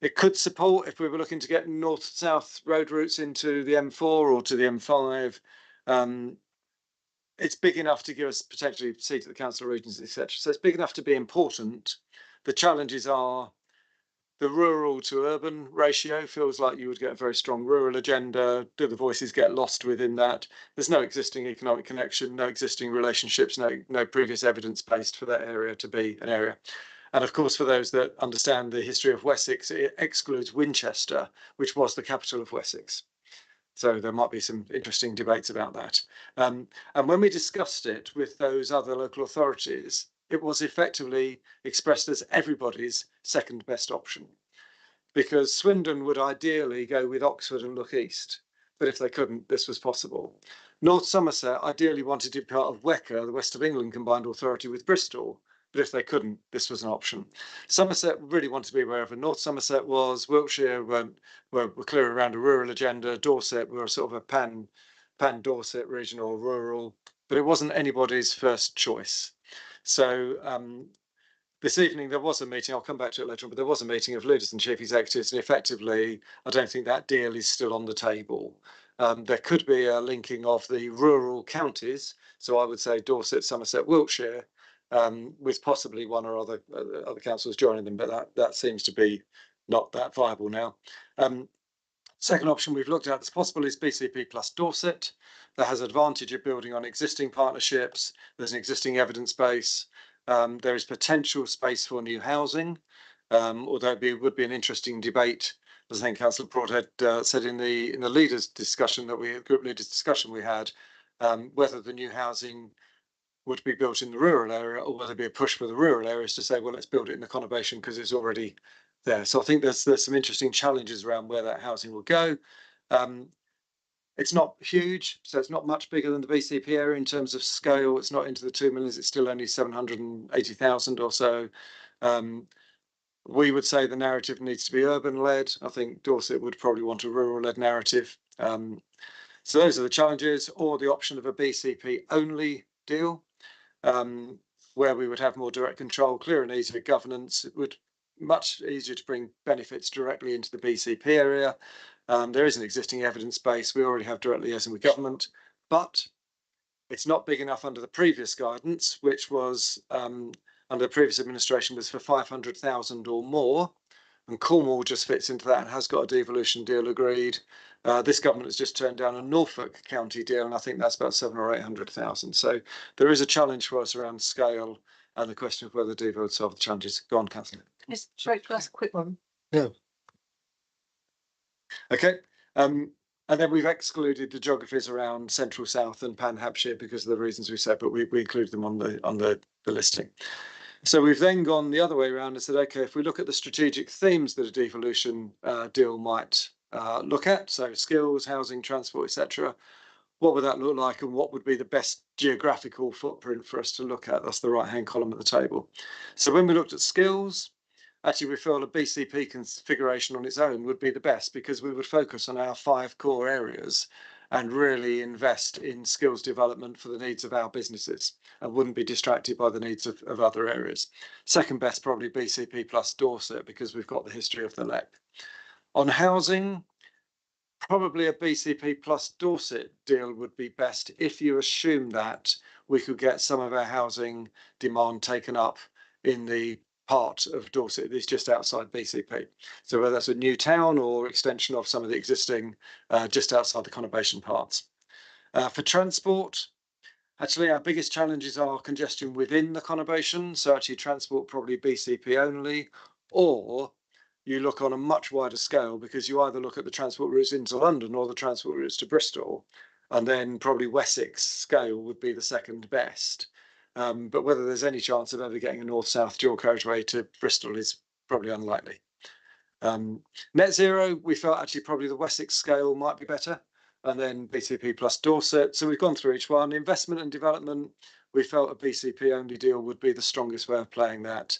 It could support, if we were looking to get north-south road routes into the M4 or to the M5, it's big enough to give us potentially a seat at the council of regions, etc. So it's big enough to be important. The challenges are The rural to urban ratio feels like you would get a very strong rural agenda. Do the voices get lost within that? There's no existing economic connection, no existing relationships, no previous evidence based for that area to be an area. And of course, for those that understand the history of Wessex, it excludes Winchester, which was the capital of Wessex. So there might be some interesting debates about that. And when we discussed it with those other local authorities, it was effectively expressed as everybody's second best option. Because Swindon would ideally go with Oxford and look east. But if they couldn't, this was possible. North Somerset ideally wanted to be part of WECA, the West of England Combined Authority with Bristol. But if they couldn't, this was an option. Somerset really wanted to be wherever North Somerset was. Wiltshire were clear around a rural agenda. Dorset were sort of a pan-Dorset regional rural. But it wasn't anybody's first choice. So this evening there was a meeting, I'll come back to it later on, but there was a meeting of leaders and chief executives, and effectively I don't think that deal is still on the table. There could be a linking of the rural counties, so I would say Dorset, Somerset, Wiltshire, with possibly one or other councils joining them, but that seems to be not that viable now. Second option we've looked at that's possible is BCP plus Dorset. That has advantage of building on existing partnerships. There's an existing evidence base. There is potential space for new housing, although it would be an interesting debate, as I think Councillor Broadhead said in the leaders' discussion group leaders' discussion we had, whether the new housing would be built in the rural area or whether it be a push for the rural areas to say, well, let's build it in the conurbation because it's already there. So I think there's some interesting challenges around where that housing will go. It's not huge, so it's not much bigger than the BCP area in terms of scale. It's not into the 2 million, it's still only 780,000 or so. We would say the narrative needs to be urban-led. I think Dorset would probably want a rural-led narrative. So those are the challenges, or the option of a BCP-only deal, where we would have more direct control, clear and easier governance. It would be much easier to bring benefits directly into the BCP area. There is an existing evidence base. We already have direct liaison with government, but it's not big enough under the previous guidance, which was under the previous administration was for 500,000 or more. And Cornwall just fits into that and has got a devolution deal agreed. This government has just turned down a Norfolk County deal, and I think that's about 700,000 or 800,000. So there is a challenge for us around scale and the question of whether Devo would solve the challenges. Go on, Councillor. Yes, sorry, just a quick one. Yeah. Okay. And then we've excluded the geographies around Central South and Pan Hampshire because of the reasons we said, but we include them on the listing. So we've then gone the other way around and said, okay, if we look at the strategic themes that a devolution deal might look at, so skills, housing, transport, etc., what would that look like and what would be the best geographical footprint for us to look at? That's the right-hand column at the table. So when we looked at skills, actually we feel a BCP configuration on its own would be the best because we would focus on our 5 core areas and really invest in skills development for the needs of our businesses and wouldn't be distracted by the needs of other areas. Second best, probably BCP plus Dorset because we've got the history of the LEP. On housing, probably a BCP plus Dorset deal would be best if you assume that we could get some of our housing demand taken up in the part of Dorset that is just outside BCP. So whether that's a new town or extension of some of the existing just outside the conurbation parts. For transport, actually our biggest challenges are congestion within the conurbation. So actually transport probably BCP only, or you look on a much wider scale because you either look at the transport routes into London or the transport routes to Bristol, and then probably Wessex scale would be the second best. But whether there's any chance of ever getting a north-south dual carriageway to Bristol is probably unlikely. Net zero, we felt actually probably the Wessex scale might be better, and then BCP plus Dorset. So we've gone through each one. Investment and development, we felt a BCP only deal would be the strongest way of playing that.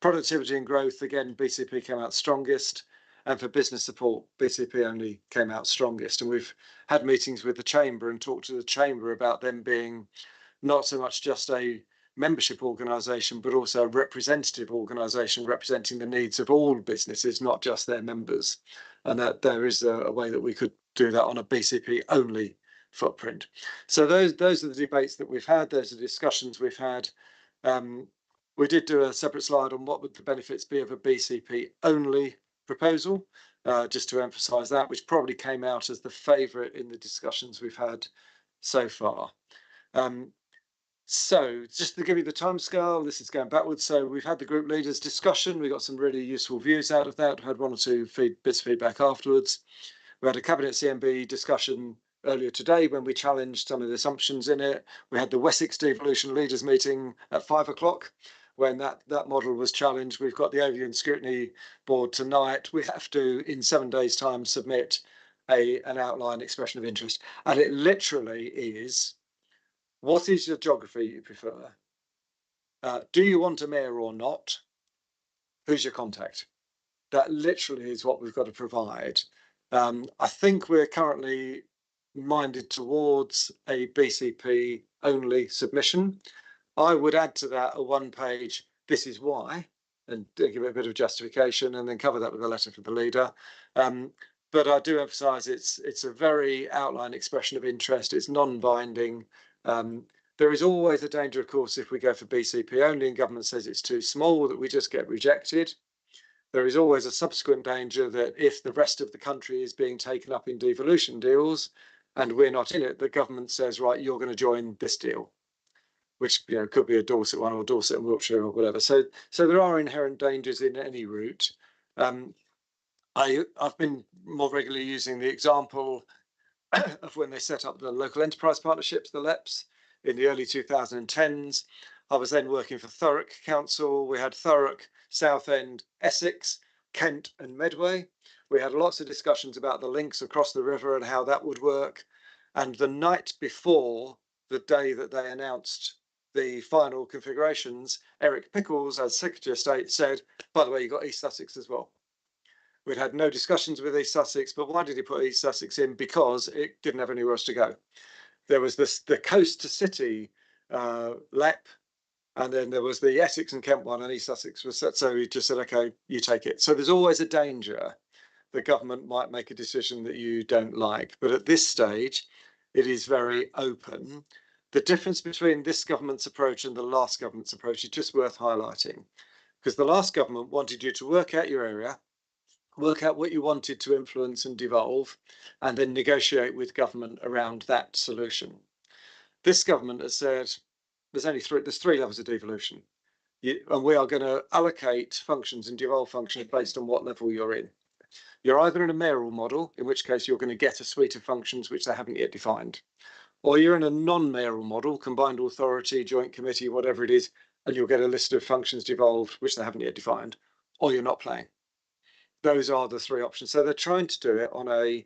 Productivity and growth, again, BCP came out strongest. And for business support, BCP only came out strongest. And we've had meetings with the Chamber and talked to the Chamber about them being not so much just a membership organisation, but also a representative organisation representing the needs of all businesses, not just their members. And that there is a way that we could do that on a BCP only footprint. So those are the debates that we've had. Those are the discussions we've had. We did do a separate slide on what would the benefits be of a BCP only proposal, just to emphasise that, which probably came out as the favourite in the discussions we've had so far. So just to give you the timescale, this is going backwards. So we've had the group leaders discussion. We got some really useful views out of that. We had one or two bits of feedback afterwards. We had a cabinet CMB discussion earlier today when we challenged some of the assumptions in it. We had the Wessex Devolution leaders meeting at 5 o'clock when that model was challenged. We've got the Overview and Scrutiny board tonight. We have to, in 7 days' time, submit an outline expression of interest. And it literally is, what is your geography you prefer? Do you want a mayor or not? Who's your contact? That literally is what we've got to provide. I think we're currently minded towards a BCP only submission. I would add to that a 1-page, this is why, and give it a bit of justification and then cover that with a letter for the leader. But I do emphasise it's a very outline expression of interest. It's non-binding. There is always a danger, of course, if we go for BCP only and government says it's too small, that we just get rejected. There is always a subsequent danger that if the rest of the country is being taken up in devolution deals and we're not in it, the government says, right, you're going to join this deal, which could be a Dorset one or Dorset and Wiltshire or whatever. So there are inherent dangers in any route. I've been more regularly using the example of when they set up the local enterprise partnerships, the LEPs, in the early 2010s. I was then working for Thurrock Council. We had Thurrock, Southend, Essex, Kent and Medway. We had lots of discussions about the links across the river and how that would work. And the night before the day that they announced the final configurations, Eric Pickles, as Secretary of State, said, by the way, you've got East Sussex as well. We'd had no discussions with East Sussex, but why did he put East Sussex in? Because it didn't have anywhere else to go. There was the coast to city LEP, and then there was the Essex and Kent one, and East Sussex was set. So he just said, okay, you take it. So there's always a danger the government might make a decision that you don't like. But at this stage, it is very open. The difference between this government's approach and the last government's approach is just worth highlighting, because the last government wanted you to work out your area, work out what you wanted to influence and devolve, and then negotiate with government around that solution. This government has said there's 3 levels of devolution, and we are going to allocate functions and devolve functions based on what level you're in. You're either in a mayoral model, in which case you're going to get a suite of functions which they haven't yet defined, or you're in a non-mayoral model, combined authority, joint committee, whatever it is, and you'll get a list of functions devolved which they haven't yet defined, or you're not playing. Those are the 3 options. So they're trying to do it on a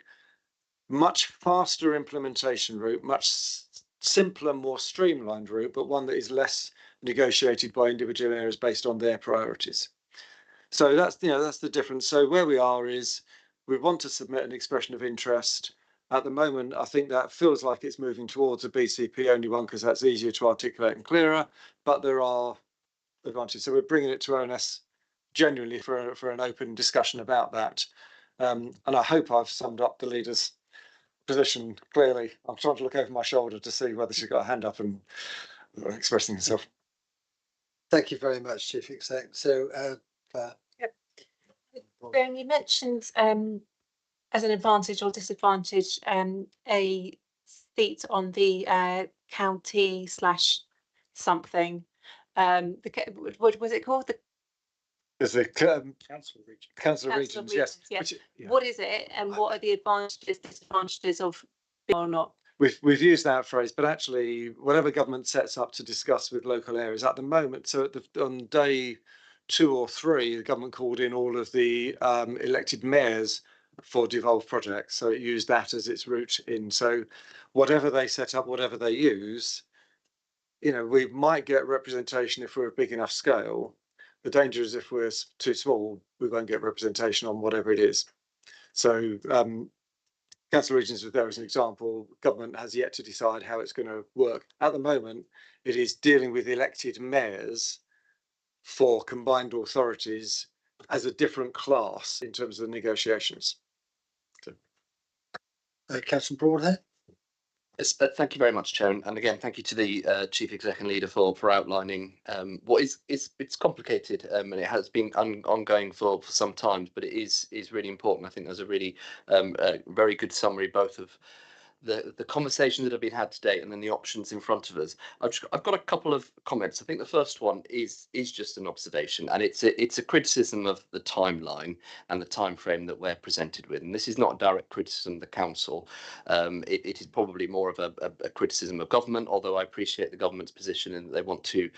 much faster implementation route, much simpler, more streamlined route, but one that is less negotiated by individual areas based on their priorities. So that's the difference. So where we are is we want to submit an expression of interest. At the moment, I think that feels like it's moving towards a BCP only one because that's easier to articulate and clearer, but there are advantages. So we're bringing it to ONS genuinely for an open discussion about that. And I hope I've summed up the leader's position clearly. I'm trying to look over my shoulder to see whether she's got a hand up and expressing herself. Thank you very much, Chief Exec. So, Graham, you mentioned as an advantage or disadvantage a seat on the county /something. What was it called? There's the council of regions, yes. Which, what is it, and what are the advantages, disadvantages of being or not? We've used that phrase, but actually, whatever government sets up to discuss with local areas at the moment. So on day 2 or 3, the government called in all of the elected mayors for devolved projects. So it used that as its route in. So whatever they set up, whatever they use, we might get representation if we're a big enough scale. The danger is if we're too small, we won't get representation on whatever it is. So Council of Regions was there as an example. Government has yet to decide how it's going to work. At the moment, it is dealing with elected mayors for combined authorities as a different class in terms of the negotiations. So. Councillor Broadhead. Yes, thank you very much, Chair, and again, thank you to the Chief Exec and Leader for outlining what is it's complicated and it has been ongoing for some time, but it is really important. I think there's a really very good summary both of the conversations that have been had today and then the options in front of us. I've got a couple of comments. I think the first one is just an observation, and it's a criticism of the timeline and the time frame that we're presented with. And this is not a direct criticism of the council. It is probably more of a criticism of government, although I appreciate the government's position and they want to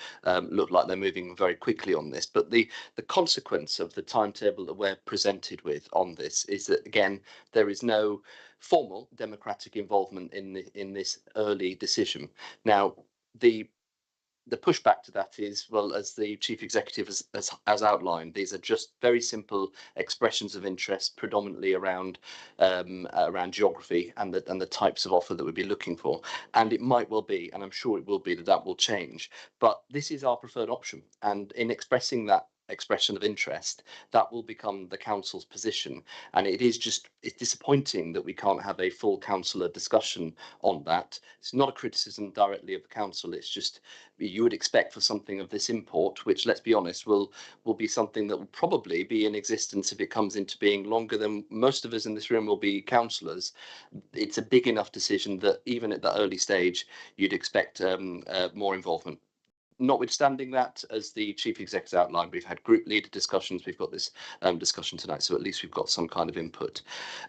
look like they're moving very quickly on this. But the consequence of the timetable that we're presented with on this is that, again, there is no formal democratic involvement in this early decision. Now, the pushback to that is, well, as the chief executive has outlined, these are just very simple expressions of interest, predominantly around geography and the types of offer that we'd be looking for. And it might well be, and I'm sure it will be, that will change. But this is our preferred option, and in expressing that expression of interest, that will become the council's position. And it's disappointing that we can't have a full councillor discussion on that. It's not a criticism directly of the council, it's just you would expect for something of this import, which, let's be honest, will be something that will probably be in existence if it comes into being longer than most of us in this room will be councillors. It's a big enough decision that even at that early stage, you'd expect more involvement. Notwithstanding that, as the chief executive outlined, we've had group leader discussions, we've got this discussion tonight, so at least we've got some kind of input.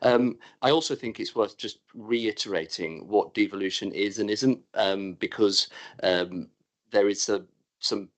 I also think it's worth just reiterating what devolution is and isn't, because there is some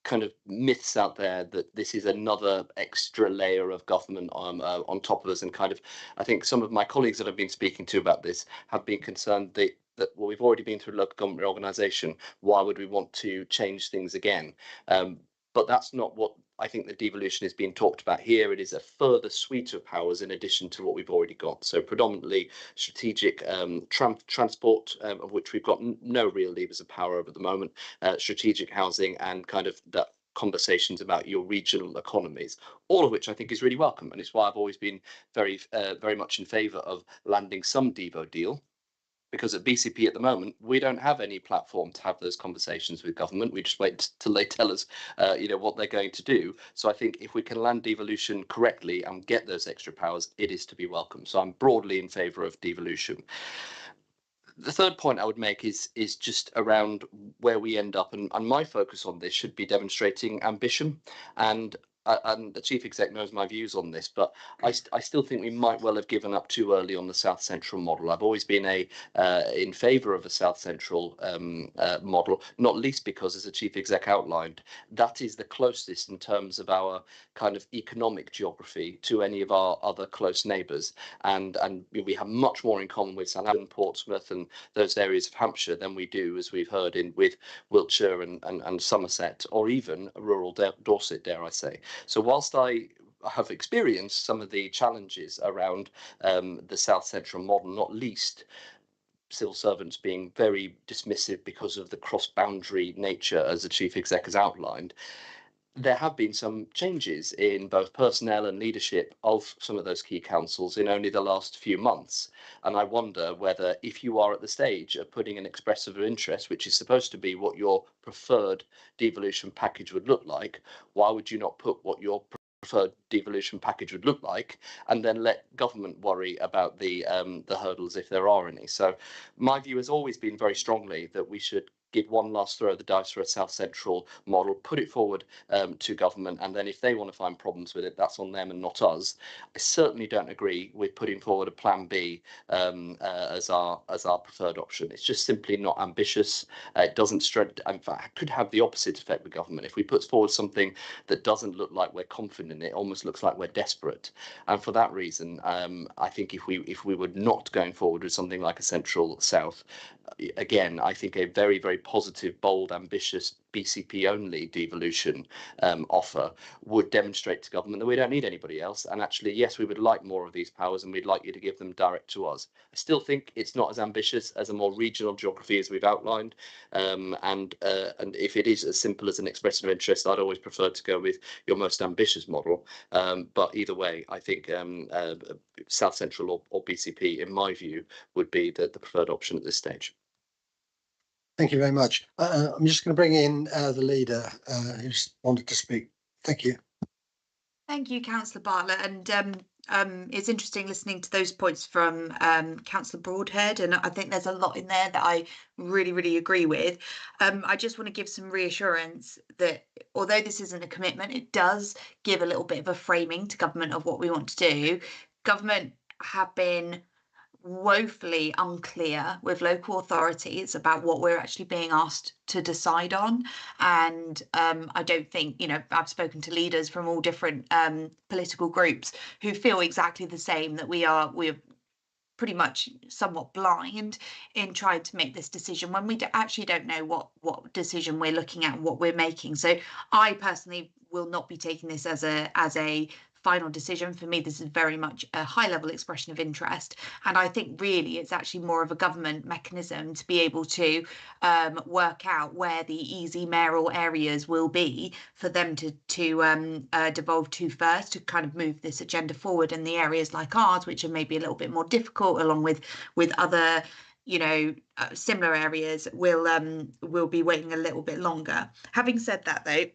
kind of myths out there that this is another extra layer of government on top of us, and kind of, I think some of my colleagues that I've been speaking to about this have been concerned that well, we've already been through local government reorganisation. Why would we want to change things again? But that's not what I think the devolution is being talked about here. It is a further suite of powers in addition to what we've already got. So predominantly strategic transport, of which we've got no real levers of power over at the moment, strategic housing, and kind of that conversations about your regional economies, all of which I think is really welcome. And it's why I've always been very much in favour of landing some Devo deal. Because at BCP at the moment, we don't have any platform to have those conversations with government. We just wait till they tell us, what they're going to do. So I think if we can land devolution correctly and get those extra powers, it is to be welcome. So I'm broadly in favour of devolution. The third point I would make is just around where we end up, and my focus on this should be demonstrating ambition. And the chief exec knows my views on this, but I still think we might well have given up too early on the South Central model. I've always been in favour of a South Central model, not least because, as the chief exec outlined, that is the closest in terms of our kind of economic geography to any of our other close neighbours, and we have much more in common with Southampton, Portsmouth, and those areas of Hampshire than we do, as we've heard, with Wiltshire and Somerset, or even rural Dorset, dare I say. So whilst I have experienced some of the challenges around the South Central model, not least civil servants being very dismissive because of the cross-boundary nature, as the chief exec has outlined, there have been some changes in both personnel and leadership of some of those key councils in only the last few months. And I wonder whether, if you are at the stage of putting an expressive interest, which is supposed to be what your preferred devolution package would look like, why would you not put what your preferred devolution package would look like, and then let government worry about the hurdles if there are any? So my view has always been very strongly that we should give one last throw of the dice for a South Central model, put it forward to government, and then if they want to find problems with it, that's on them and not us. I certainly don't agree with putting forward a plan B as our preferred option. It's just simply not ambitious. It doesn't in fact, could have the opposite effect with government. If we put forward something that doesn't look like we're confident in it, almost looks like we're desperate. And for that reason, I think if we were not going forward with something like a Central South, again, I think a very, very positive, bold, ambitious BCP only devolution offer would demonstrate to government that we don't need anybody else. And actually, yes, we would like more of these powers and we'd like you to give them direct to us. I still think it's not as ambitious as a more regional geography as we've outlined. And if it is as simple as an expression of interest, I'd always prefer to go with your most ambitious model. But either way, I think South Central or BCP, in my view, would be the preferred option at this stage. Thank you very much. I'm just going to bring in the leader who's wanted to speak. Thank you. Thank you, Councillor Bartlett. And it's interesting listening to those points from Councillor Broadhead, and I think there's a lot in there that I really agree with. I just want to give some reassurance that although this isn't a commitment, it does give a little bit of a framing to government of what we want to do. Government have been woefully unclear with local authorities about what we're actually being asked to decide on, and I don't think, you know, I've spoken to leaders from all different political groups who feel exactly the same, that we're pretty much somewhat blind in trying to make this decision when we actually don't know what decision we're looking at and what we're making. So I personally will not be taking this as a final decision. For me, this is very much a high level expression of interest, and I think really it's actually more of a government mechanism to be able to work out where the easy mayoral areas will be for them to devolve to first, to kind of move this agenda forward, and the areas like ours, which are maybe a little bit more difficult, along with other, you know, similar areas, will be waiting a little bit longer. Having said that, though,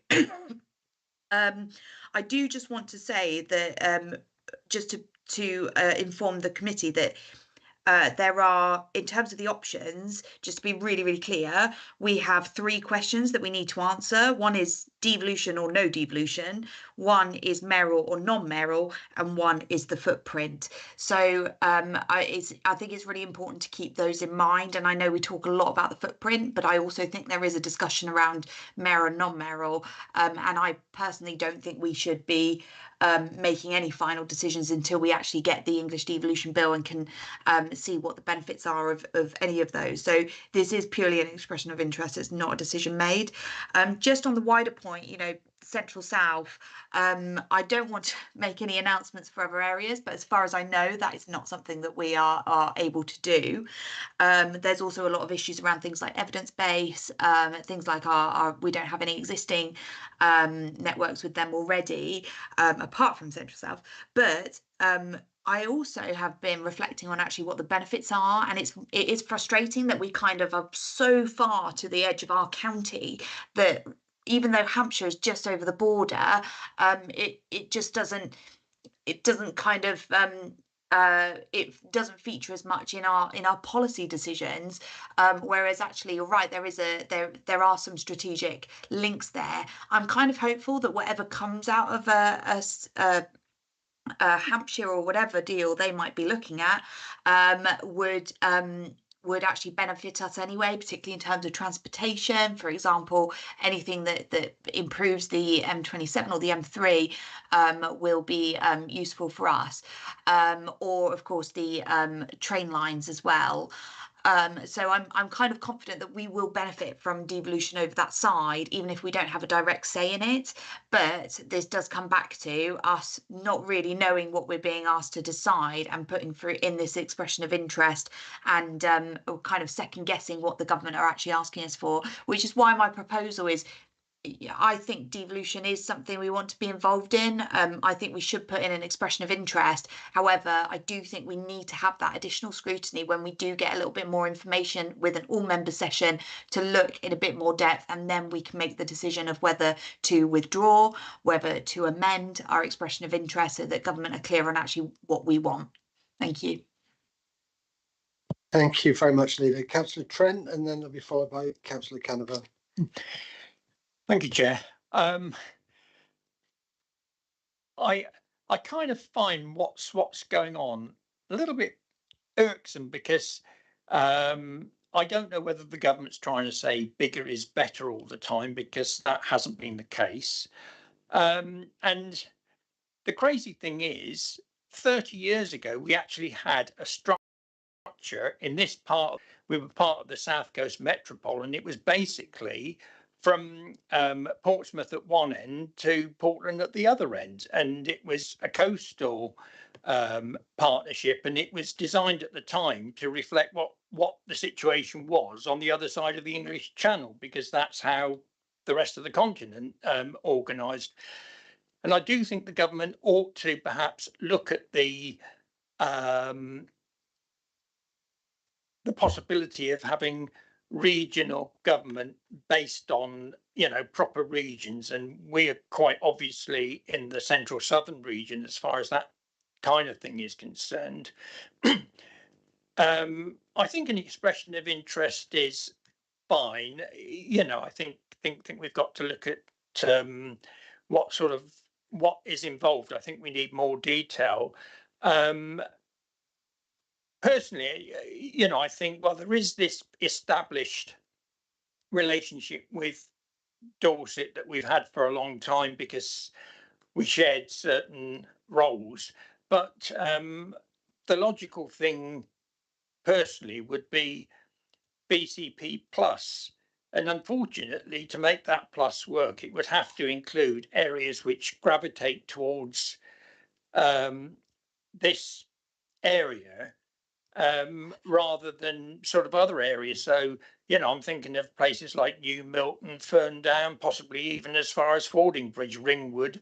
I do just want to say that just to inform the committee that there are, in terms of the options, just to be really clear, we have 3 questions that we need to answer. One is devolution or no devolution, one is mayoral or non-mayoral, and one is the footprint. So I think it's really important to keep those in mind. And I know we talk a lot about the footprint, but I also think there is a discussion around mayoral and non-mayoral. And I personally don't think we should be making any final decisions until we actually get the English devolution bill and can see what the benefits are of any of those. So this is purely an expression of interest. It's not a decision made. Just on the wider point, you know, Central South, I don't want to make any announcements for other areas, but as far as I know, that is not something that we are able to do. There's also a lot of issues around things like evidence base, things like we don't have any existing networks with them already, apart from Central South. But I also have been reflecting on actually what the benefits are, and it is frustrating that we kind of are so far to the edge of our county that even though Hampshire is just over the border, it just doesn't kind of it doesn't feature as much in our policy decisions, whereas actually you're right, there are some strategic links there. I'm kind of hopeful that whatever comes out of a Hampshire or whatever deal they might be looking at would actually benefit us anyway, particularly in terms of transportation. For example, anything that improves the M27 or the M3 will be useful for us, or of course the train lines as well. So I'm kind of confident that we will benefit from devolution over that side, even if we don't have a direct say in it. But this does come back to us not really knowing what we're being asked to decide and putting through in this expression of interest, and kind of second guessing what the government are actually asking us for, which is why my proposal is, I think devolution is something we want to be involved in. I think we should put in an expression of interest. However, I do think we need to have that additional scrutiny when we do get a little bit more information with an all-member session to look in a bit more depth, and then we can make the decision of whether to withdraw, whether to amend our expression of interest, so that government are clear on actually what we want. Thank you. Thank you very much, Leader. Councillor Trent, and then it'll be followed by Councillor Canavan. Thank you, Chair. I kind of find what's going on a little bit irksome, because I don't know whether the government's trying to say bigger is better all the time, because that hasn't been the case. And the crazy thing is, 30 years ago, we actually had a structured structure in this part. We were part of the South Coast Metropole, and it was basically from Portsmouth at one end to Portland at the other end, and it was a coastal partnership, and it was designed at the time to reflect what the situation was on the other side of the English Channel, because that's how the rest of the continent organised. And I do think the government ought to perhaps look at the possibility of having regional government based on, you know, proper regions, and we are quite obviously in the central southern region as far as that kind of thing is concerned. I think an expression of interest is fine. You know, I think we've got to look at what is involved. I think we need more detail. Personally, you know, I think, well, there is this established relationship with Dorset that we've had for a long time because we shared certain roles. But the logical thing personally would be BCP plus. And unfortunately, to make that plus work, it would have to include areas which gravitate towards this area rather than sort of other areas. So, you know, I'm thinking of places like New Milton, Ferndown, possibly even as far as Fordingbridge, Ringwood,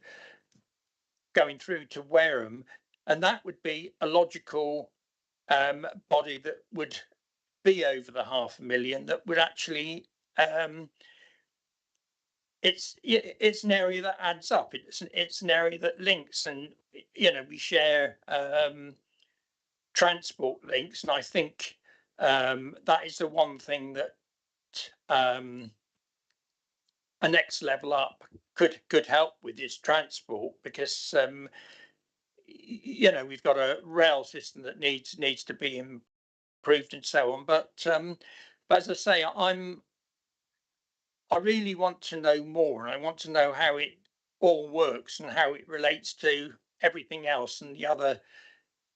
going through to Wareham. And that would be a logical body that would be over the 500,000, that would actually it's an area that adds up. It's an area that links, and you know, we share transport links, and I think that is the one thing that a next level up could help with, is transport, because you know, we've got a rail system that needs to be improved and so on. But as I say, I really want to know more, and I want to know how it all works and how it relates to everything else and the other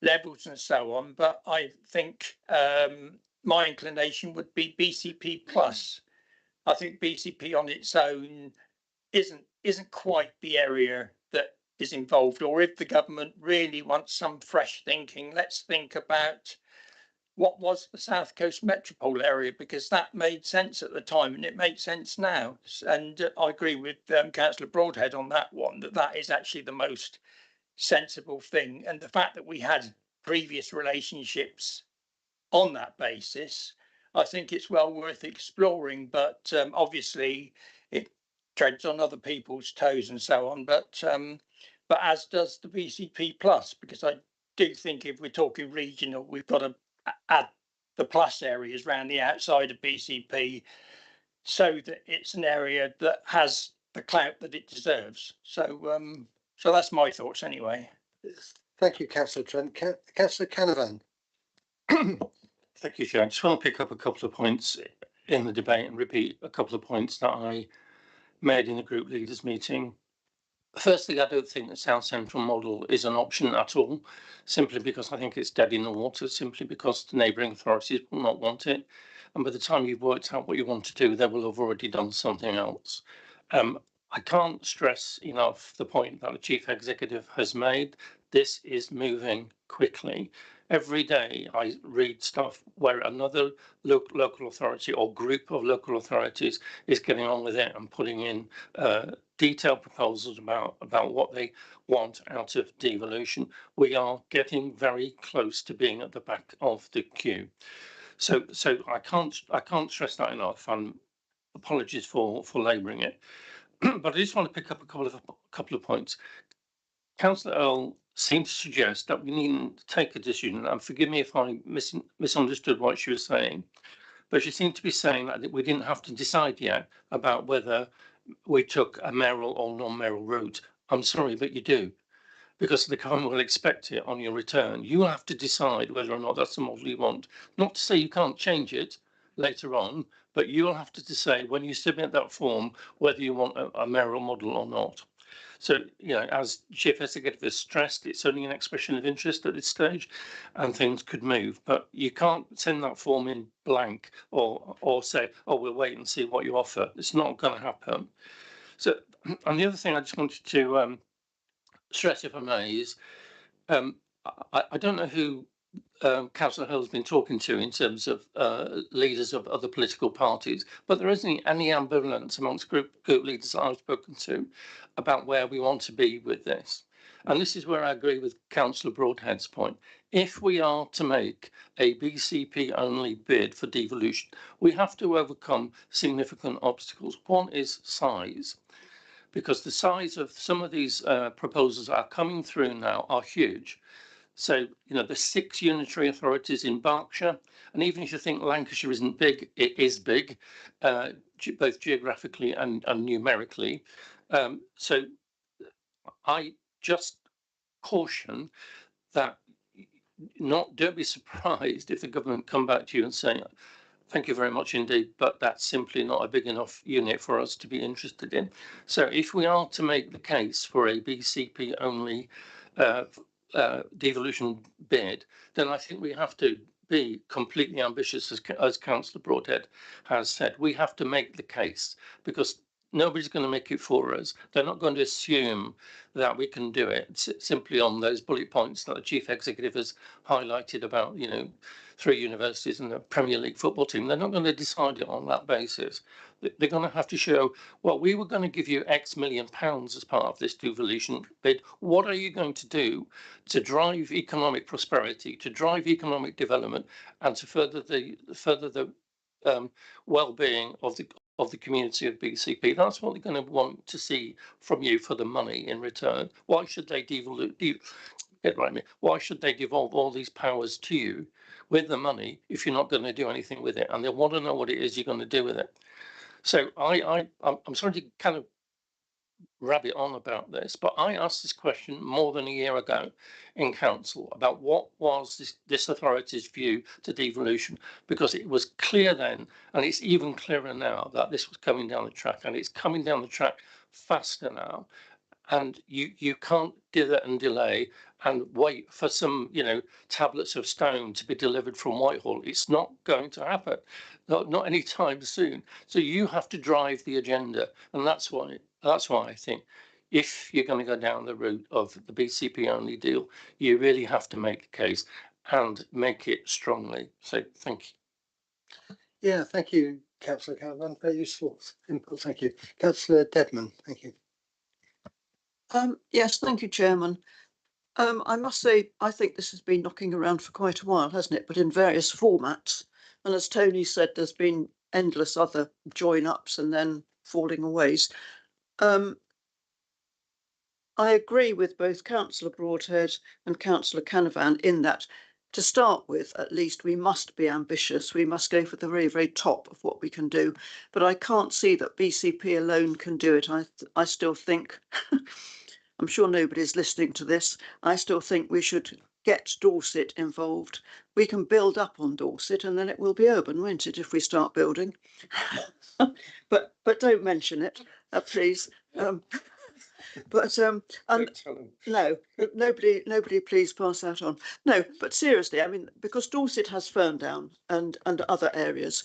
levels and so on. But I think my inclination would be BCP plus. I think BCP on its own isn't quite the area that is involved. Or if the government really wants some fresh thinking, let's think about what was the South Coast Metropole area, because that made sense at the time and it makes sense now. And I agree with Councillor Broadhead on that one, that is actually the most sensible thing. And the fact that we had previous relationships on that basis, I think it's well worth exploring. But obviously it treads on other people's toes and so on. But as does the BCP plus, because I do think if we're talking regional, we've got to add the plus areas around the outside of BCP, so that it's an area that has the clout that it deserves. So so that's my thoughts anyway. Thank you, Councillor Trent. Councillor Canavan. Thank you, Chair. I just want to pick up a couple of points in the debate and repeat a couple of points that I made in the group leaders meeting. Firstly, I don't think the South Central model is an option at all, simply because I think it's dead in the water, simply because the neighbouring authorities will not want it. And by the time you've worked out what you want to do, they will have already done something else. I can't stress enough the point that the Chief Executive has made. This is moving quickly. Every day I read stuff where another local authority or group of local authorities is getting on with it and putting in detailed proposals about what they want out of devolution. We are getting very close to being at the back of the queue. So I can't stress that enough, and apologies for labouring it. But I just want to pick up a couple of points. Councillor Earl seemed to suggest that we needn't take a decision, and forgive me if I misunderstood what she was saying, but she seemed to be saying that we didn't have to decide yet about whether we took a mayoral or non-mayoral route. I'm sorry, but you do, because the government will expect it on your return. You will have to decide whether or not that's the model you want. Not to say you can't change it later on, but you will have to decide when you submit that form whether you want a mayoral model or not. So, you know, as Chief Executive has stressed, it's only an expression of interest at this stage and things could move. But you can't send that form in blank or say, oh, we'll wait and see what you offer. It's not going to happen. So, and the other thing I just wanted to stress, if I may, is I don't know who Councillor Hill's been talking to in terms of leaders of other political parties, but there isn't any ambivalence amongst group leaders that I've spoken to about where we want to be with this. And this is where I agree with Councillor Broadhead's point. If we are to make a BCP only bid for devolution, we have to overcome significant obstacles. One is size, because the size of some of these proposals that are coming through now are huge. So, you know, the 6 unitary authorities in Berkshire, and even if you think Lancashire isn't big, it is big, both geographically and numerically. So I just caution that don't be surprised if the government come back to you and say, thank you very much indeed, but that's simply not a big enough unit for us to be interested in. So if we are to make the case for a BCP only devolution bid, then I think we have to be completely ambitious, as Councillor Broadhead has said. We have to make the case, because nobody's going to make it for us. They're not going to assume that we can do it simply on those bullet points that the Chief Executive has highlighted about, you know, 3 universities and the Premier League football team. They're not going to decide it on that basis. They're going to have to show, well, we were going to give you X million pounds as part of this devolution bid. What are you going to do to drive economic prosperity, to drive economic development, and to further the well-being of the community of BCP? That's what they're going to want to see from you for the money in return. Why should they why should they devolve all these powers to you with the money if you're not going to do anything with it? And they want to know what it is you're going to do with it. So I'm sorry to kind of rabbit on about this, but I asked this question more than a year ago in council about what was this authority's view to devolution, because it was clear then, and it's even clearer now, that this was coming down the track, and it's coming down the track faster now. And you can't do that and delay and wait for some, you know, tablets of stone to be delivered from Whitehall. It's not going to happen, not anytime soon. So you have to drive the agenda, and that's why I think if you're going to go down the route of the BCP only deal, you really have to make the case and make it strongly. So thank you. Yeah, thank you, Councillor Canavan. Very useful input. Thank you, Councillor Deadman. Thank you. Yes, thank you, Chairman. I must say, I think this has been knocking around for quite a while, hasn't it? But in various formats. And as Tony said, there's been endless other join-ups and then falling aways. I agree with both Councillor Broadhead and Councillor Canavan in that, to start with, at least, we must be ambitious. We must go for the very, very top of what we can do. But I can't see that BCP alone can do it. I still think... I'm sure nobody's listening to this. I still think we should get Dorset involved. We can build up on Dorset and then it will be urban, won't it, if we start building? but don't mention it, please. No, nobody please pass that on. No, but seriously, I mean, because Dorset has Ferndown and other areas.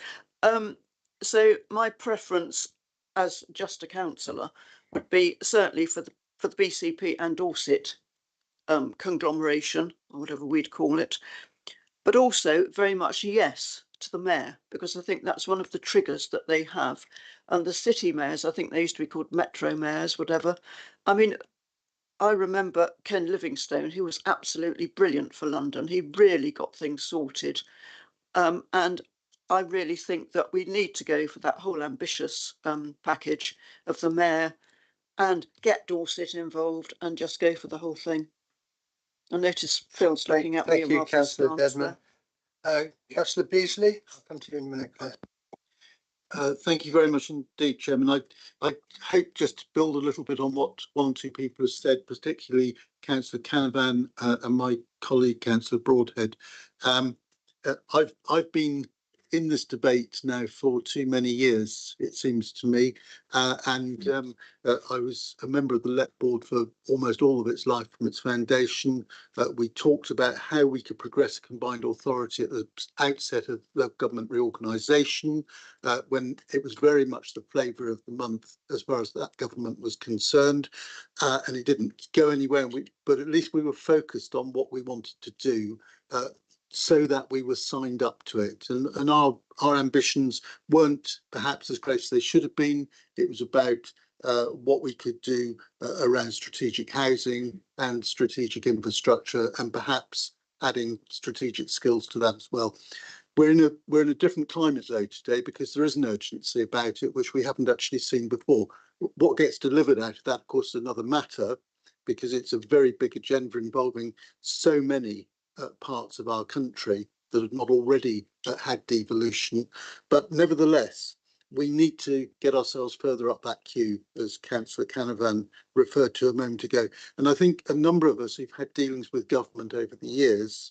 So my preference as just a councillor would be certainly for the BCP and Dorset conglomeration, or whatever we'd call it, but also very much yes to the mayor, because I think that's one of the triggers that they have. And the city mayors, I think they used to be called metro mayors, whatever. I mean, I remember Ken Livingstone, who was absolutely brilliant for London. He really got things sorted. And I really think that we need to go for that whole ambitious package of the mayor, and get Dorset involved and just go for the whole thing. I notice Phil's looking at me. Thank you, Councillor Deadman. Councillor Beasley, I'll come to you in a minute, Claire. Thank you very much indeed, Chairman. I hope just to build a little bit on what one or two people have said, particularly Councillor Canavan and my colleague Councillor Broadhead. I've been in this debate now for too many years, it seems to me, and I was a member of the LEP board for almost all of its life from its foundation. We talked about how we could progress a combined authority at the outset of local government reorganisation, when it was very much the flavour of the month as far as that government was concerned, and it didn't go anywhere. But at least we were focused on what we wanted to do, so that we were signed up to it, and our ambitions weren't perhaps as close as they should have been. It was about what we could do around strategic housing and strategic infrastructure, and perhaps adding strategic skills to that as well. We're in a different climate though today, because there is an urgency about it which we haven't actually seen before. What gets delivered out of that, of course, is another matter, because it's a very big agenda involving so many parts of our country that have not already had devolution. But nevertheless, we need to get ourselves further up that queue, as Councillor Canavan referred to a moment ago. And I think a number of us who've had dealings with government over the years,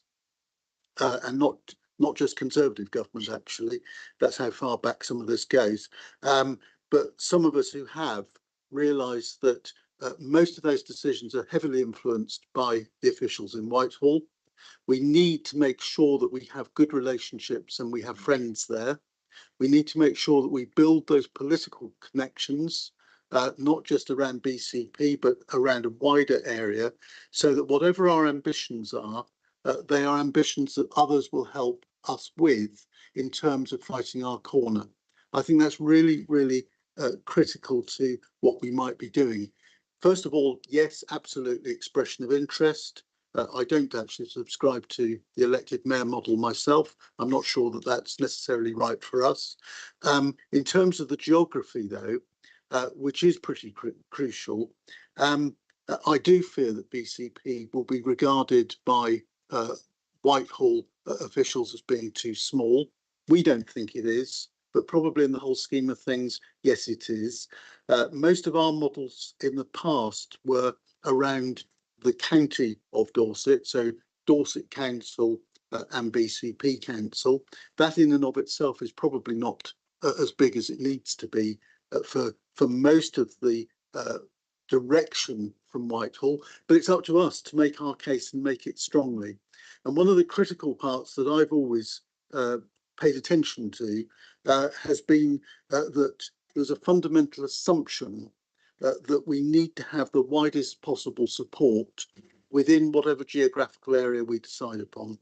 and not just Conservative government, actually, that's how far back some of this goes, but some of us who have realised that most of those decisions are heavily influenced by the officials in Whitehall. We need to make sure that we have good relationships and we have friends there. We need to make sure that we build those political connections, not just around BCP, but around a wider area, so that whatever our ambitions are, they are ambitions that others will help us with in terms of fighting our corner. I think that's really, really critical to what we might be doing. First of all, yes, absolutely, expression of interest. I don't actually subscribe to the elected mayor model myself. I'm not sure that that's necessarily right for us. In terms of the geography, though, which is pretty crucial, I do fear that BCP will be regarded by Whitehall officials as being too small. We don't think it is, but probably in the whole scheme of things, yes, it is. Most of our models in the past were around the county of Dorset, so Dorset Council and BCP Council. That in and of itself is probably not as big as it needs to be for most of the direction from Whitehall, but it's up to us to make our case and make it strongly. And one of the critical parts that I've always paid attention to has been that there's a fundamental assumption that we need to have the widest possible support within whatever geographical area we decide upon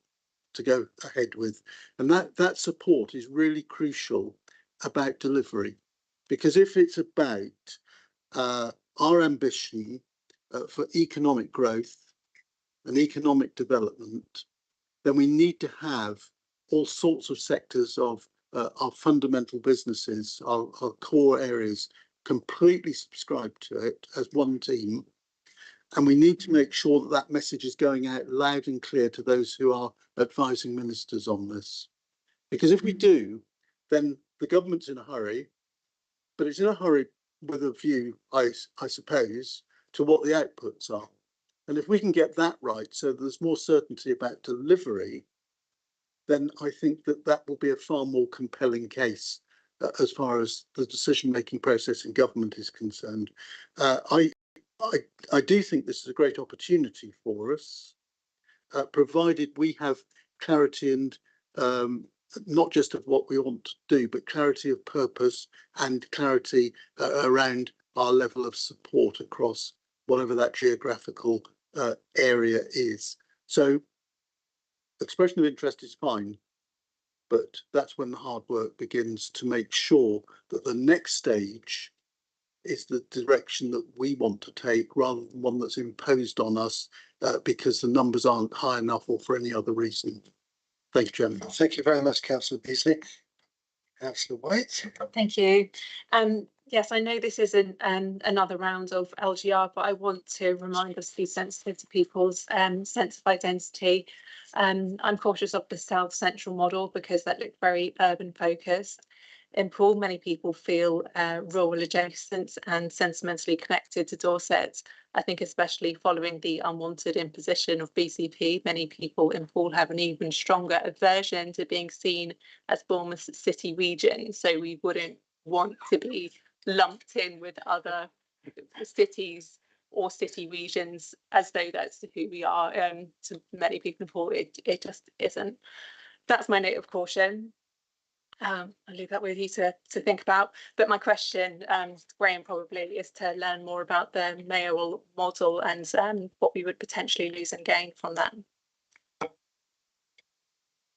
to go ahead with. And that support is really crucial about delivery, because if it's about our ambition for economic growth and economic development, then we need to have all sorts of sectors of our fundamental businesses, our core areas, completely subscribe to it as one team. And we need to make sure that that message is going out loud and clear to those who are advising ministers on this. Because if we do, then the government's in a hurry, but it's in a hurry with a view, I suppose, to what the outputs are. And if we can get that right, so there's more certainty about delivery, then I think that will be a far more compelling case as far as the decision-making process in government is concerned. I do think this is a great opportunity for us, provided we have clarity and not just of what we want to do, but clarity of purpose and clarity around our level of support across whatever that geographical area is. So expression of interest is fine, but that's when the hard work begins to make sure that the next stage is the direction that we want to take, rather than one that's imposed on us because the numbers aren't high enough or for any other reason. Thank you, Chairman. Thank you very much, Councillor Beasley. Councillor White. Thank you. Yes, I know this isn't another round of LGR, but I want to remind us to be sensitive to people's sense of identity. I'm cautious of the South Central model because that looked very urban focused. in Poole, many people feel rural adjacent and sentimentally connected to Dorset. I think especially following the unwanted imposition of BCP, many people in Poole have an even stronger aversion to being seen as Bournemouth city region. So we wouldn't want to be lumped in with other cities or city regions as though that's who we are. To many people in Poole, it just isn't. That's my note of caution. I'll leave that with you to think about. But my question, Graham, probably is to learn more about the mayoral model and what we would potentially lose and gain from that.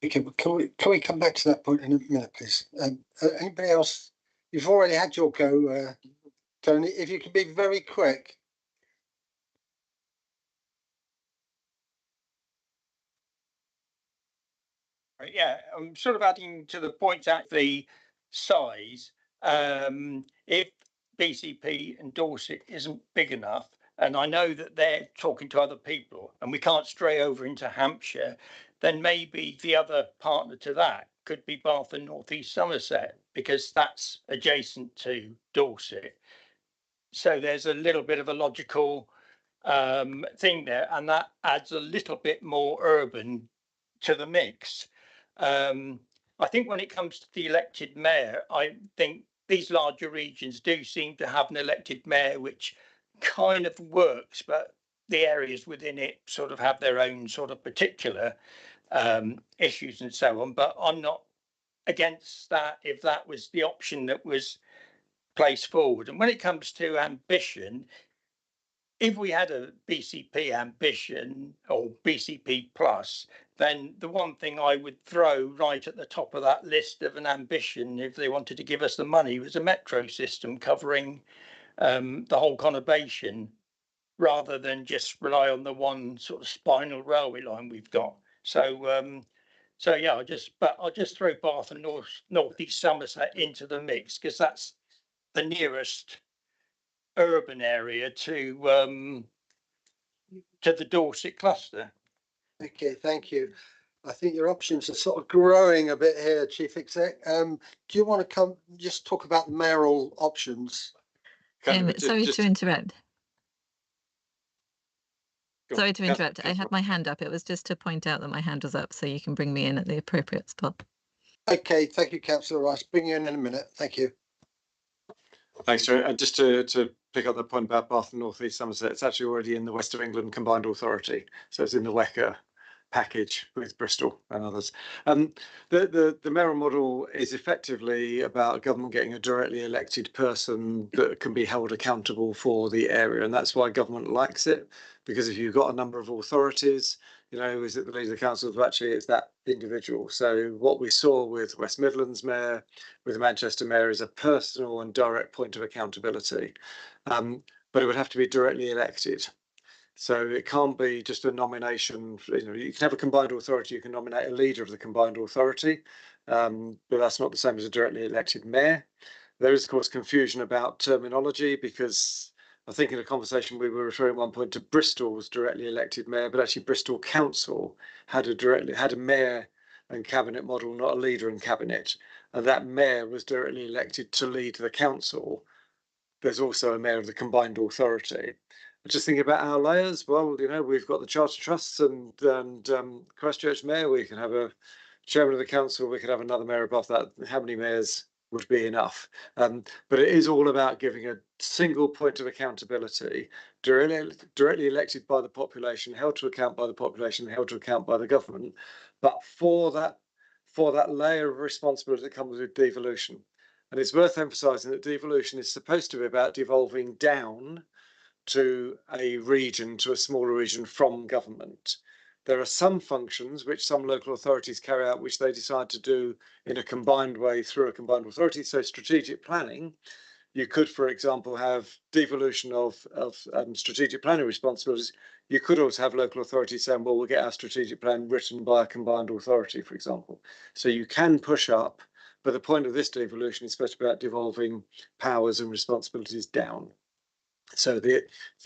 Okay, can we come back to that point in a minute, please? Anybody else? You've already had your go, Tony. If you can be very quick. Yeah, I'm sort of adding to the point at the size. If BCP and Dorset isn't big enough, and I know that they're talking to other people, and we can't stray over into Hampshire, then maybe the other partner to that could be Bath and North East Somerset, because that's adjacent to Dorset. So there's a little bit of a logical thing there, and that adds a little bit more urban to the mix. I think when it comes to the elected mayor, I think these larger regions do seem to have an elected mayor which kind of works, but the areas within it sort of have their own sort of particular issues and so on. But I'm not against that if that was the option that was placed forward. And when it comes to ambition, if we had a BCP ambition or BCP plus, then the one thing I would throw right at the top of that list of an ambition, if they wanted to give us the money, was a metro system covering the whole conurbation, rather than just rely on the one sort of spinal railway line we've got. So yeah, I'll just throw Bath and North East Somerset into the mix, because that's the nearest urban area to the Dorset cluster. Okay, thank you. I think your options are sort of growing a bit here, Chief Exec. Do you want to come just talk about the mayoral options? Sorry to interrupt. Sorry to interrupt. I had my hand up. It was just to point out that my hand was up, so you can bring me in at the appropriate spot. Okay, thank you, Councillor Rice. Bring you in a minute. Thank you. Thanks, Joe. And just to pick up the point about Bath and North East Somerset, it's actually already in the West of England Combined Authority. So it's in the WECA package with Bristol and others. The mayoral model is effectively about government getting a directly elected person that can be held accountable for the area. And that's why government likes it, because if you've got a number of authorities, you know, is it the leader of the council? But actually, it's that individual. So what we saw with West Midlands Mayor, with the Manchester Mayor, is a personal and direct point of accountability. But it would have to be directly elected. So it can't be just a nomination. You know, you can have a combined authority, you can nominate a leader of the combined authority, but that's not the same as a directly elected mayor. There is, of course, confusion about terminology, because I think in a conversation we were referring at one point to Bristol's directly elected mayor, but actually Bristol Council had a mayor and cabinet model, not a leader and cabinet. And that mayor was directly elected to lead the council. There's also a mayor of the combined authority. Just thinking about our layers, well, you know, we've got the Charter Trusts and Christchurch Mayor. We can have a chairman of the council. We could have another mayor above that. How many mayors would be enough? But it is all about giving a single point of accountability, directly elected by the population, held to account by the population, held to account by the government. But for that layer of responsibility that comes with devolution. And it's worth emphasising that devolution is supposed to be about devolving down to a region, to a smaller region from government. There are some functions which some local authorities carry out, which they decide to do in a combined way through a combined authority. So strategic planning, you could, for example, have devolution of strategic planning responsibilities. You could also have local authorities saying, well, we'll get our strategic plan written by a combined authority, for example. So you can push up, but the point of this devolution is supposed to be about devolving powers and responsibilities down. So the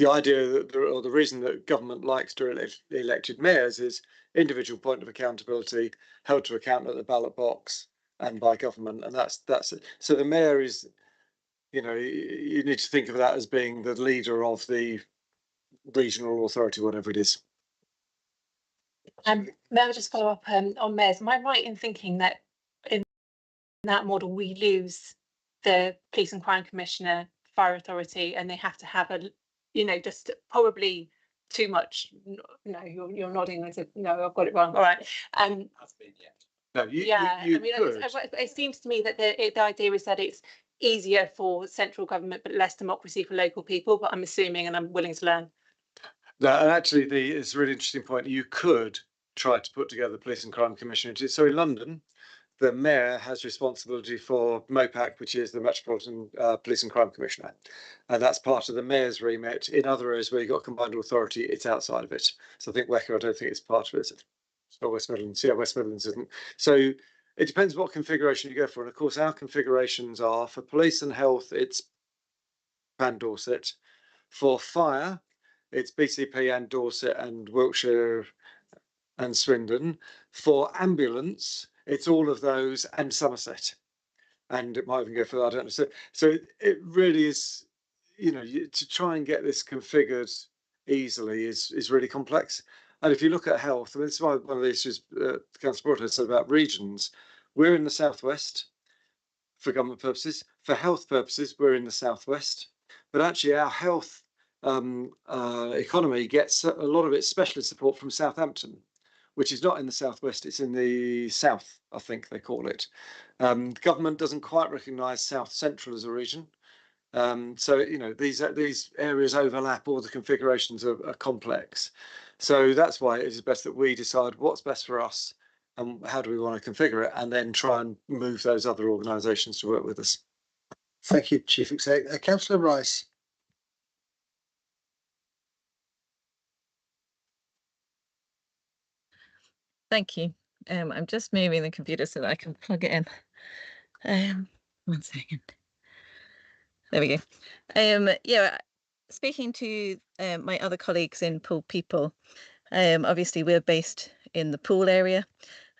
idea that, or the reason that government likes directly elected mayors is individual point of accountability, held to account at the ballot box, and by government, and that's it. So the mayor is, you know, you need to think of that as being the leader of the regional authority, whatever it is. May I just follow up on mayors? Am I right in thinking that in that model we lose the police and crime commissioner, fire authority, and they have to have a, you know, just probably too much? No, you're nodding as if no, I've got it wrong. All right. No, You it seems to me that the idea is that it's easier for central government but less democracy for local people. But I'm assuming, and I'm willing to learn. No, and actually, it's a really interesting point. You could try to put together police and crime commission. So in London, the mayor has responsibility for MOPAC, which is the Metropolitan Police and Crime Commissioner, and that's part of the mayor's remit. In other areas where you've got combined authority, it's outside of it. So I think Wecker, I don't think it's part of it. So West Midlands, yeah, West Midlands isn't. So it depends what configuration you go for. And of course, our configurations are for police and health, it's Pan Dorset. For fire, it's BCP and Dorset and Wiltshire and Swindon. For ambulance, it's all of those and Somerset. And it might even go further, I don't know. So it really is, you know, to try and get this configured easily is really complex. And if you look at health, I mean, this is one of the issues Councillor Broadhead said about regions. We're in the southwest for government purposes. For health purposes, we're in the southwest. But actually, our health economy gets a lot of its specialist support from Southampton, which is not in the southwest, it's in the south, I think they call it. The government doesn't quite recognise South Central as a region. So, you know, these areas overlap, or the configurations are complex. So that's why it is best that we decide what's best for us and how do we want to configure it, and then try and move those other organisations to work with us. Thank you, Chief Exec. Councillor Rice. Thank you. I'm just moving the computer so that I can plug it in. 1 second. There we go. Yeah, speaking to my other colleagues in Poole People, obviously we're based in the Poole area,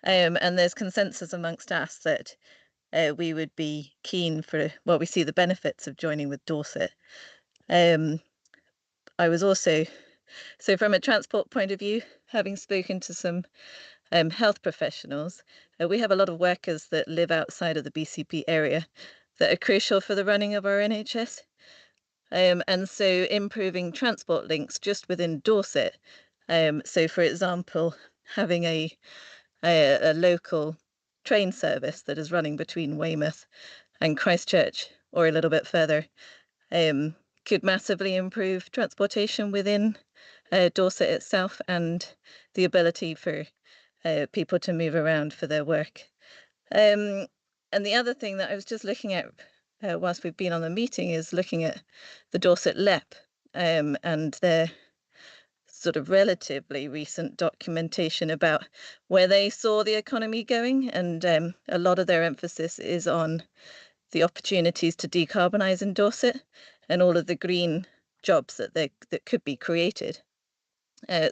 and there's consensus amongst us that we would be keen for, well, we see the benefits of joining with Dorset. I was also, so from a transport point of view, having spoken to some health professionals, we have a lot of workers that live outside of the BCP area that are crucial for the running of our NHS. And so improving transport links just within Dorset. So for example, having a local train service that is running between Weymouth and Christchurch, or a little bit further, could massively improve transportation within Dorset itself, and the ability for people to move around for their work. And the other thing that I was just looking at whilst we've been on the meeting is looking at the Dorset LEP and their sort of relatively recent documentation about where they saw the economy going, and a lot of their emphasis is on the opportunities to decarbonise in Dorset and all of the green jobs that could be created.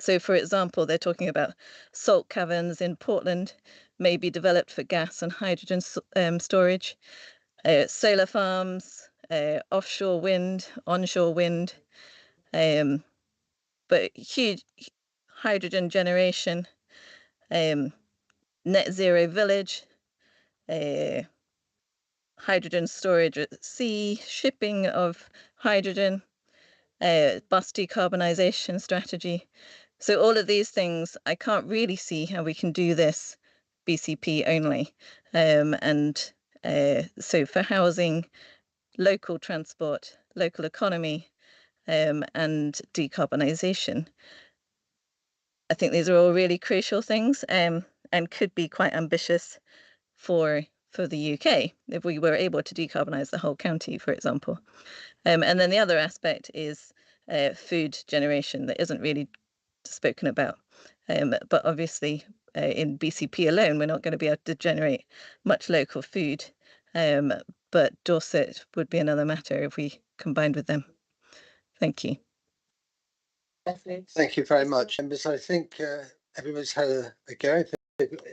So, for example, they're talking about salt caverns in Portland may be developed for gas and hydrogen storage, solar farms, offshore wind, onshore wind, but huge hydrogen generation, net zero village, hydrogen storage at sea, shipping of hydrogen, bus decarbonisation strategy. So all of these things, I can't really see how we can do this BCP only. And so for housing, local transport, local economy, and decarbonisation, I think these are all really crucial things, and could be quite ambitious for the UK if we were able to decarbonise the whole county, for example. And then the other aspect is food generation that isn't really spoken about. But obviously in BCP alone, we're not going to be able to generate much local food. But Dorset would be another matter if we combined with them. Thank you. Thank you very much. Members, I think everybody's had a go.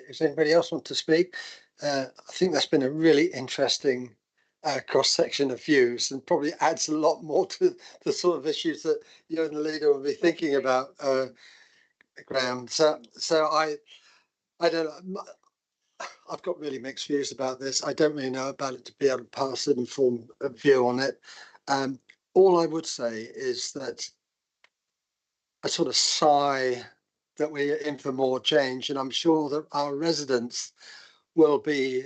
Does anybody else want to speak? I think that's been a really interesting cross section of views, and probably adds a lot more to the sort of issues that you and the leader will be thinking about, Graham. So I don't know. I've got really mixed views about this. I don't really know about it to be able to pass an informed view on it. All I would say is that I sort of sigh that we're in for more change, and I'm sure that our residents will be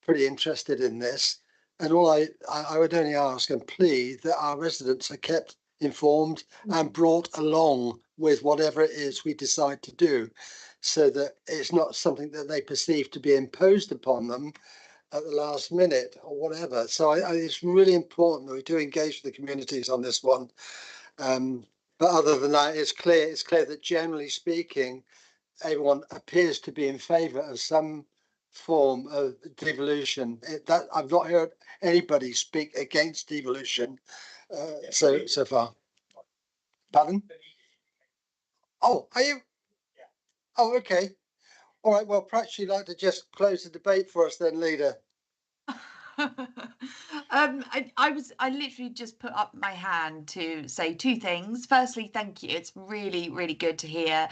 pretty interested in this. And all I would only ask and plead that our residents are kept informed and brought along with whatever it is we decide to do, so that it's not something that they perceive to be imposed upon them at the last minute or whatever. So it's really important that we do engage with the communities on this one. But other than that, it's clear that generally speaking, everyone appears to be in favour of some form of devolution. That I've not heard anybody speak against devolution so far. Pardon? Oh, are you? Oh, okay. All right. Well, perhaps you'd like to just close the debate for us then, leader. I literally just put up my hand to say two things. Firstly, thank you. It's really, really good to hear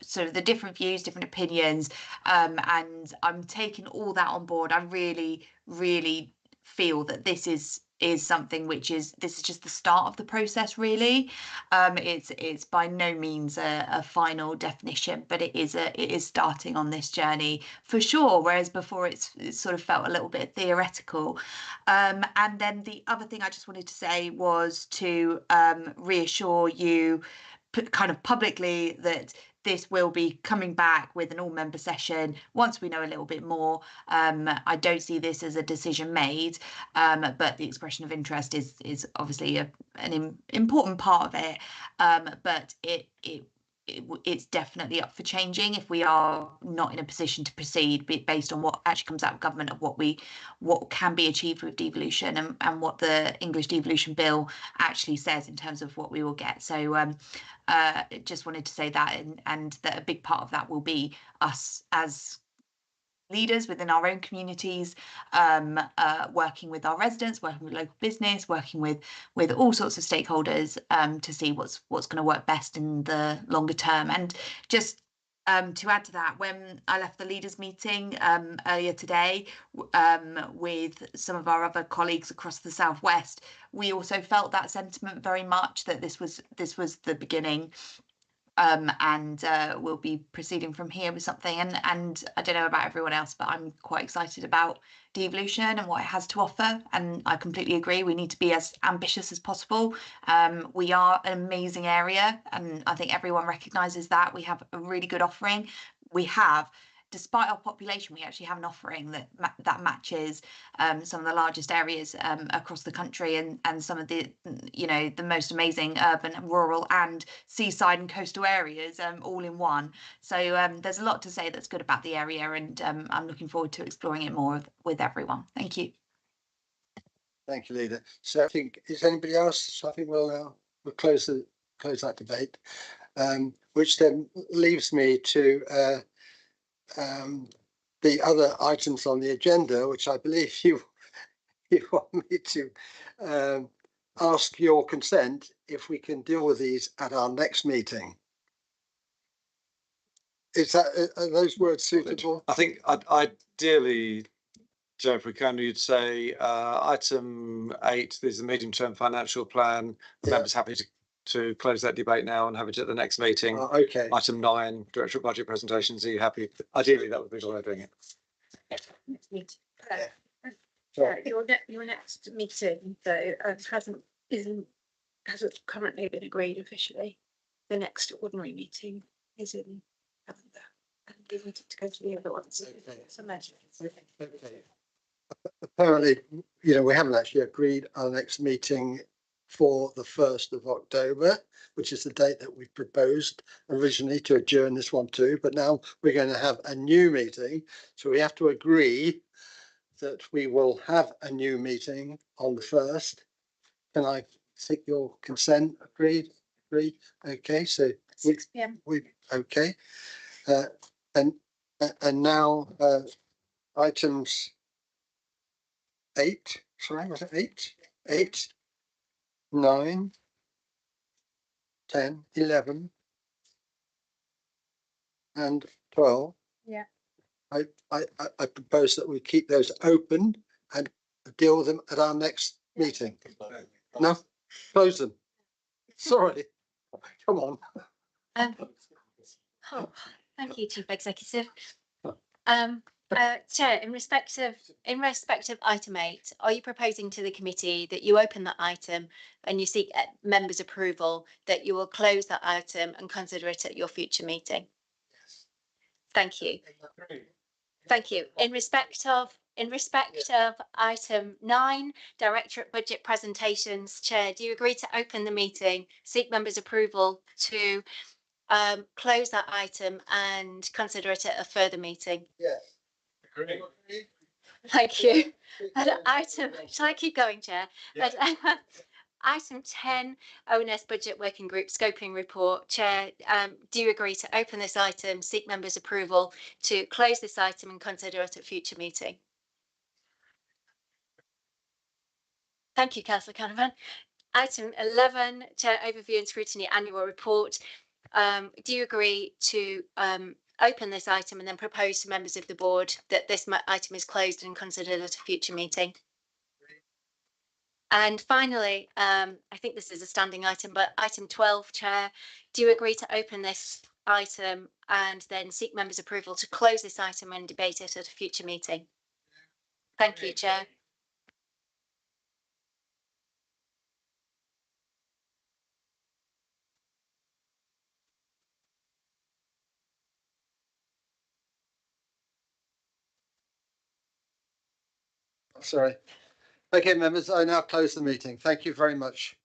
sort of the different views, different opinions, and I'm taking all that on board. I really, really feel that this is something this is just the start of the process, really. It's by no means a final definition, but it is starting on this journey for sure, whereas before it sort of felt a little bit theoretical. And then the other thing I just wanted to say was to reassure you kind of publicly that this will be coming back with an all-member session once we know a little bit more. I don't see this as a decision made, but the expression of interest is obviously an important part of it. But it's definitely up for changing if we are not in a position to proceed based on what actually comes out of government, of what can be achieved with devolution, and what the English devolution bill actually says in terms of what we will get. So just wanted to say that, and that a big part of that will be us as leaders within our own communities, working with our residents, working with local business, working with all sorts of stakeholders to see what's going to work best in the longer term. And just to add to that, when I left the leaders meeting earlier today with some of our other colleagues across the southwest, we also felt that sentiment very much, that this was the beginning. And we'll be proceeding from here with something. And I don't know about everyone else, but I'm quite excited about devolution and what it has to offer. And I completely agree, we need to be as ambitious as possible. We are an amazing area, and I think everyone recognises that. We have a really good offering. Despite our population, we actually have an offering that matches some of the largest areas across the country, and some of the the most amazing urban, rural, and seaside and coastal areas all in one. So there's a lot to say that's good about the area, and I'm looking forward to exploring it more with everyone. Thank you. Thank you, leader. So I think, is anybody else? So I think we'll close that debate, which then leaves me to the other items on the agenda, which I believe you want me to ask your consent if we can deal with these at our next meeting. Are those words suitable? I think ideally, Joe, if we can, you'd say item 8, there's the medium-term financial plan. The members happy to close that debate now and have it at the next meeting. Okay. Item 9, directorate budget presentations. Are you happy? Ideally, that would be the way of doing it. Next meeting. Your next meeting, though, hasn't currently been agreed officially. The next ordinary meeting is in November, and we wanted to go to the other ones. Okay. Apparently, we haven't actually agreed our next meeting for the 1st of October, which is the date that we proposed originally to adjourn this one too. But now we're going to have a new meeting, so we have to agree that we will have a new meeting on the 1st. Can I seek your consent? Agreed. Okay, so 6 p.m. Okay. And now items 8, sorry, was it 8? 8, 9, 10, 11, and 12. Yeah. I propose that we keep those open and deal with them at our next meeting. No, close them. Sorry, come on. Oh, thank you, Chief Executive. Chair, in respect of item 8, are you proposing to the committee that you open that item and you seek members' approval that you will close that item and consider it at your future meeting? Thank you. Thank you. In respect of item 9, Directorate Budget Presentations, Chair, do you agree to open the meeting, seek members' approval to close that item and consider it at a further meeting? Yes. Agree. Thank you. Shall I keep going, Chair? Yeah. Item 10, ONS Budget Working Group Scoping Report. Chair, do you agree to open this item, seek members' approval to close this item and consider it at a future meeting? Thank you, Councillor Canavan. Item 11, Chair, Overview and Scrutiny Annual Report. Do you agree to open this item and then propose to members of the board that this item is closed and considered at a future meeting? And finally, I think this is a standing item, but item 12, Chair, do you agree to open this item and then seek members' approval to close this item and debate it at a future meeting? Thank you, Chair. Sorry. Okay, members, I now close the meeting. Thank you very much.